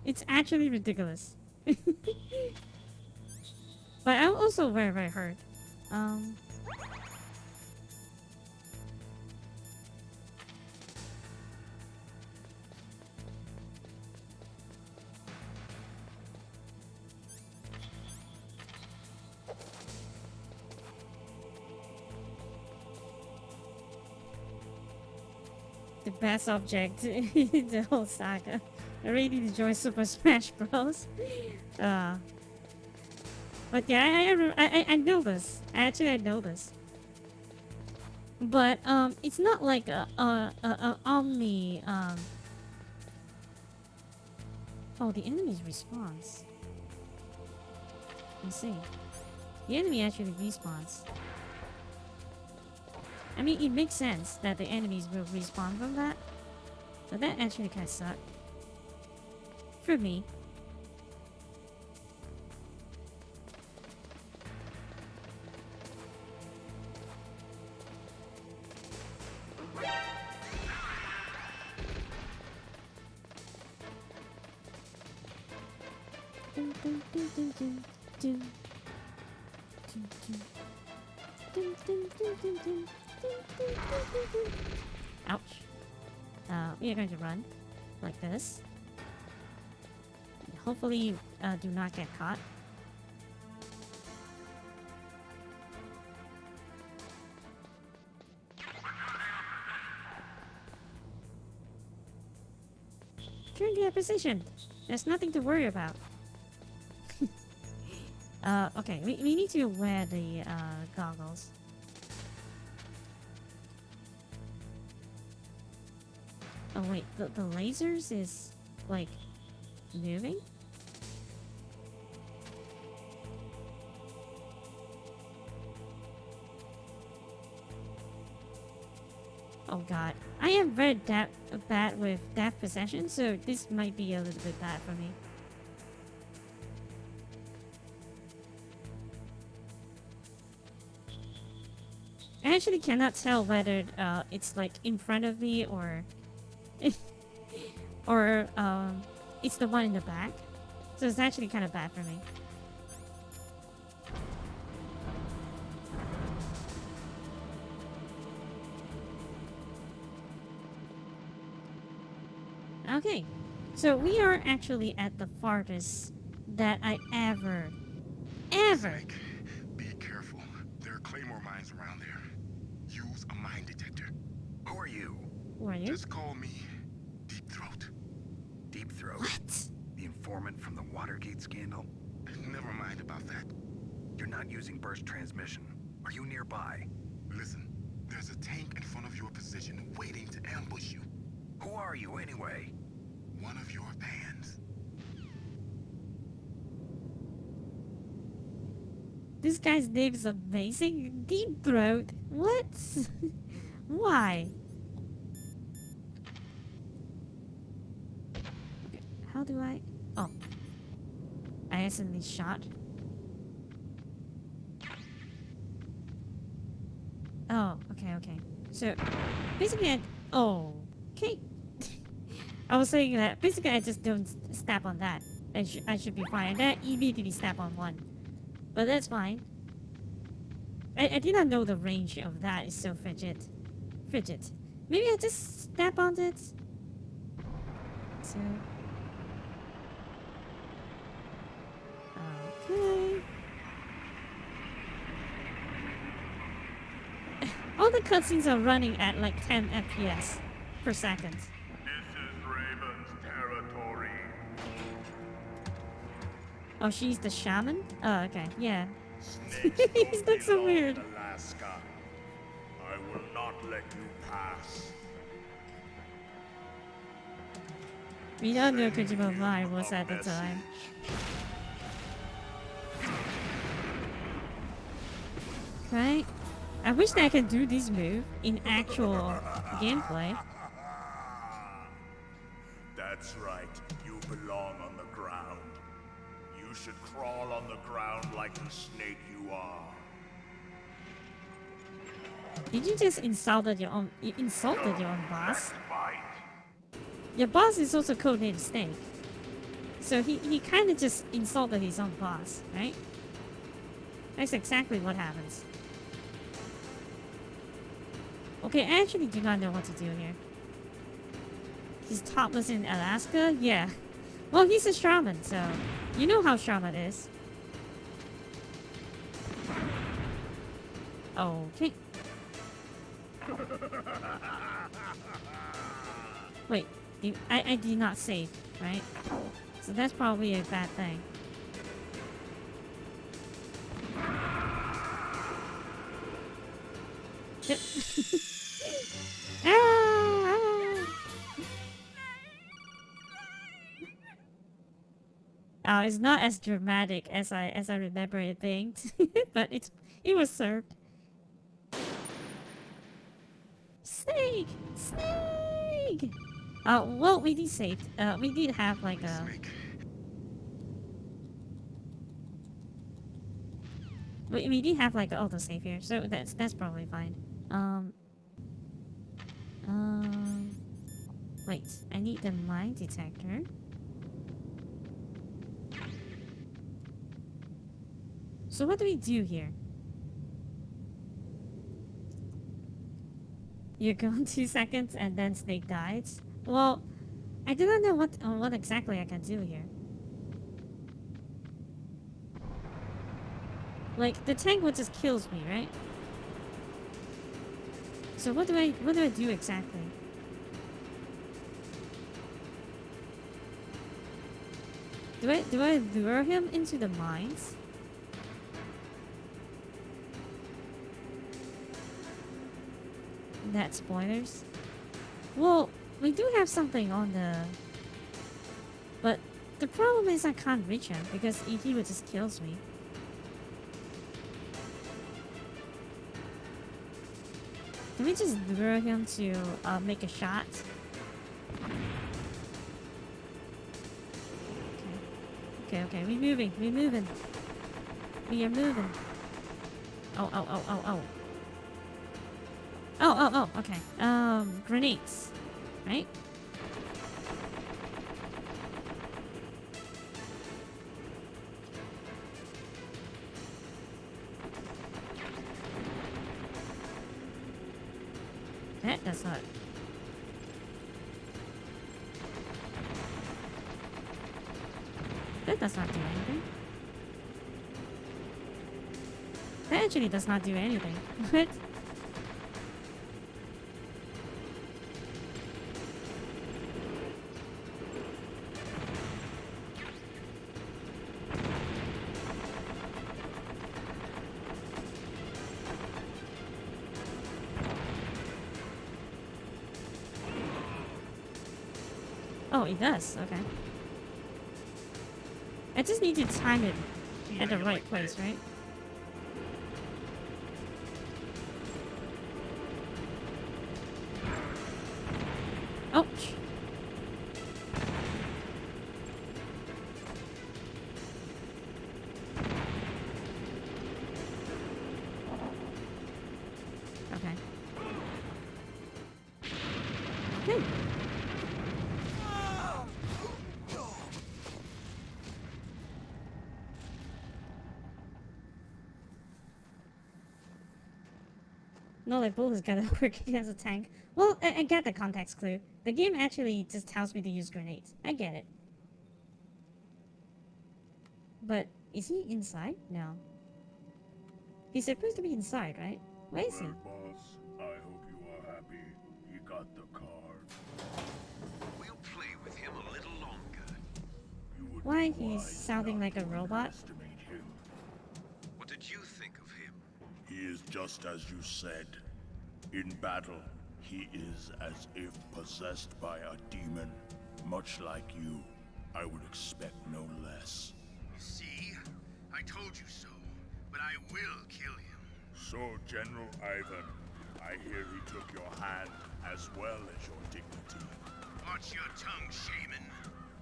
It's actually ridiculous. But I'm also very, very hurt. The best object in the whole saga. I really enjoy Super Smash Bros. But yeah, I know this. Actually, I know this. But it's not like a Omni. Oh, the enemy's respawns. I see. The enemy actually respawns. I mean, it makes sense that the enemies will respawn from that. But that actually kind of sucks. for me. Dun, dun, dun, dun, dun, dun. Dun, dun. Dun, dun, dun, dun, dun. Dun, dun, dun, dun, dun. Ouch. We are going to run like this. Hopefully you do not get caught. Turn to position. There's nothing to worry about. Okay, we need to wear the goggles. Oh wait, the lasers is like moving? Oh god. I am very bad with depth perception, so this might be a little bit bad for me. I actually cannot tell whether it's like in front of me or or it's the one in the back. So it's actually kind of bad for me. Okay, so we are actually at the farthest that I ever. Snake, be careful. There are claymore mines around there. Use a mine detector. Who are you? Who are you? Just call me Deep Throat. Deep Throat? What? The informant from the Watergate scandal? Never mind about that. You're not using burst transmission. Are you nearby? Listen, there's a tank in front of your position waiting to ambush you. Who are you anyway? One of your fans. This guy's name is amazing. Deep Throat. What? Why? Okay, how do I? Oh. I accidentally shot. Oh, okay. So, basically oh, okay. I was saying that basically I just don't step on that. I should be fine. And then immediately step on one. But that's fine. I did not know the range of that is so fidget. Maybe I just step on it. So. Okay. All the cutscenes are running at like 10 FPS per second. This is Raven's territory. Oh, she's the shaman? Oh, okay, yeah. Snakes He looks so belong weird. in Alaska. I will not let you pass. We don't know Kojima Vibe was at the time. Right? I wish that I could do this move in actual gameplay. That's right. You belong on the ground. You should crawl on the ground like the snake you are. Did you just insulted your own boss? Your boss is also codenamed Snake. So he kind of just insulted his own boss, right? That's exactly what happens. Okay, I actually do not know what to do here. He's topless in Alaska? Yeah. Well, he's a shaman, so you know how shaman is. Okay. Wait, I did not save, right? So that's probably a bad thing. It's not as dramatic as I remember it being, but it was served. Snake! Snake! Well, we did save. We did have like a. We did have like an auto save here, so that's probably fine. Wait, I need the mine detector. So what do we do here? You're gone 2 seconds and then Snake dies? Well, I do not know what exactly I can do here. Like, the tank would just kills me, right? So what do I do exactly? Do I lure him into the mines? That's spoilers. Well, we do have something on the... But the problem is I can't reach him because he would just kills me. Can we just lure him to make a shot? Okay, we're moving. We are moving. Oh. Oh, okay. Grenades. Right? That does not. That does not do anything. That actually does not do anything. What? Oh, it does. Okay. I just need to time it at the right place, right? Oh. Okay. Okay. No, like Bull has got to work as a tank. Well, I get the context clue. The game actually just tells me to use grenades. I get it. But is he inside? No. He's supposed to be inside, right? Where is he? Boss, I hope you are happy. He got the card. We'll play with him a little longer. Why he's sounding like a robot? What did you think of him? He is just as you said. In battle, he is as if possessed by a demon. Much like you, I would expect no less. See? I told you so. But I will kill him. So, General Ivan, I hear he took your hand as well as your dignity. Watch your tongue, shaman.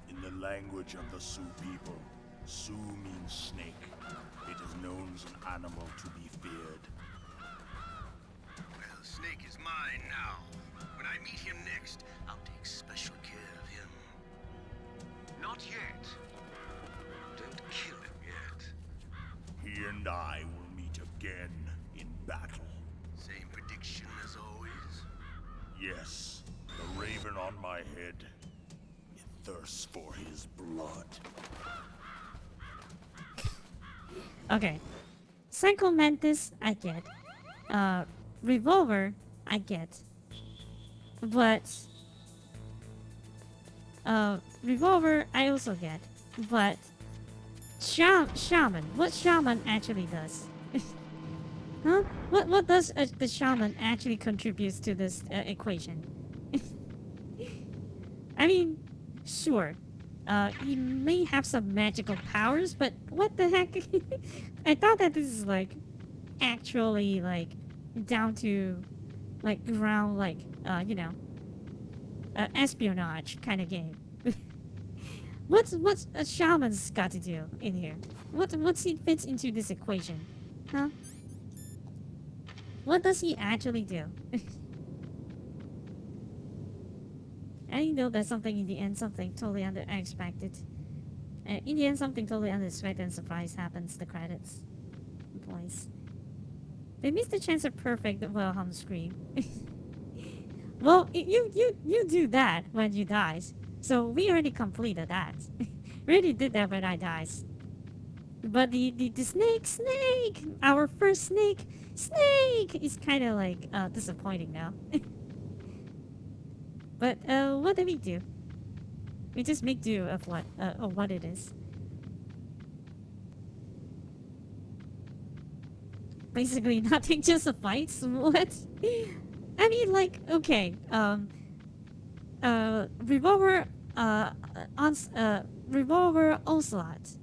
In the language of the Sioux people, Sioux means snake. It is known as an animal to be feared. Well, Snake is mine now. When I meet him next, I'll take special care of him. Not yet. Don't kill him yet. He and I will meet again in battle. Same prediction as always? Yes, the raven on my head. It thirsts for his blood. Okay. Psycho Mantis, I get. Revolver, I get. But... Revolver, I also get. But... Shaman. What Shaman actually does? Huh? What does the Shaman actually contributes to this equation? I mean, sure. He may have some magical powers, but what the heck? I thought that this is like actually like down to like ground, like you know, espionage kind of game. What's a shaman's got to do in here? What's he fits into this equation? Huh? What does he actually do? I know that something in the end, something totally unexpected. In the end, something totally unexpected and surprise happens. The credits. Boys. They missed the chance of perfect Wilhelm scream. Well, you do that when you dies. So we already completed that. We already did that when I dies. But the snake, our first snake is kind of like disappointing now. But what did we do? We just make do of what it is. Basically nothing, just a fight. What? I mean, like, okay, revolver Onslaught,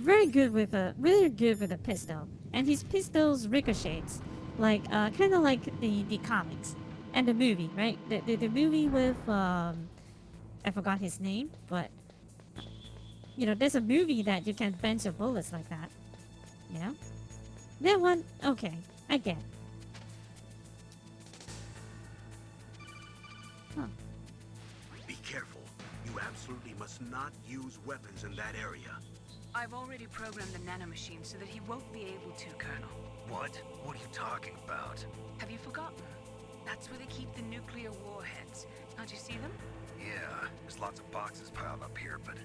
really good with a pistol, and his pistols ricochets, like kind of like the comics and the movie, right? The movie with I forgot his name, but you know, there's a movie that you can bend your bullets like that, you know. That one, okay, I get. Huh. Be careful. You absolutely must not use weapons in that area. I've already programmed the nanomachine so that he won't be able to, Colonel. What? What are you talking about? Have you forgotten? That's where they keep the nuclear warheads. Don't you see them? Yeah, there's lots of boxes piled up here, but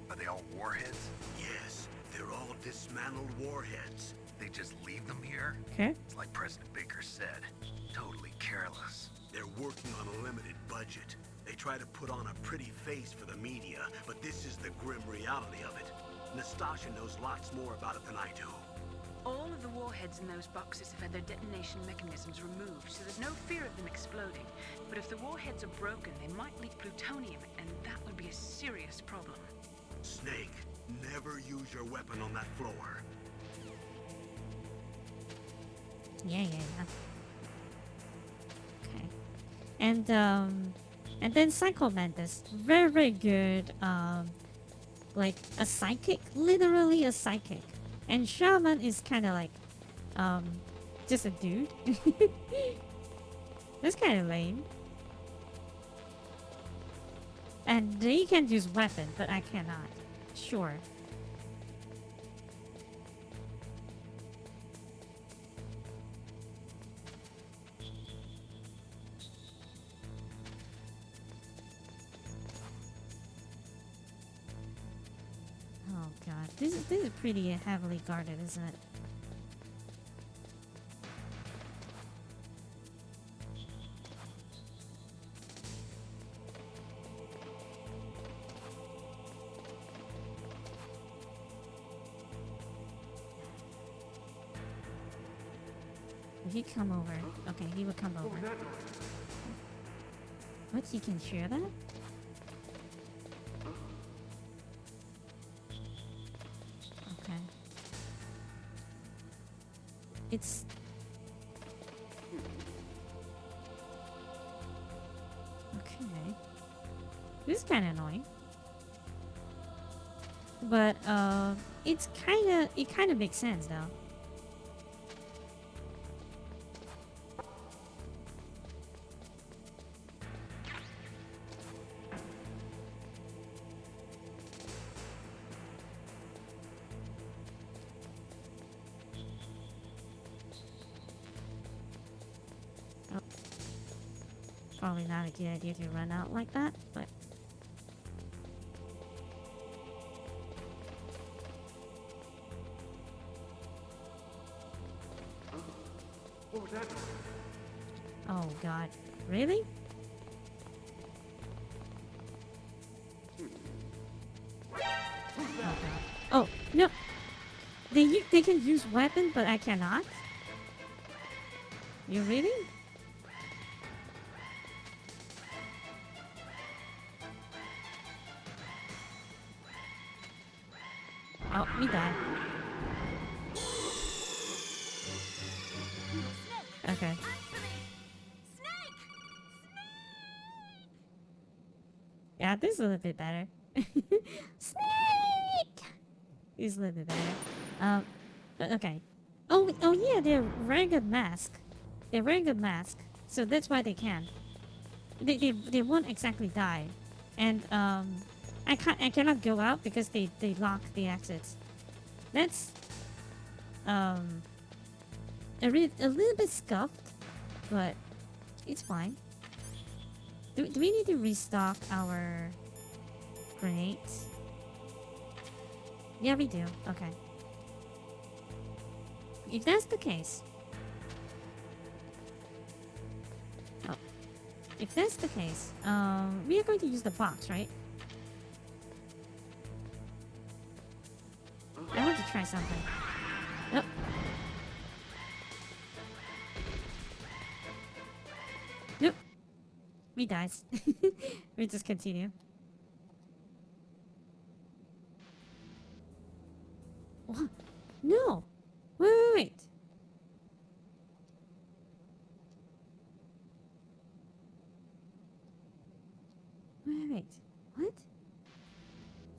are they all warheads? Yes, they're all dismantled warheads. They just leave them here? Okay. It's like President Baker said. Totally careless. They're working on a limited budget. They try to put on a pretty face for the media, but this is the grim reality of it. Nastasha knows lots more about it than I do. All of the warheads in those boxes have had their detonation mechanisms removed, so there's no fear of them exploding. But if the warheads are broken, they might leak plutonium, and that would be a serious problem. Snake, never use your weapon on that floor. Yeah. Okay. And then Psycho Mantis, very good. Like a psychic, literally a psychic. And Shaman is kind of like, just a dude. That's kind of lame. And they can use weapon, but I cannot. Sure. Oh god, this is pretty heavily guarded, isn't it? Will he come over? Okay, he will come over. What? He can share that? Okay. It's... Okay. This is kind of annoying. But, it kind of makes sense, though. Probably not a good idea to run out like that, but... What was that? Oh god. Really? Oh god. Oh, no! They can use weapon, but I cannot? You really? Oh, we died. Okay. Yeah, this is a little bit better. Snake! This is a little bit better. Okay. Oh yeah, they're wearing a mask. They're wearing a mask, so that's why they can. They won't exactly die, and I cannot go out because they lock the exits. That's a little bit scuffed, but it's fine. Do we need to restock our grenades? Yeah, we do. Okay. If that's the case... Oh. If that's the case, we are going to use the box, right? I want to try something. Nope. Nope. We dies. We just continue. What? No! Wait. Wait. What?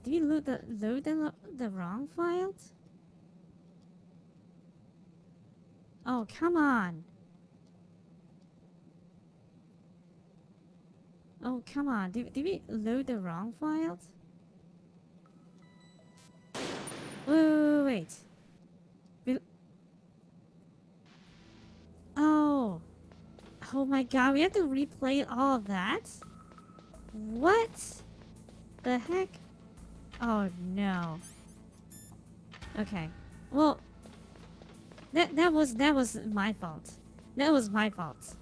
Did you load the wrong files? Oh, come on. Oh, come on. Did we load the wrong files? Wait. Oh. Oh my god, we have to replay all of that? What? The heck? Oh no. Okay. Well, that was my fault. That was my fault.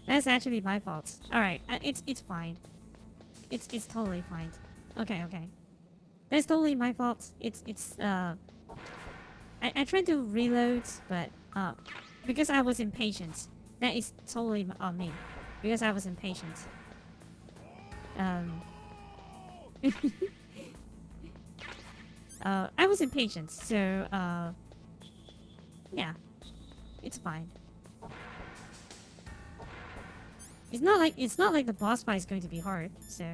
That's actually my fault. Alright, it's fine. It's totally fine. Okay. That's totally my fault. I tried to reload, but because I was impatient. That is totally on me. Because I was impatient. I was impatient, so yeah. It's fine. It's not like the boss fight is going to be hard, so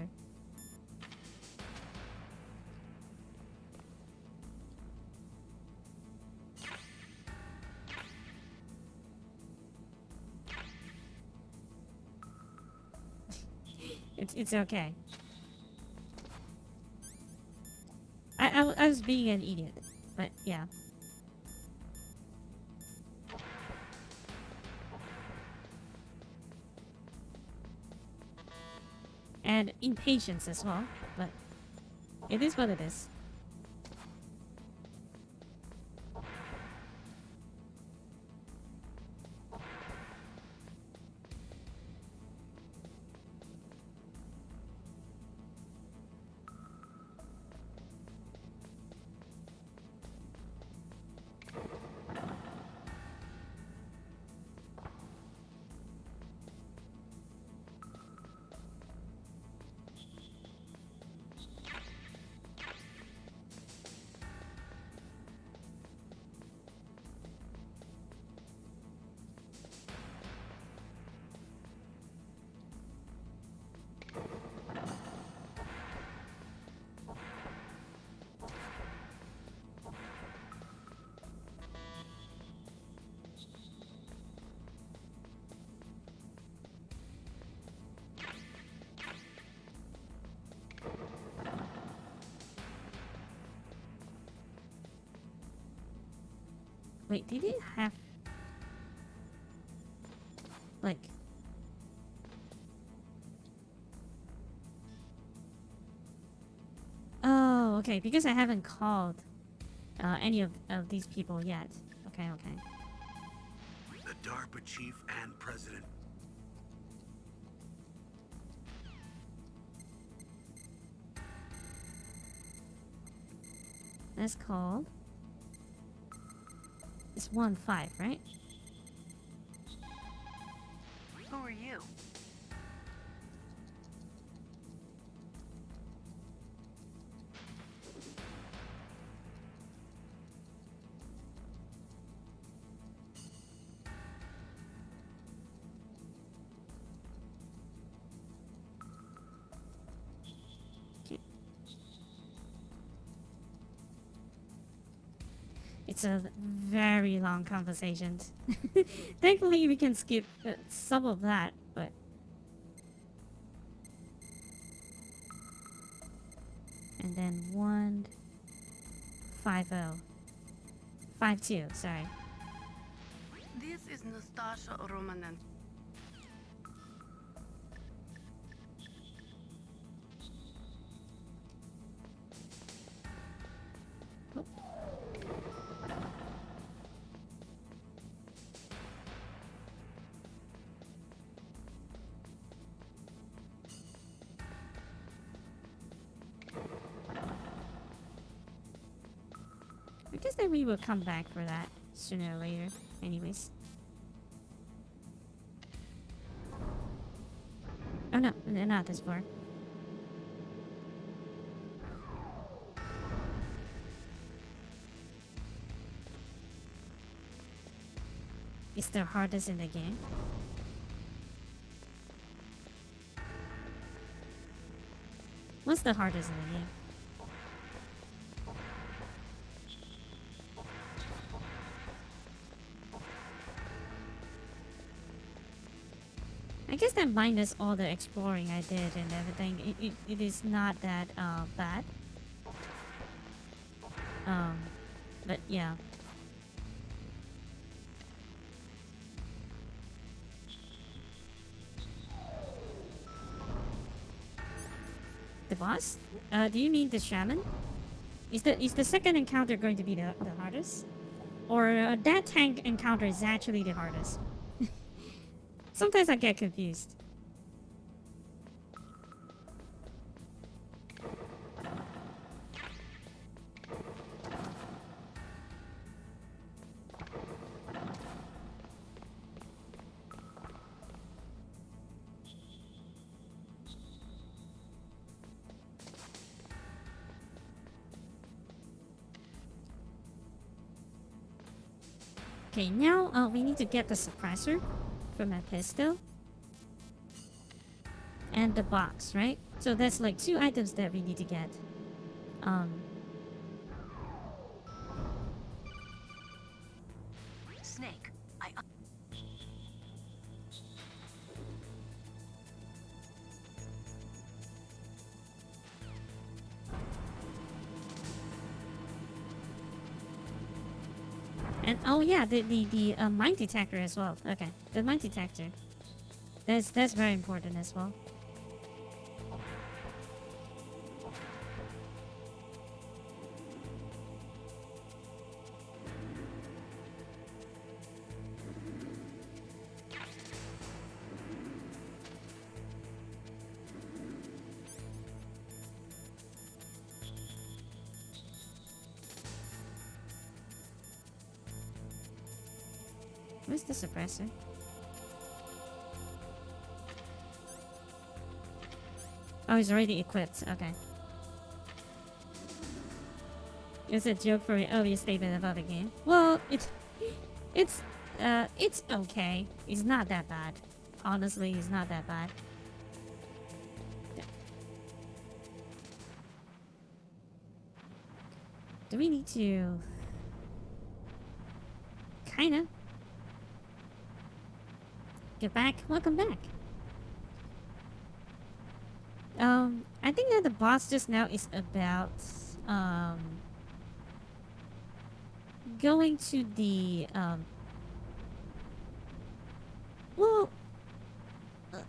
it's okay. I was being an idiot, but yeah. And impatience as well, but it is what it is. Wait, did it have... like... Oh, okay, because I haven't called any of these people yet. Okay. The DARPA chief and president. That's called... It's 1-5, right? Who are you? It's a very long conversation. Thankfully, we can skip some of that, but... And then 150. 52, sorry. This is Nastasha Romanenko. I guess that we will come back for that sooner or later. Anyways. Oh no, not this far. It's the hardest in the game. What's the hardest in the game? I guess that minus all the exploring I did and everything, it is not that bad. But yeah. The boss? Do you mean the shaman? Is the second encounter going to be the hardest? Or that tank encounter is actually the hardest? Sometimes I get confused. Okay, now we need to get the suppressor from that pistol. And the box, right? So that's like 2 items that we need to get. Snake, And oh yeah, the mine detector as well. Okay, the mine detector. That's very important as well. Where's the suppressor? Oh, he's already equipped. Okay. It's a joke for an obvious statement about the game. Well, it's okay. It's not that bad. Honestly, it's not that bad. Do we need to... Kinda. Get back. Welcome back. I think that the boss just now is about, going to the, well,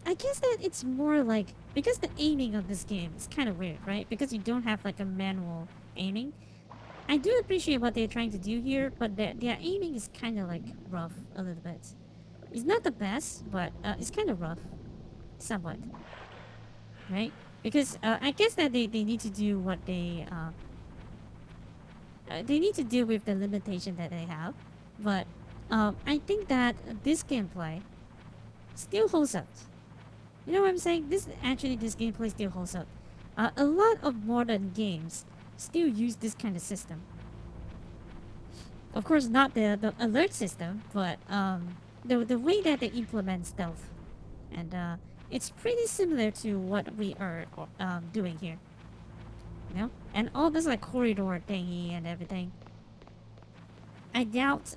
I guess that it's more like, because the aiming of this game is kind of weird, right? Because you don't have like a manual aiming. I do appreciate what they're trying to do here, but their aiming is kind of like rough a little bit. It's not the best, but it's kind of rough, somewhat, right? Because I guess that they need to do what they need to deal with the limitation that they have, but I think that this gameplay still holds up. You know what I'm saying? This gameplay still holds up. A lot of modern games still use this kind of system. Of course, not the alert system, but the way that they implement stealth, and it's pretty similar to what we are doing here. You know, and all this like corridor thingy and everything. I doubt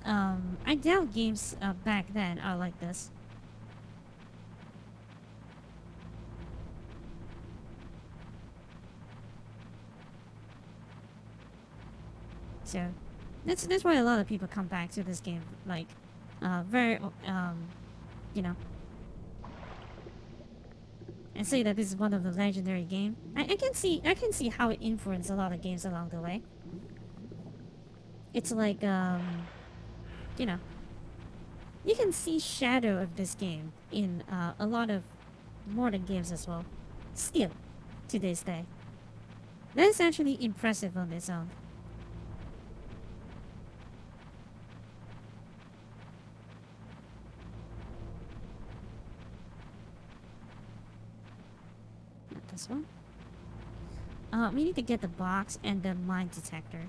games back then are like this. So that's why a lot of people come back to this game, like very you know, and say that this is one of the legendary game. I can see how it influenced a lot of games along the way. It's like you know, you can see shadow of this game in a lot of modern games as well. Still, to this day, that's actually impressive on its own. Not this one. We need to get the box and the mine detector.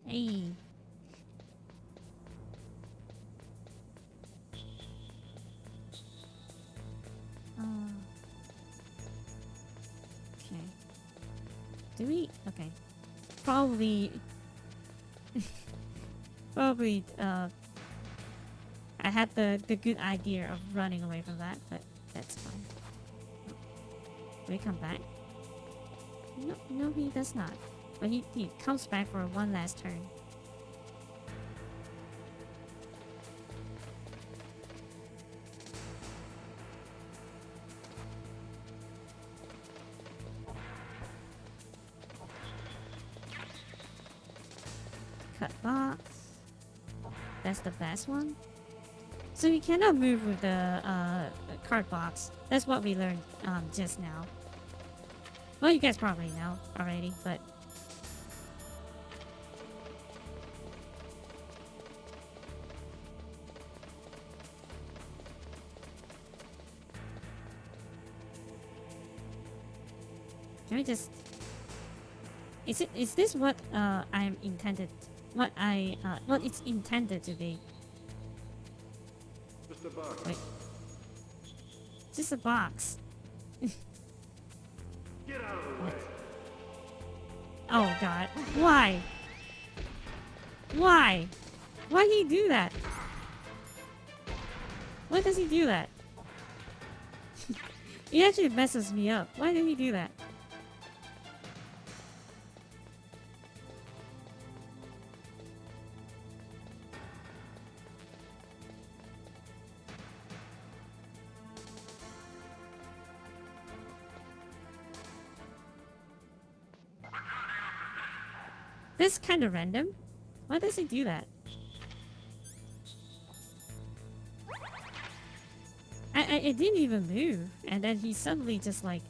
Hey. Okay. Do we? Okay. Probably. Probably. I had the good idea of running away from that, but that's fine. Do we come back? No, no, he does not. But he comes back for one last turn. Cut box. That's the best one. So you cannot move with the card box. That's what we learned just now. Well, you guys probably know already, but can we just... Is this what I'm intended... What it's intended to be? Just a box. Wait. Just a box. Get out of the way. Oh god. Why? Why? Why did he do that? Why does he do that? He actually messes me up. Why did he do that? This is kind of random. Why does he do that? I didn't even move, and then he suddenly just like...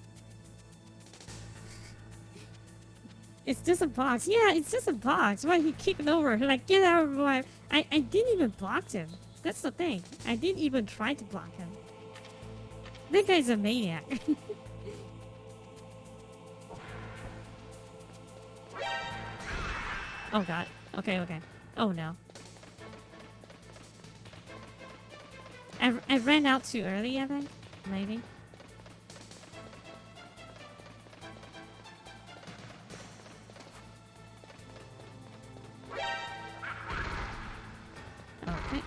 It's just a box. Yeah, it's just a box. Why he kicked over? Like, get out of my... I didn't even block him. That's the thing. I didn't even try to block him. That guy's a maniac. Oh god. Okay, okay. Oh no. I ran out too early, I think? Maybe? Okay.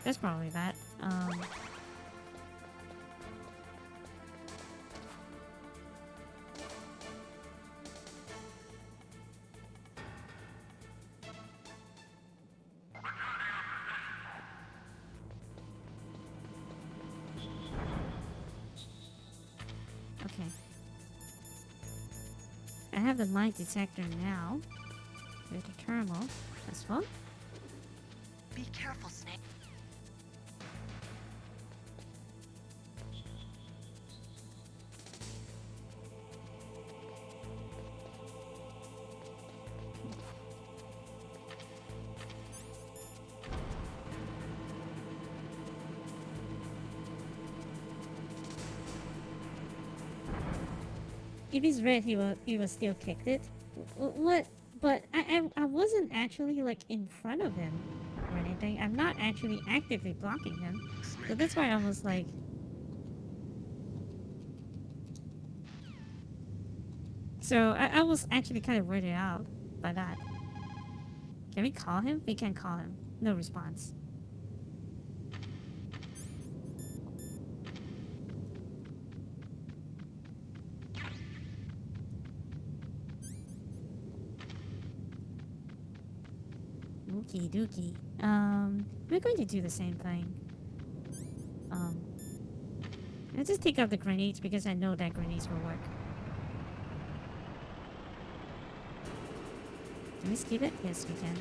That's probably that. Okay. I have the mine detector now. With the terminal. That's one. Be careful, Snake. If he's red, he will still kick it. What? But I wasn't actually like in front of him or anything. I'm not actually actively blocking him. So that's why I was like... So I was actually kind of weirded out by that. Can we call him? We can call him. No response. Okie dokie. We're going to do the same thing. I'll just take out the grenades because I know that grenades will work. Can we skip it? Yes, we can.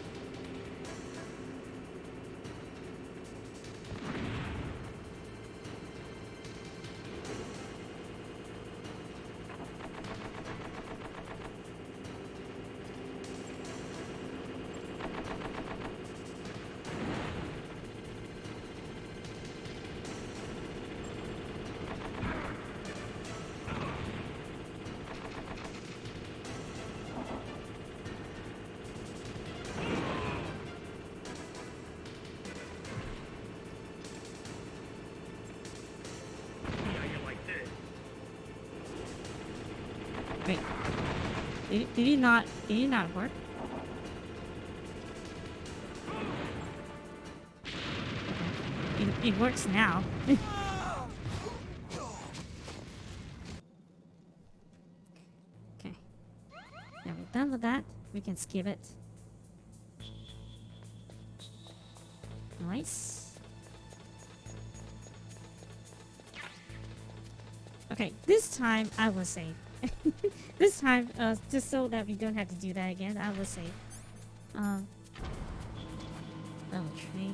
Wait. Did he not work? Okay. It works now. Okay. Now we're done with that. We can skip it. Nice. Okay, this time I was safe. This time, just so that we don't have to do that again, I will save. Level 3.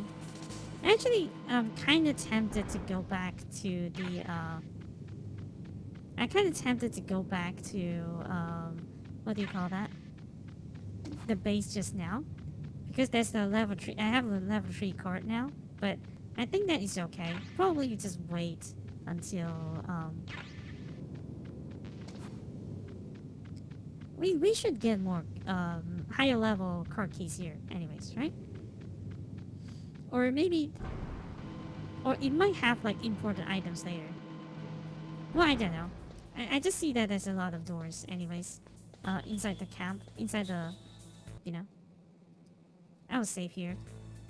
Actually, I'm kind of tempted to go back to the, what do you call that? The base just now. Because there's the level 3, I have a level 3 card now, but I think that is okay. Probably you just wait until, we should get more higher level card keys here anyways, right? Or maybe, or it might have like important items later. Well, I don't know. I just see that there's a lot of doors anyways, inside the camp, inside the, you know. I was safe here,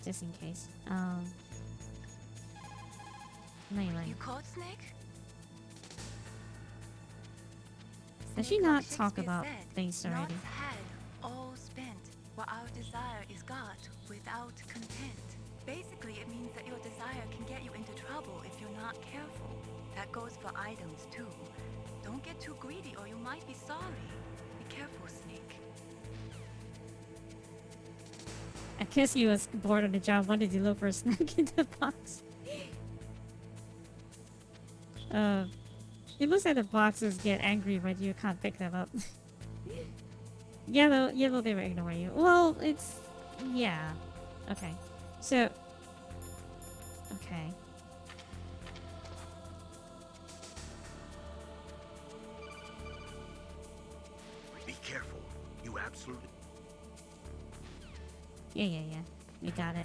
just in case. Melee. You caught Snake? Does she not talk about things already? Not had, all spent, what our desire is got without content. Basically, it means that your desire can get you into trouble if you're not careful. That goes for items too. Don't get too greedy or you might be sorry. Be careful, Snake. I guess he was bored on the job, wanted to look for a snack in the box. It looks like the boxes get angry when you can't pick them up. Yellow, they will ignore you. Well, it's... yeah. Okay. So... okay. Be careful. You absolutely... Yeah. We got it.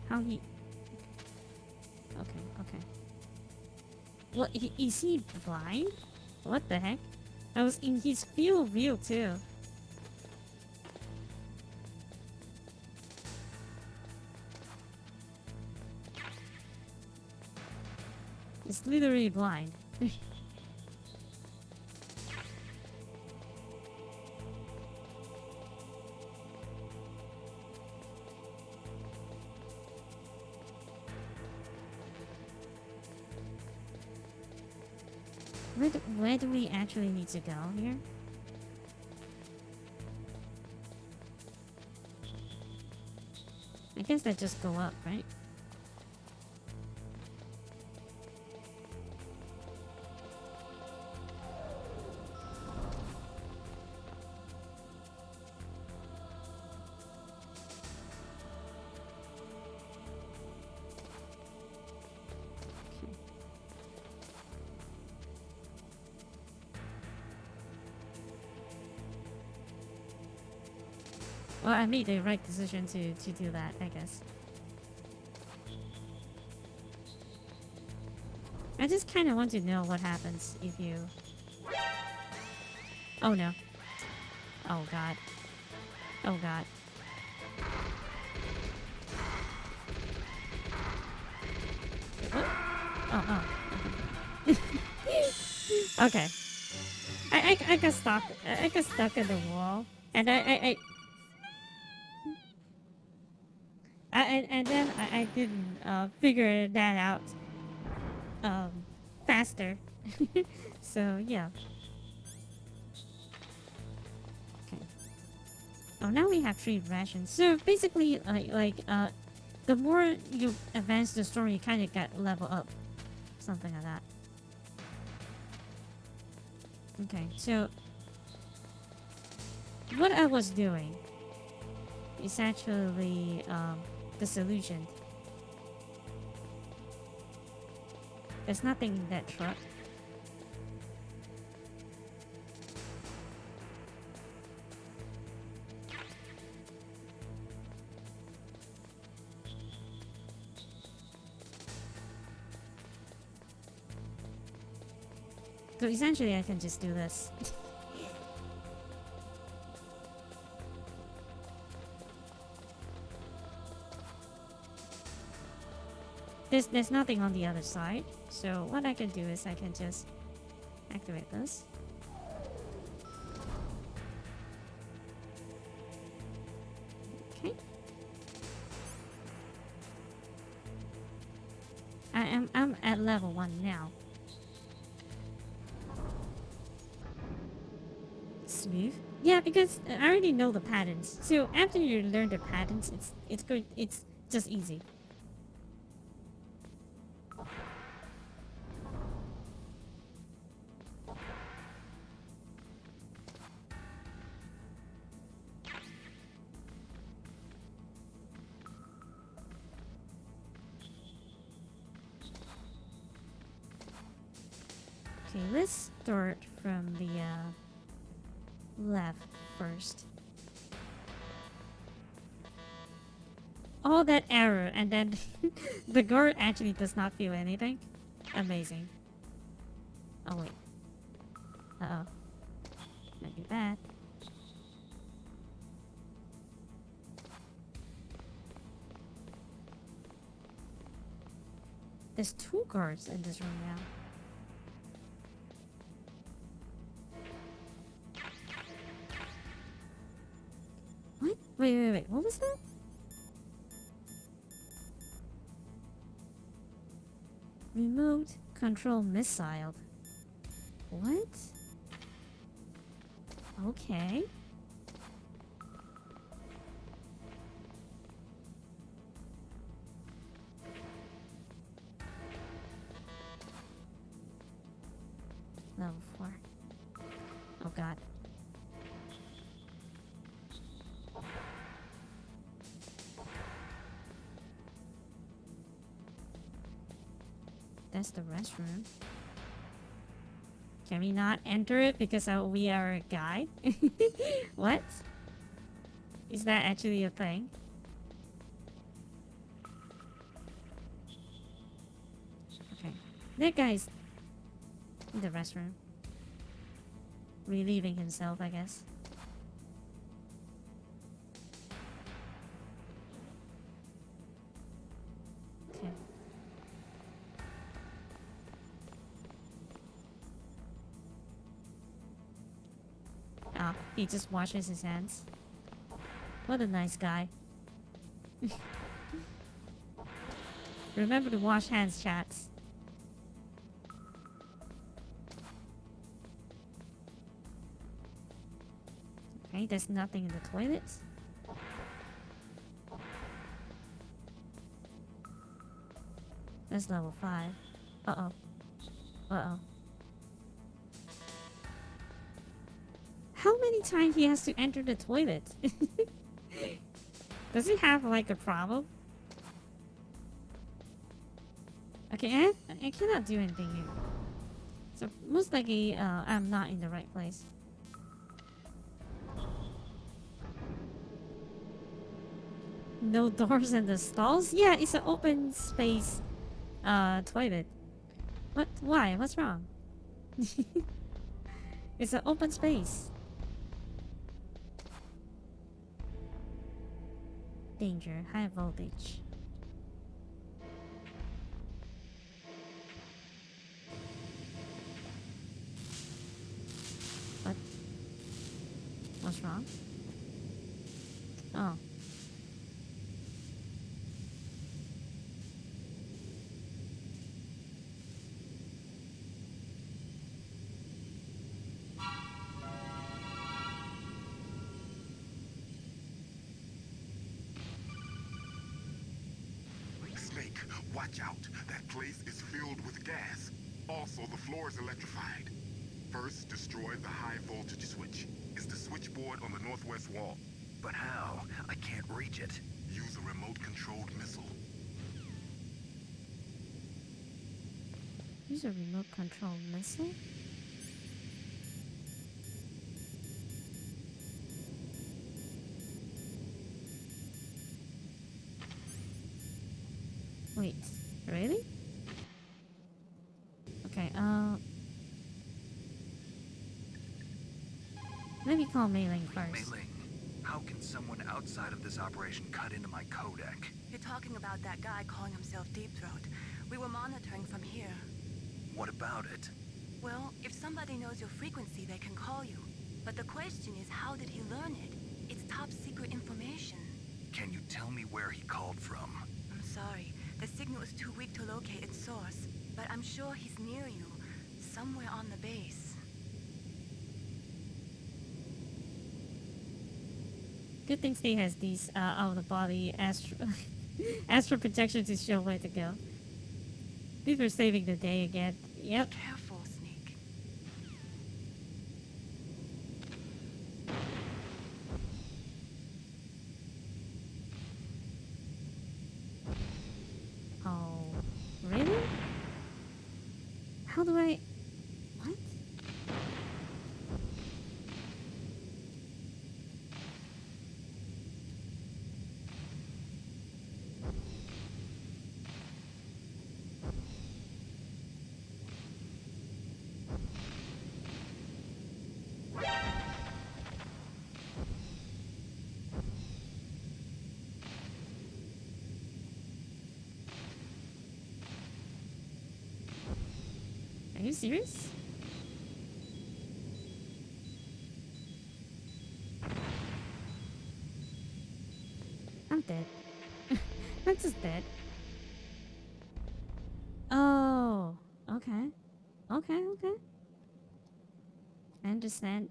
How he... okay. What, is he blind? What the heck? I was in his field of view too. It's literally blind. Where do we actually need to go here? I guess that just go up, right? Well, I made the right decision to do that, I guess. I just kind of want to know what happens if you... Oh no. Oh god. Oh god. Oh, oh. Okay. I got stuck. I got stuck in the wall. And and then I didn't figure that out faster. So yeah. Okay. Oh, now we have 3 rations. So basically, the more you advance the story, you kind of get level up, something like that. Okay, so what I was doing is actually the solution. There's nothing in that truck. So essentially I can just do this. There's nothing on the other side. So what I can do is I can just activate this. Okay. I'm at level 1 now. Smooth. Yeah, because I already know the patterns. So after you learn the patterns, it's good. It's just easy. Okay, let's start from the left first. All that error, and then the guard actually does not feel anything. Amazing. Oh wait. Uh-oh. Might be bad. There's 2 guards in this room now. What? Wait. What was that? Remote control missile. What? Okay. Level 4. Oh god. That's the restroom. Can we not enter it because we are a guy? What? Is that actually a thing? Okay. That guy's in the restroom. Relieving himself, I guess. Okay. Ah, he just washes his hands. What a nice guy. Remember to wash hands, chats. Okay, there's nothing in the toilets. That's level 5. Uh-oh. Uh-oh. How many times he has to enter the toilet? Does he have like a problem? Okay, I cannot do anything here. So most likely I'm not in the right place. No doors in the stalls? Yeah, it's an open space toilet. What? Why? What's wrong? It's an open space. Danger, high voltage. What? What's wrong? Oh. Snake, watch out. That place is filled with gas. Also, the floor is electrified. First, destroy the high voltage switch. It's the switchboard on the northwest wall. But how? I can't reach it. Use a remote-controlled missile. Use a remote control missile? Wait, really? Okay, let me call Mei Ling first. Mei Ling, how can someone outside of this operation cut into my codec? You're talking about that guy calling himself Deep Throat. We were monitoring from here. What about it? Well, if somebody knows your frequency, they can call you. But the question is, how did he learn it? It's top secret information. Can you tell me where he called from? I'm sorry. The signal is too weak to locate its source. But I'm sure he's near you. Somewhere on the base. Good thing Steve has these out-of-the-body astral protection to show where to go. People are saving the day again. Yep. Careful, Snake. Oh, really? How do I... What? Are you serious? I'm dead. I'm just dead. Oh, okay. Okay, okay. I understand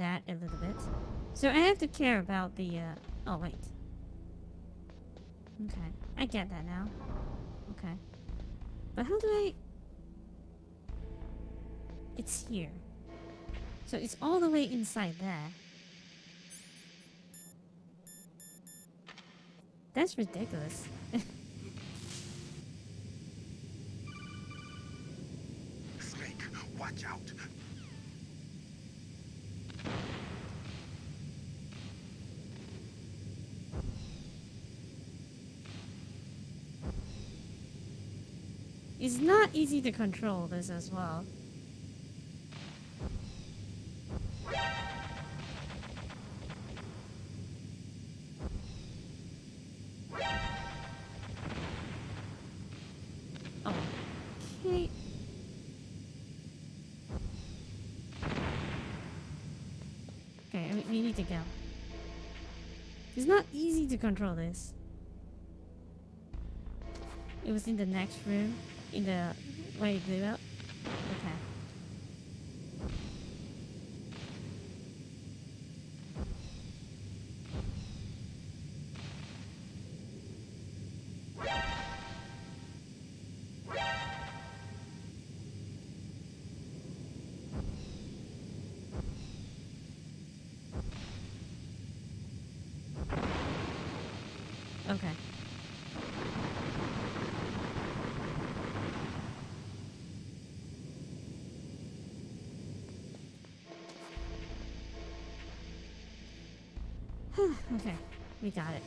that a little bit. So I have to care about the, oh wait. Okay, I get that now. Okay. But how do I... It's here. So it's all the way inside there. That's ridiculous. Snake, watch out. It's not easy to control this as well. Okay. Okay, we need to go. It's not easy to control this. It was in the next room, in the where it blew up. Okay. Okay. Okay, we got it.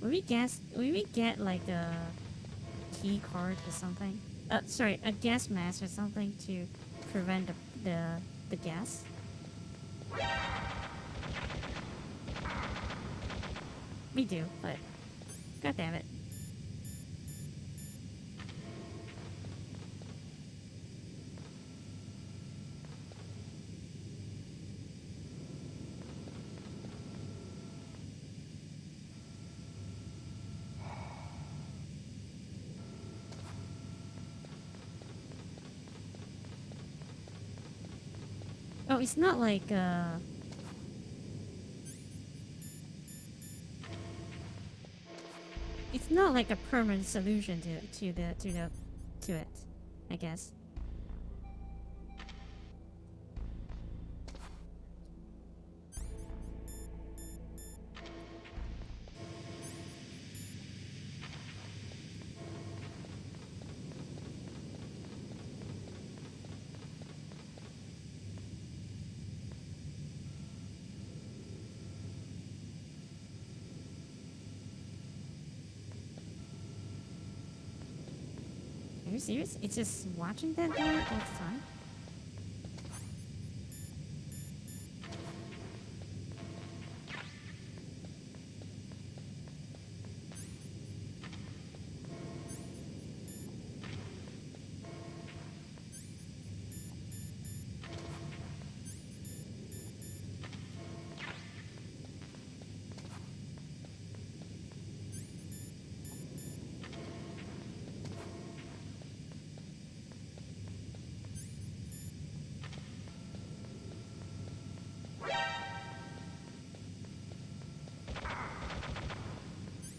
Will we get like a key card or something? Sorry, a gas mask or something to prevent the gas? We do, but god damn it. Oh, it's not like it's not like a permanent solution to it, I guess. Are you serious? It's just watching that door all the time?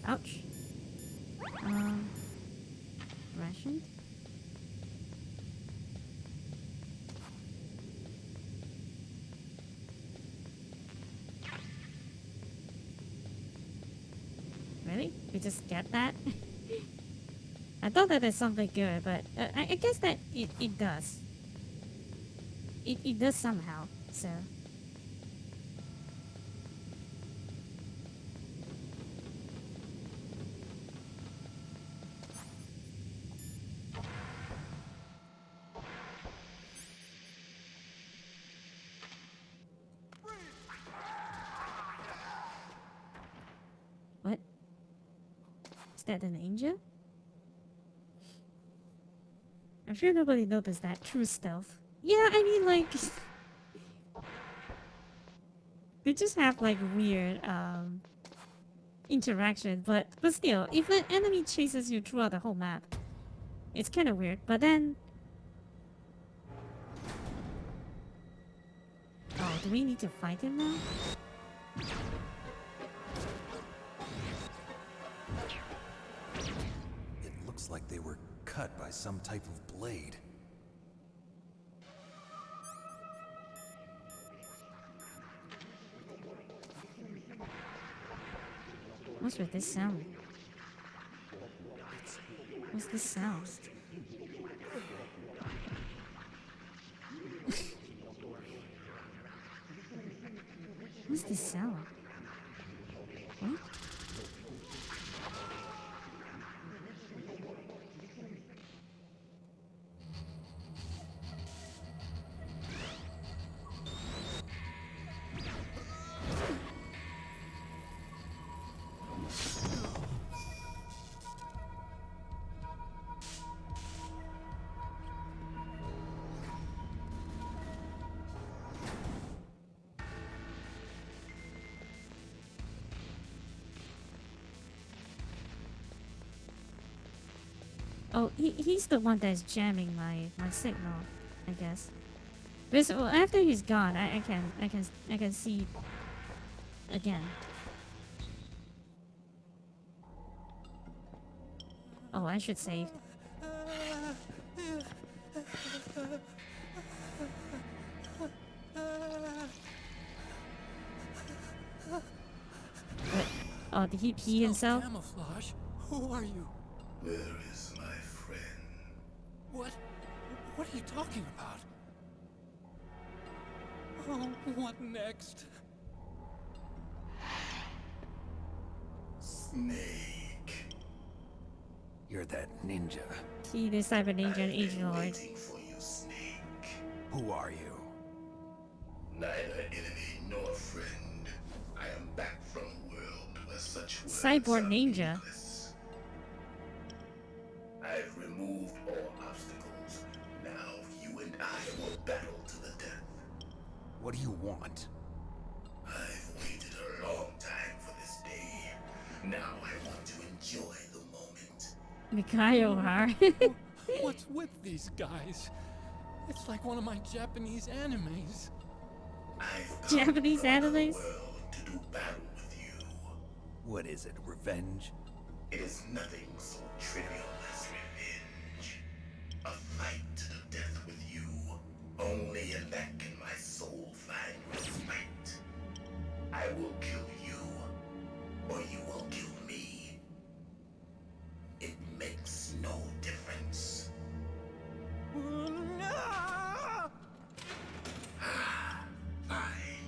Ouch. Rationed? Really? We just get that? I thought that is something good, but I guess that it does. It does somehow, so... What? Is that an angel? I'm sure nobody noticed that. True stealth. Yeah, I mean, like... they just have, like, weird, interaction, but still, if an enemy chases you throughout the whole map, it's kind of weird, but then... Oh, do we need to fight him now? It looks like they were cut by some type of blade. What's with this sound? What's this sound? What's this sound? What? Oh, he's the one that's jamming my signal, I guess. Because well, after he's gone, I can see again. Oh, I should save. What? Oh, did he pee himself? Camouflage? Who are you? Where is my friend? What? What are you talking about? Oh, what next? Snake. You're that ninja. See this type of ninja in Agent Lord. Waiting for you, Snake. Who are you? Neither enemy nor friend. I am back from a world where such words Cyborg are ninja. meaningless. I've removed all obstacles. Now you and I will battle to the death. What do you want? I've waited a long time for this day. Now I want to enjoy the moment. Mikhail Har. What's with these guys? It's like one of my Japanese animes. I've Japanese animes? to do battle with you. What is it, revenge? It is nothing so trivial as revenge. A fight to the death with you. Only in that can my soul find respite. I will kill you, or you will kill me. It makes no difference. Fine.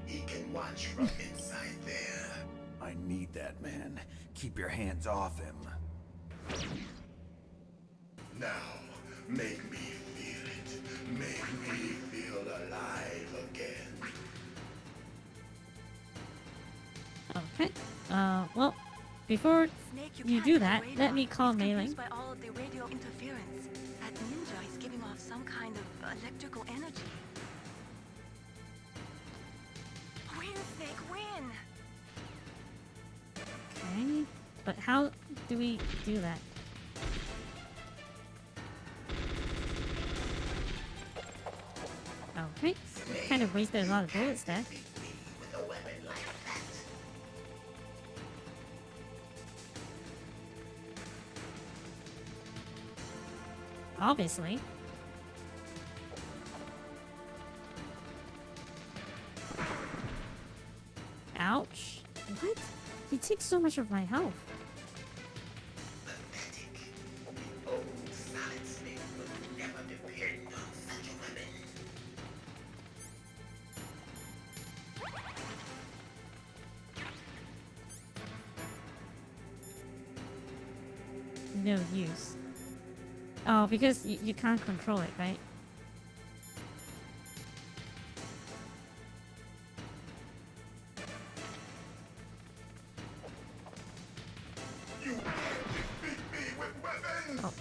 He can watch from inside there. I need that man. Keep your hands off him. Now, make me feel it. Make me feel alive again. Okay. Well, before Snake, you can't do get that, the let radar. me call He's Mei confused Ling. by all of the radio interference. That ninja is giving off some kind of electrical energy. Win, Snake, win! Okay. But how do we do that? Okay. Kind of wasted a lot of bullets there. With a weapon like that. Obviously. Ouch. What? He takes so much of my health. Old Solid Snake would never depend on such a weapon. No use. Oh, because you can't control it, right? You can't defeat me with weapons! Oh.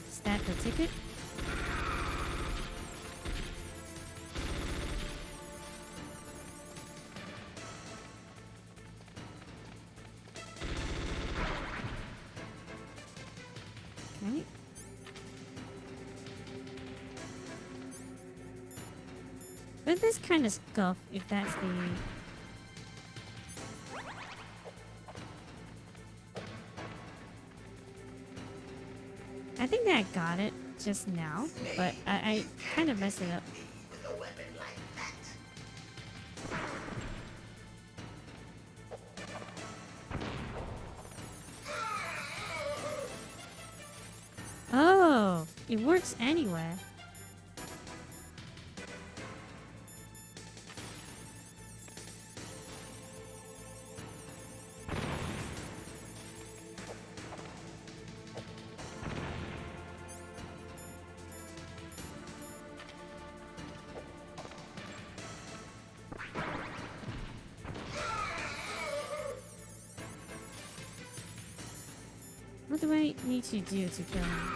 Stab the ticket. Okay. But this kind of scuff, if that's the... I think that I got it just now, but I kind of messed it up. With a weapon like that. Oh, it works anywhere. What do I need to do to kill him?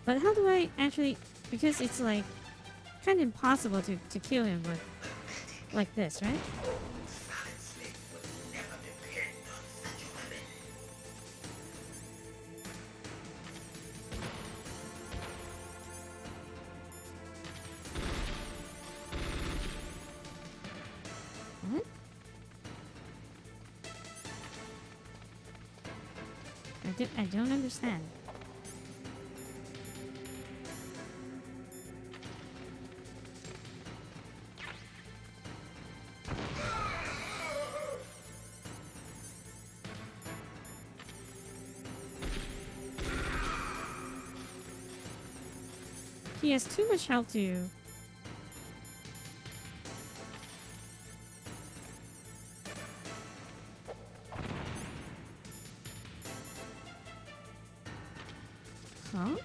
But how do I actually... Because it's like... kind of impossible to kill him with... like this, right? Solid Snake would never depend on such a weapon. I don't understand. He has too much health to... Huh?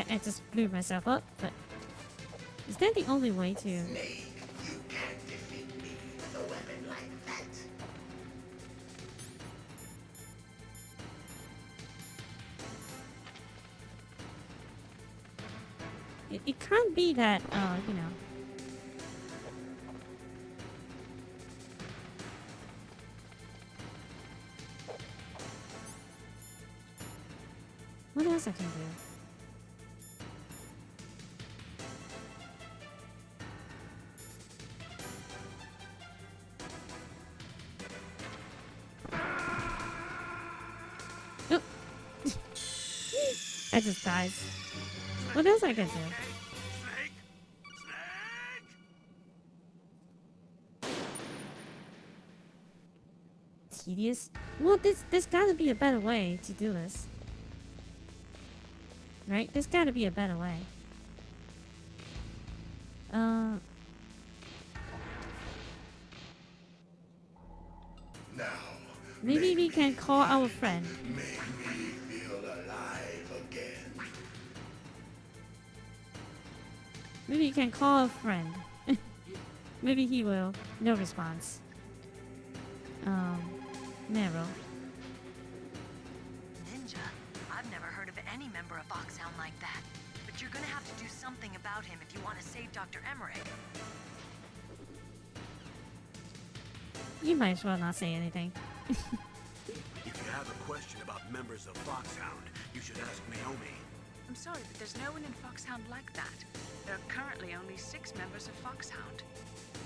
I just blew myself up, but is that the only way to... Snake, you can't defeat me with a weapon like that. It can't be that, you know... What else I can do? Nope. I just died. What else I can do? Tedious? Well, there's gotta be a better way to do this. Right? There's gotta be a better way. Now, Maybe we can call our friend. make me feel alive again. Maybe you can call a friend. Maybe he will. No response. Nero. Ninja, I've never heard of any member of Foxhound like that. But you're gonna have to do something about him if you want to save Dr. Emmerich. You might as well not say anything. If you have a question about members of Foxhound, you should ask Naomi. I'm sorry, but there's no one in Foxhound like that. There are currently only 6 members of Foxhound.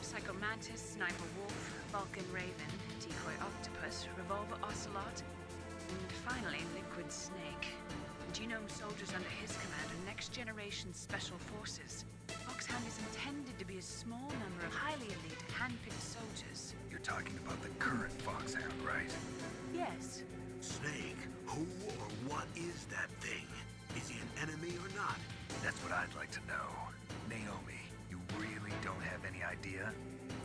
Psycho Mantis, Sniper Wolf, Vulcan Raven, Decoy Octopus, Revolver Ocelot, and finally Liquid Snake. Genome soldiers under his command are Next Generation Special Forces. Foxhound is intended to be a small number of highly elite, hand-picked soldiers. You're talking about the current Foxhound, right? Yes. Snake, who or what is that thing? Is he an enemy or not? That's what I'd like to know. Naomi, you really don't have any idea?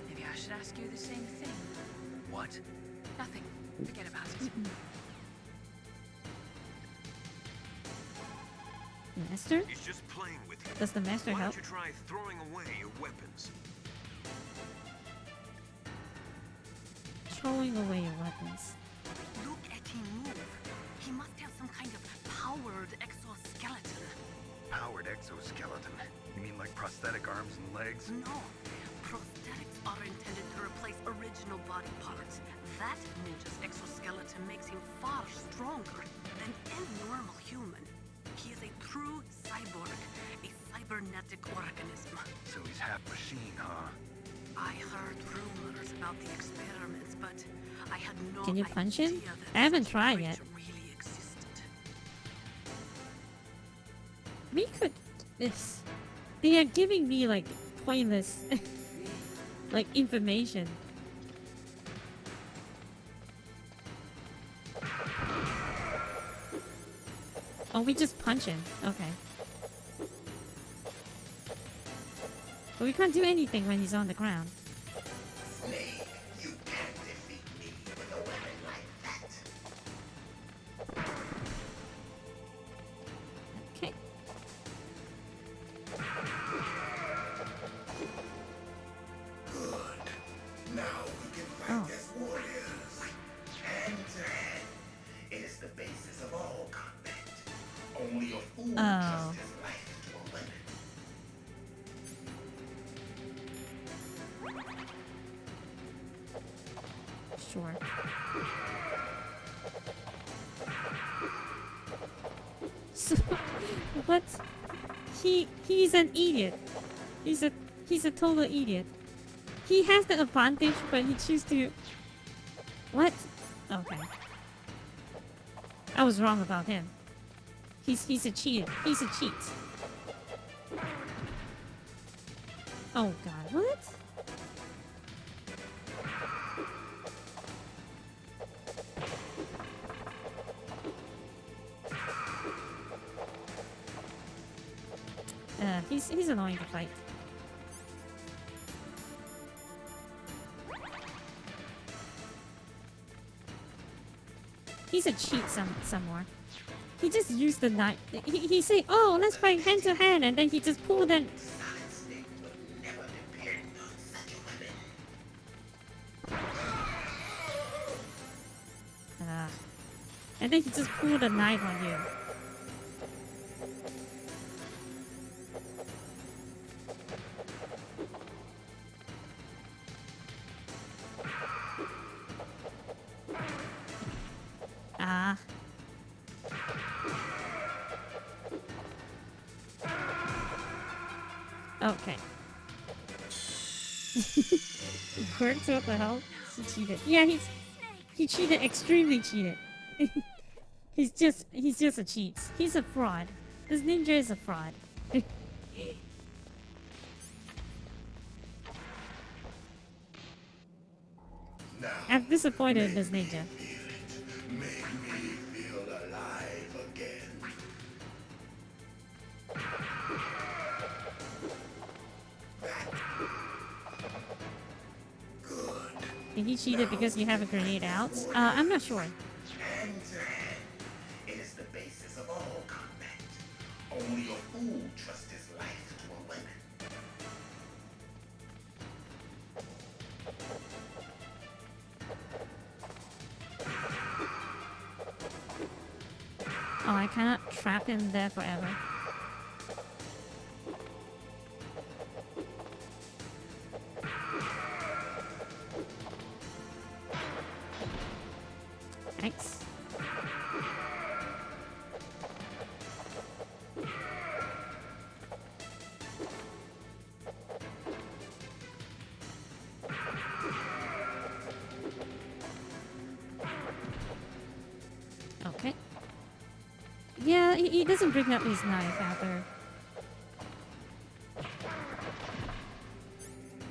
Maybe I should ask you the same thing. What? Nothing. Forget about it. Master? He's just playing with you. Does the master Why help? don't you try throwing away your weapons? Throwing away your weapons. Look at him move. He must have some kind of powered exoskeleton. Powered exoskeleton? You mean like prosthetic arms and legs? No. Prosthetics are intended to replace original body parts. That ninja's exoskeleton makes him far stronger than any normal human. He is a true cyborg, a cybernetic organism. So he's half machine, huh? I heard rumors about the experiments, but I had no Can you punch him? idea that I haven't such a tried yet. creature really existed. We could... This... They are giving me, like, pointless... like, information. Oh, we just punch him. Okay. But we can't do anything when he's on the ground. Snake, you can't defeat me with a weapon like that. Okay. Good. Now we can fight as warriors. Hand to hand. It is the basis of all combat. Only a fool trusts his life to a weapon. sure. So, what? He's an idiot. He's a total idiot. He has the advantage, but he chooses to... What? Okay. I was wrong about him. He's a cheater. He's a cheat. Oh god, what? He's annoying to fight. He's a cheat somewhere. He just used the knife. He say, "Oh, let's fight hand to hand," and then he just pulled it. And then he just pulled a knife on you. Ah. Okay. Quirks, what the hell? He cheated. Yeah, he cheated, extremely cheated. He's just a cheat. He's a fraud. This ninja is a fraud. I'm disappointed in this ninja. Make me feel alive again. Did he cheat it because you have a grenade out? I'm not sure. Hand to hand. It is the basis of all combat. Only a fool trusts his life to a weapon. Oh, I cannot trap him there forever. Thanks. Okay. Yeah, he doesn't bring up his knife after.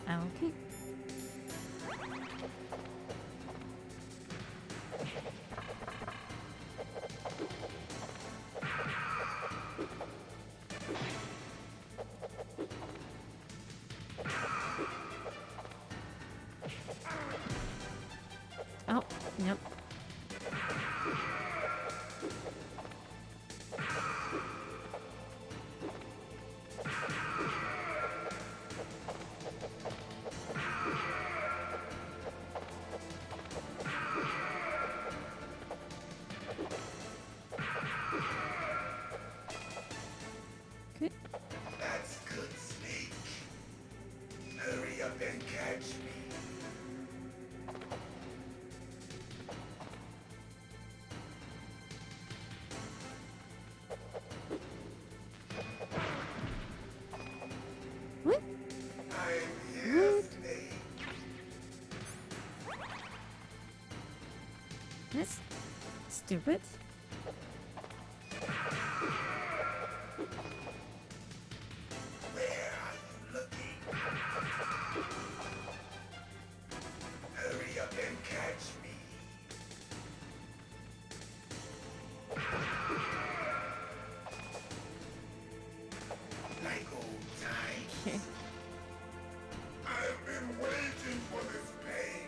Okay. Oh, nope. Okay. That's good, Snake. Hurry up and catch me. What? I'm here, Snake. That's stupid. Where are you looking? Hurry up and catch me. Like old times. Okay. I've been waiting for this pain.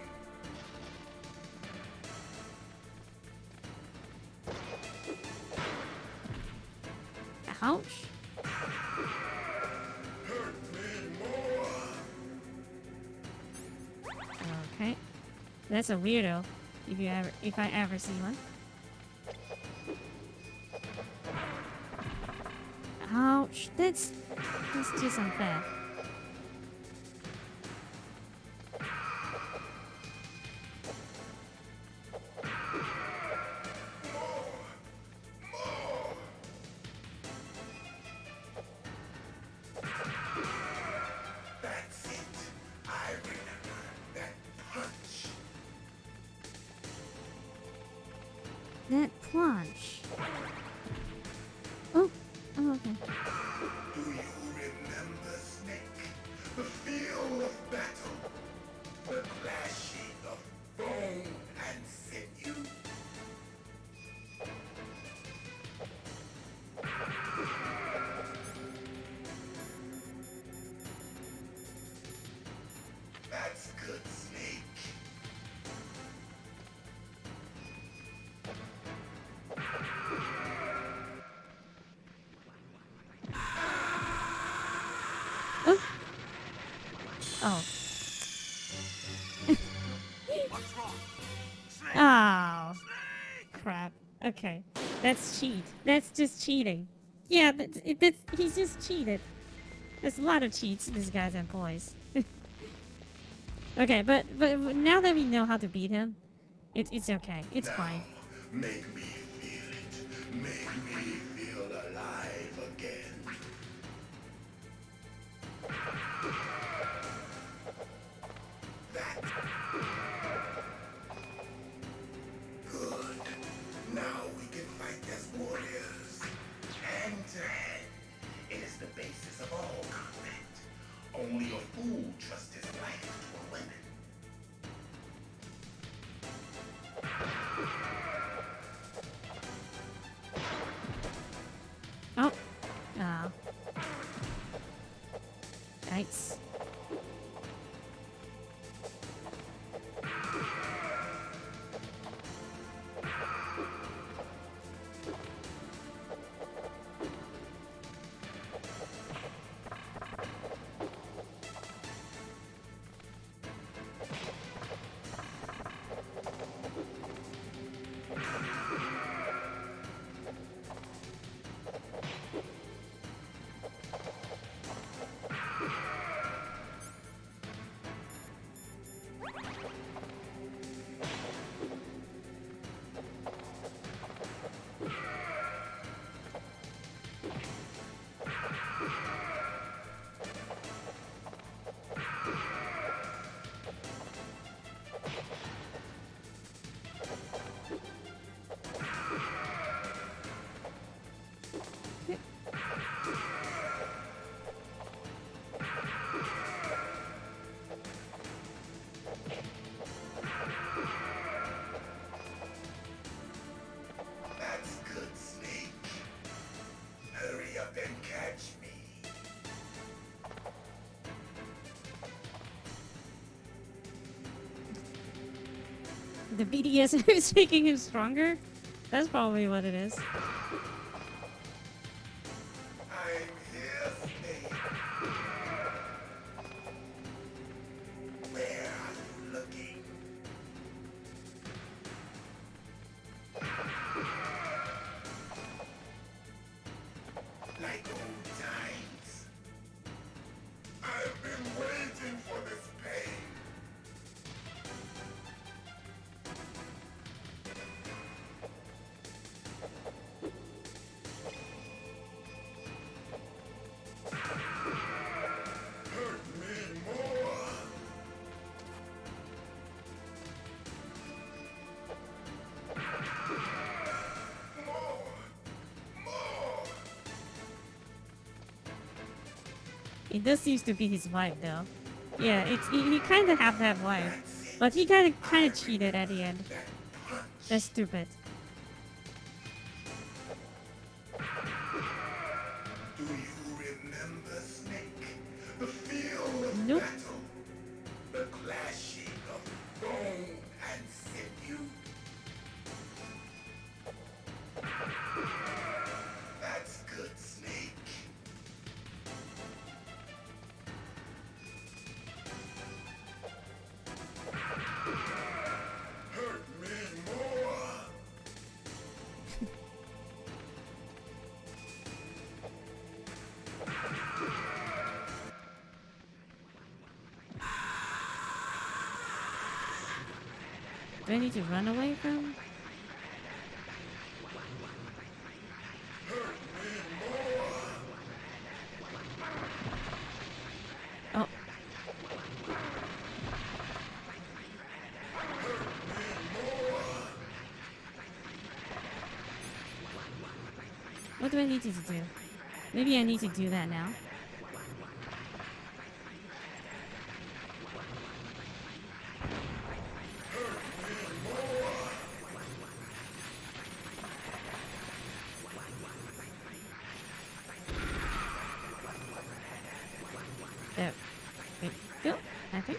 Ouch. Hurt me more. Okay. That's a weirdo. If I ever see one. Ouch. That's just unfair. Plunge. Oh, oh, okay. Do you remember, Snake? The feel of battle. The clashing of bone and sinew. That's good, Snake. Oh. Oh. Oh. Crap. Okay. That's cheat. That's just cheating. Yeah, he's just cheated. There's a lot of cheats this guy's employs. Okay, but now that we know how to beat him, it's okay. It's fine. Make me feel it. Make me feel alive again. That. Good. Now we can fight as warriors. Hand to hand. It is the basis of all combat. Only a fool trusts his life to a weapon. Oh. Ah. Nice. That's good, Snake. Hurry up and catch me. The BDS is making him stronger? That's probably what it is. I'm here, Snake. Where are you looking? Like old times. I've been waiting for this pain. Hurt me more. It does seem to be his wife, though. Yeah, he kind of have that wife, but he kind of cheated at the end. That's stupid. Do you remember, Snake? The field of Nope. battle. The clashing of bone and sinew. That's good, Snake. Hurt me more. Do I need to run away from? Oh. do I need to do? Maybe I need to do that now. There we go, I think.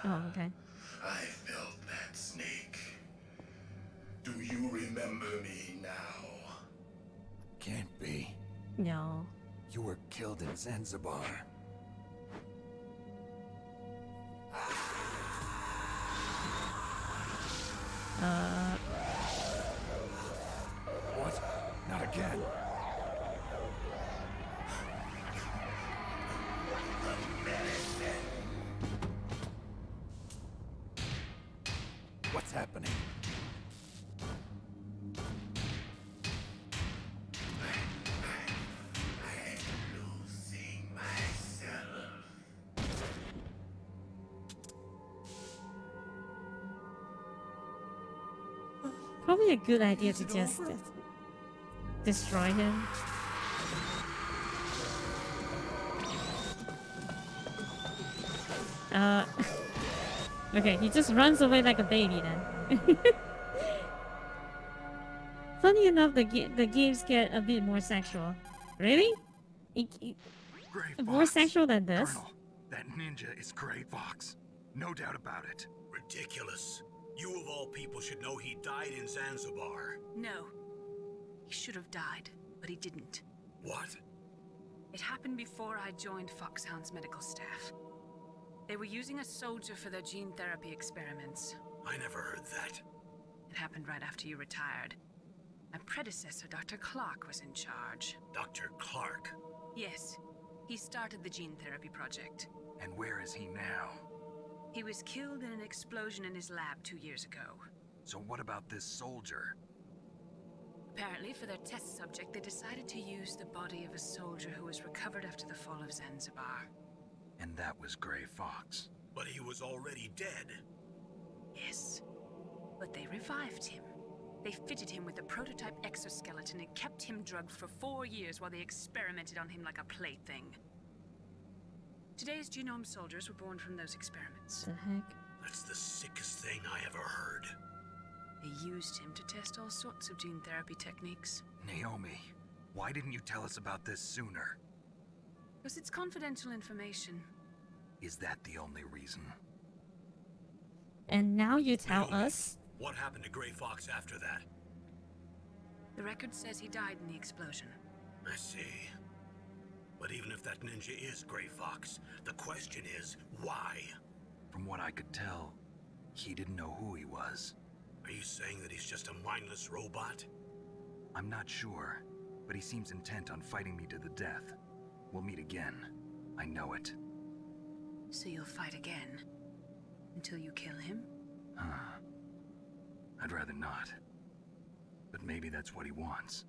Oh, okay. I felt that, Snake. Do you remember me now? Can't be. No. You were killed in Zanzibar. What? Not again. What's happening? Losing myself. Probably a good idea to just destroy him. Okay, he just runs away like a baby then. Funny enough, the games get a bit more sexual. Really? More sexual than this? Colonel, that ninja is Gray Fox. No doubt about it. Ridiculous. You of all people should know he died in Zanzibar. No. He should have died, but he didn't. What? It happened before I joined Foxhound's medical staff. They were using a soldier for their gene therapy experiments. I never heard that. It happened right after you retired. My predecessor, Dr. Clark, was in charge. Dr. Clark? Yes. He started the gene therapy project. And where is he now? He was killed in an explosion in his lab 2 years ago. So what about this soldier? Apparently, for their test subject, they decided to use the body of a soldier who was recovered after the fall of Zanzibar. And that was Gray Fox. But he was already dead. Yes. But they revived him. They fitted him with a prototype exoskeleton and kept him drugged for 4 years while they experimented on him like a plaything. Today's genome soldiers were born from those experiments. The heck? That's the sickest thing I ever heard. They used him to test all sorts of gene therapy techniques. Naomi, why didn't you tell us about this sooner? Because it's confidential information. Is that the only reason? And now you tell Naomi, us? What happened to Gray Fox after that? The record says he died in the explosion. I see. But even if that ninja is Gray Fox, the question is, why? From what I could tell, he didn't know who he was. Are you saying that he's just a mindless robot? I'm not sure, but he seems intent on fighting me to the death. We'll meet again. I know it. So you'll fight again? Until you kill him? Huh. I'd rather not. But maybe that's what he wants.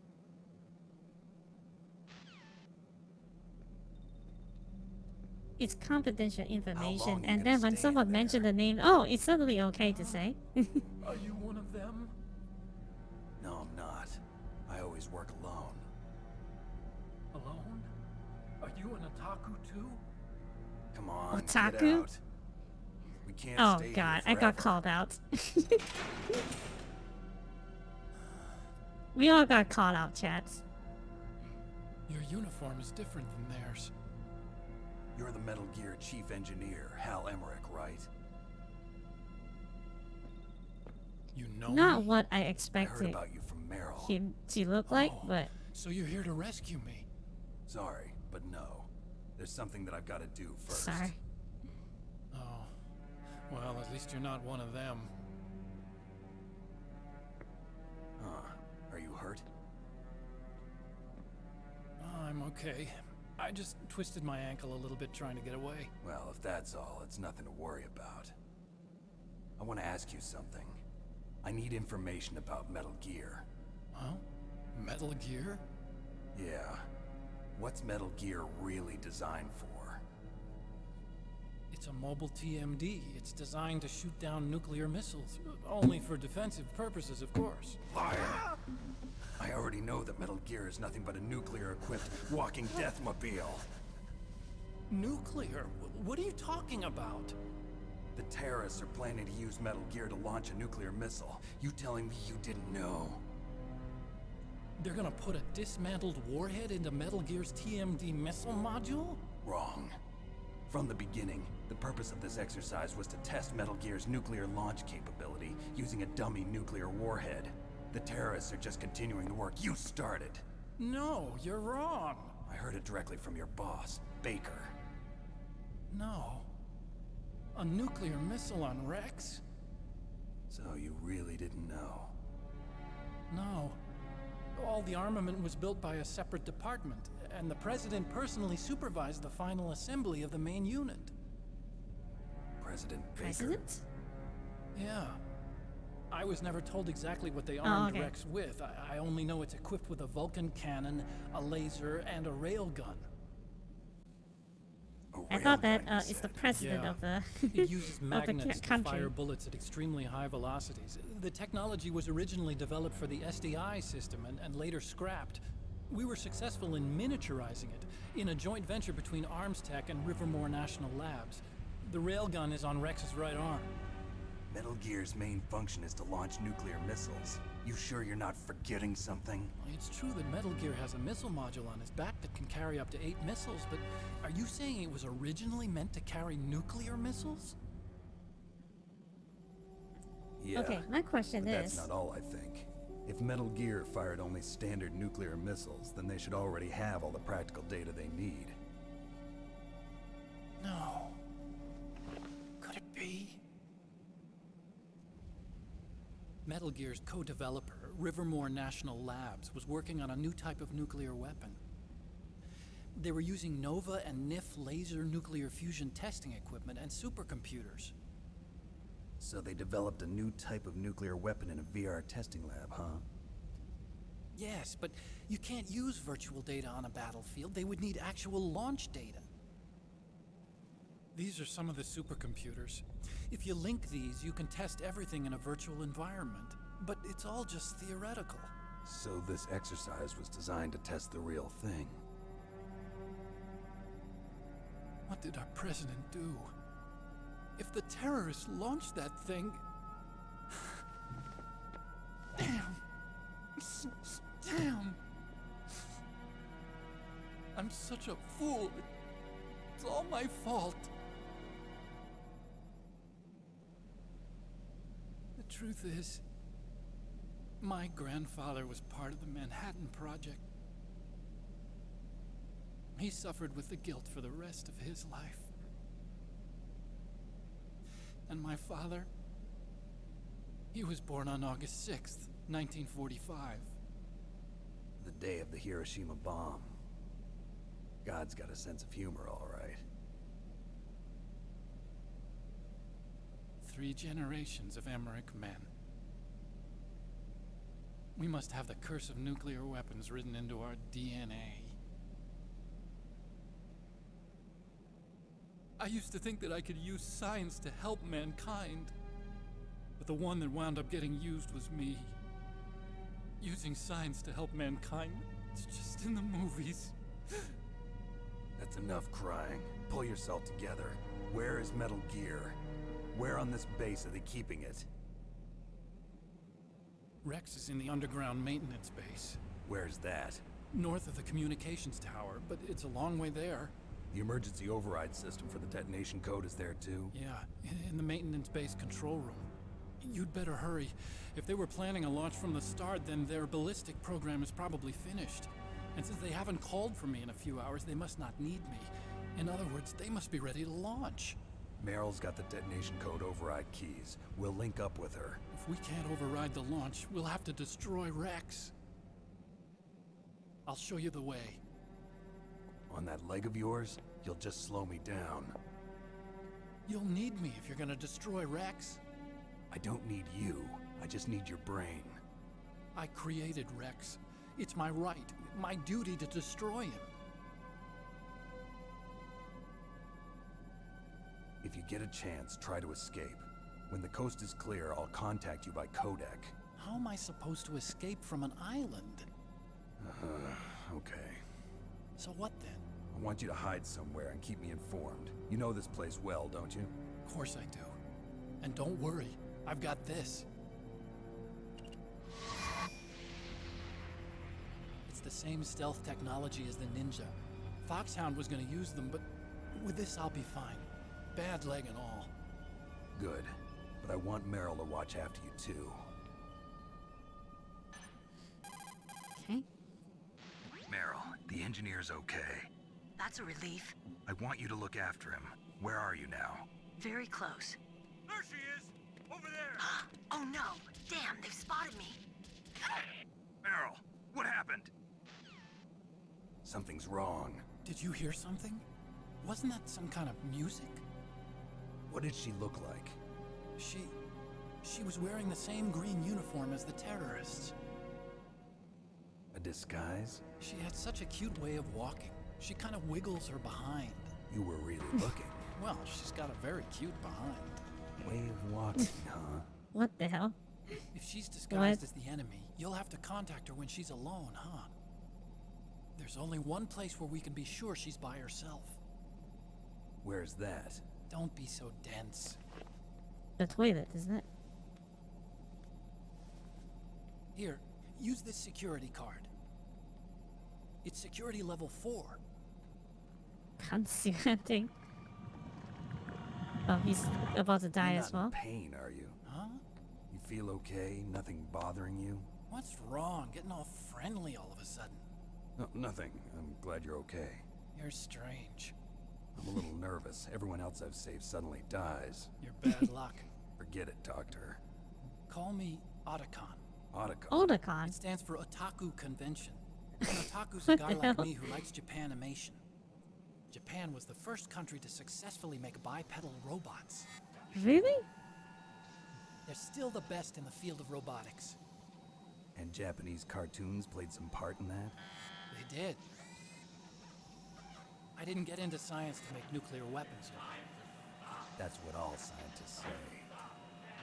It's confidential information, long you and gonna then when stay someone in mentioned the name, oh, it's suddenly okay to say. Are you one of them? No, I'm not. I always work alone. Alone? Are you an otaku too? Come on, Otaku? get out. We can't Oh stay god, here I got forever. called out. We all got called out, chats. Your uniform is different than theirs. You're the Metal Gear Chief Engineer, Hal Emmerich, right? You know Not me? what I I heard expected about you from Meryl. him to look like, Oh. but So you're here to rescue me? Sorry, but no. There's something that I've got to do first. sorry. Oh. Well, at least you're not one of them. Huh. Are you hurt? I'm okay. I just twisted my ankle a little bit trying to get away. Well, if that's all, it's nothing to worry about. I want to ask you something. I need information about Metal Gear. Huh? Metal Gear? Yeah. What's Metal Gear really designed for? It's a mobile TMD. It's designed to shoot down nuclear missiles. Only for defensive purposes, of course. Liar! I already know that Metal Gear is nothing but a nuclear-equipped walking deathmobile. Nuclear? What are you talking about? The terrorists are planning to use Metal Gear to launch a nuclear missile. You telling me you didn't know? They're gonna put a dismantled warhead into Metal Gear's TMD missile module? Wrong. From the beginning, the purpose of this exercise was to test Metal Gear's nuclear launch capability using a dummy nuclear warhead. The terrorists are just continuing the work you started. No, you're wrong. I heard it directly from your boss, Baker. No. A nuclear missile on Rex? So you really didn't know? No. All the armament was built by a separate department, and the President personally supervised the final assembly of the main unit. President Baker? President? Yeah. I was never told exactly what they armed okay. Rex with. I only know it's equipped with a Vulcan cannon, a laser, and a railgun. I thought that it's the president Yeah. of the It uses of the magnets to country. fire bullets at extremely high velocities. The technology was originally developed for the SDI system and later scrapped. We were successful in miniaturizing it in a joint venture between ArmsTech and Rivermore National Labs. The railgun is on Rex's right arm. Metal Gear's main function is to launch nuclear missiles. You sure you're not forgetting something? It's true that Metal Gear has a missile module on his back that can carry up to 8 missiles, but are you saying it was originally meant to carry nuclear missiles? Yeah. Okay, my question but is... that's not all, I think. If Metal Gear fired only standard nuclear missiles, then they should already have all the practical data they need. No. Could it be? Metal Gear's co-developer, Rivermore National Labs, was working on a new type of nuclear weapon. They were using NOVA and NIF laser nuclear fusion testing equipment and supercomputers. So they developed a new type of nuclear weapon in a VR testing lab, huh? Yes, but you can't use virtual data on a battlefield. They would need actual launch data. These are some of the supercomputers. If you link these, you can test everything in a virtual environment. But it's all just theoretical. So this exercise was designed to test the real thing. What did our president do? If the terrorists launched that thing... Damn! Damn! I'm such a fool. It's all my fault. The truth is, my grandfather was part of the Manhattan Project. He suffered with the guilt for the rest of his life. And my father, he was born on August 6th, 1945. The day of the Hiroshima bomb. God's got a sense of humor, all right. 3 generations of Emmerich men. We must have the curse of nuclear weapons written into our DNA. I used to think that I could use science to help mankind, but the one that wound up getting used was me. Using science to help mankind, it's just in the movies. That's enough crying. Pull yourself together. Where is Metal Gear? Where on this base are they keeping it? Rex is in the underground maintenance base. Where's that? North of the communications tower, but it's a long way there. The emergency override system for the detonation code is there too? Yeah, in the maintenance base control room. You'd better hurry. If they were planning a launch from the start, then their ballistic program is probably finished. And since they haven't called for me in a few hours, they must not need me. In other words, they must be ready to launch. Meryl's got the detonation code override keys. We'll link up with her. If we can't override the launch, we'll have to destroy Rex. I'll show you the way. On that leg of yours, you'll just slow me down. You'll need me if you're gonna destroy Rex. I don't need you. I just need your brain. I created Rex. It's my right, my duty to destroy him. If you get a chance, try to escape. When the coast is clear, I'll contact you by codec. How am I supposed to escape from an island? Okay. So what then? I want you to hide somewhere and keep me informed. You know this place well, don't you? Of course I do. And don't worry, I've got this. It's the same stealth technology as the Ninja. Foxhound was gonna use them, but with this I'll be fine. Bad leg and all. Good. But I want Meryl to watch after you too. Okay. Meryl, the engineer's okay. That's a relief. I want you to look after him. Where are you now? Very close. There she is! Over there! Oh no! Damn, they've spotted me! Meryl, what happened? Something's wrong. Did you hear something? Wasn't that some kind of music? What did she look like? She was wearing the same green uniform as the terrorists. A disguise? She had such a cute way of walking. She kind of wiggles her behind. You were really looking. Well, she's got a very cute behind. Way of walking, huh? What the hell? If she's disguised as the enemy, you'll have to contact her when she's alone, huh? There's only one place where we can be sure she's by herself. Where's that? Don't be so dense. The toilet, isn't it? Here, use this security card. It's security level 4. Can't see that thing. Oh, he's about to die You're as not well. in pain, are you? Huh? You feel okay? Nothing bothering you? What's wrong? Getting all friendly all of a sudden. No, nothing. I'm glad you're okay. You're strange. I'm a little nervous. Everyone else I've saved suddenly dies. You're bad luck. Forget it, Doctor. Call me Otacon. Otacon? Otacon? It stands for Otaku Convention. An otaku's a guy like me who likes Japanimation. Japan was the first country to successfully make bipedal robots. Really? They're still the best in the field of robotics. And Japanese cartoons played some part in that? They did. I didn't get into science to make nuclear weapons. That's what all scientists say.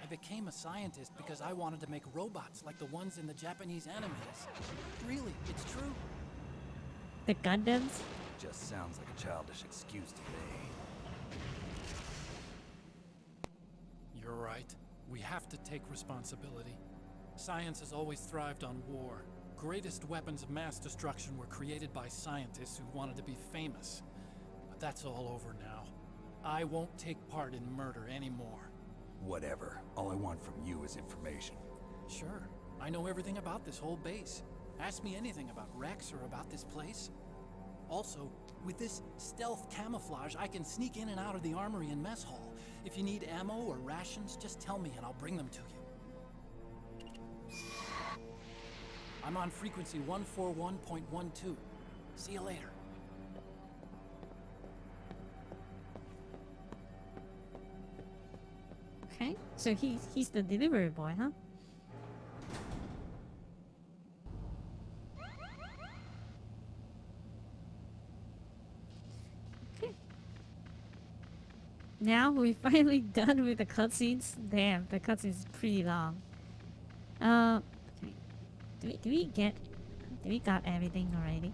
I became a scientist because I wanted to make robots like the ones in the Japanese animes. Really, it's true. The Gundams? Just sounds like a childish excuse to me. You're right. We have to take responsibility. Science has always thrived on war. Greatest weapons of mass destruction were created by scientists who wanted to be famous. But that's all over now. I won't take part in murder anymore. Whatever. All I want from you is information. Sure. I know everything about this whole base. Ask me anything about Rex or about this place. Also, with this stealth camouflage, I can sneak in and out of the armory and mess hall. If you need ammo or rations, just tell me and I'll bring them to you. I'm on frequency 141.12. See you later. Okay, so he's the delivery boy, huh? Okay. Now we're finally done with the cutscenes. Damn, the cutscenes is pretty long. Okay. Do we got everything already?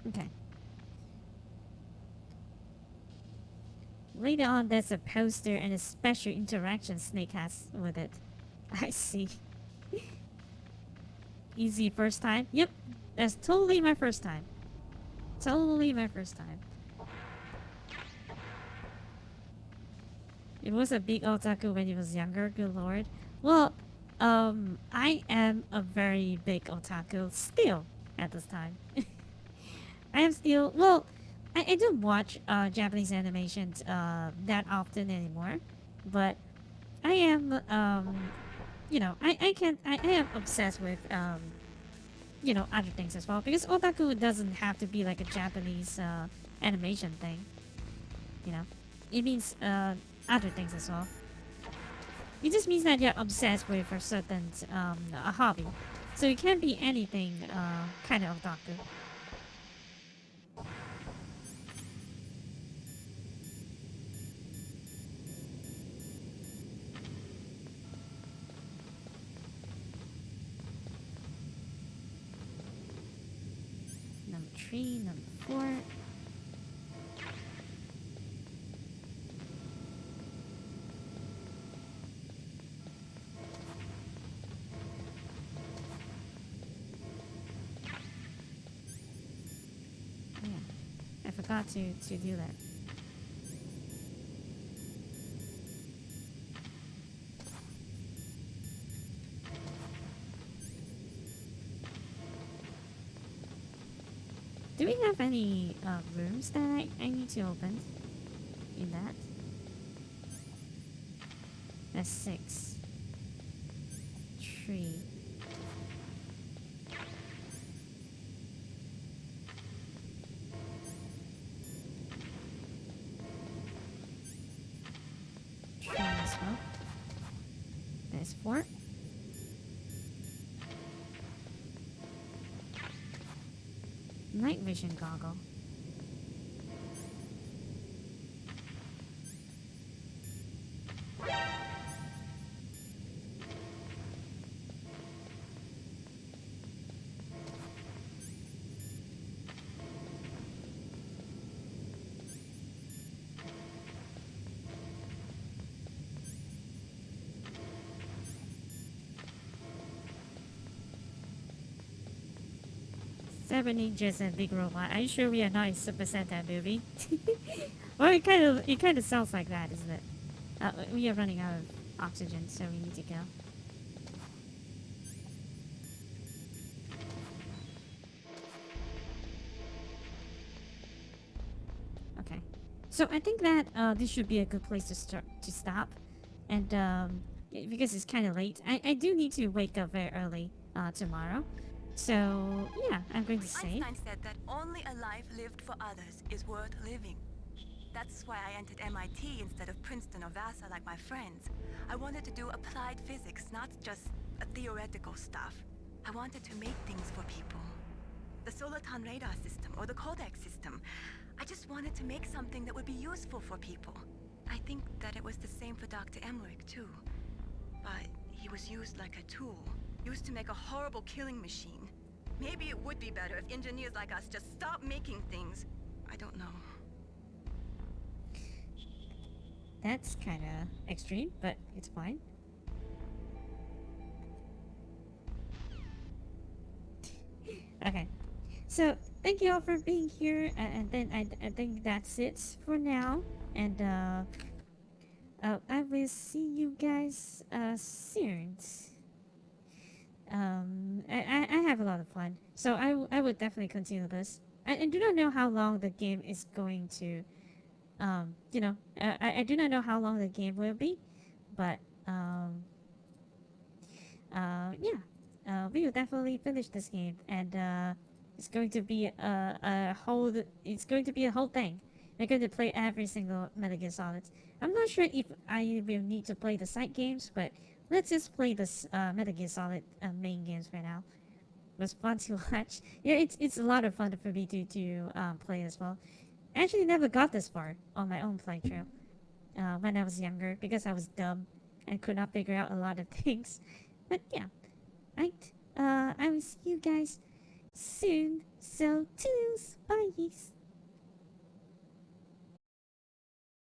Okay. Later on, there's a poster and a special interaction Snake has with it. I see. Easy first time? Yep, that's totally my first time. Totally my first time. It was a big otaku when he was younger, good lord. Well, I am a very big otaku still at this time. I am still, well, I don't watch Japanese animations that often anymore, but I am, you know, I am obsessed with, you know, other things as well, because otaku doesn't have to be like a Japanese animation thing, you know, it means other things as well. It just means that you're obsessed with a certain a hobby. So it can be anything, kind of doctor. Number 3, number 4. I forgot to do that. Do we have any rooms that I need to open in that? That's 6. 3. As well. There's 4. Night vision goggle. Seven Ninjas and Big Robot. Are you sure we are not in Super Sentai movie? Well, it kind of sounds like that, isn't it? We are running out of oxygen, so we need to go. Okay, so I think that this should be a good place to stop, and because it's kind of late, I do need to wake up very early tomorrow. So, yeah, I'm going to save. Einstein said that only a life lived for others is worth living. That's why I entered MIT instead of Princeton or Vassar like my friends. I wanted to do applied physics, not just theoretical stuff. I wanted to make things for people. The Soliton radar system or the Codex system. I just wanted to make something that would be useful for people. I think that it was the same for Dr. Emmerich, too. But he was used like a tool. Used to make a horrible killing machine. Maybe it would be better if engineers like us just stop making things. I don't know. That's kind of extreme, but it's fine. Okay. So, thank you all for being here, and then I think that's it for now. And, I will see you guys, soon. I have a lot of fun, so I would definitely continue this. I do not know how long the game is going to, you know, I do not know how long the game will be, but, yeah, we will definitely finish this game, and, it's going to be a whole thing. We're going to play every single Metal Gear Solid. I'm not sure if I will need to play the side games, but let's just play this Metal Gear Solid main games right now. It was fun to watch. Yeah, it's a lot of fun for me to play as well. I actually never got this far on my own playthrough when I was younger because I was dumb and could not figure out a lot of things. But yeah, right. I will see you guys soon. So toodles, bye.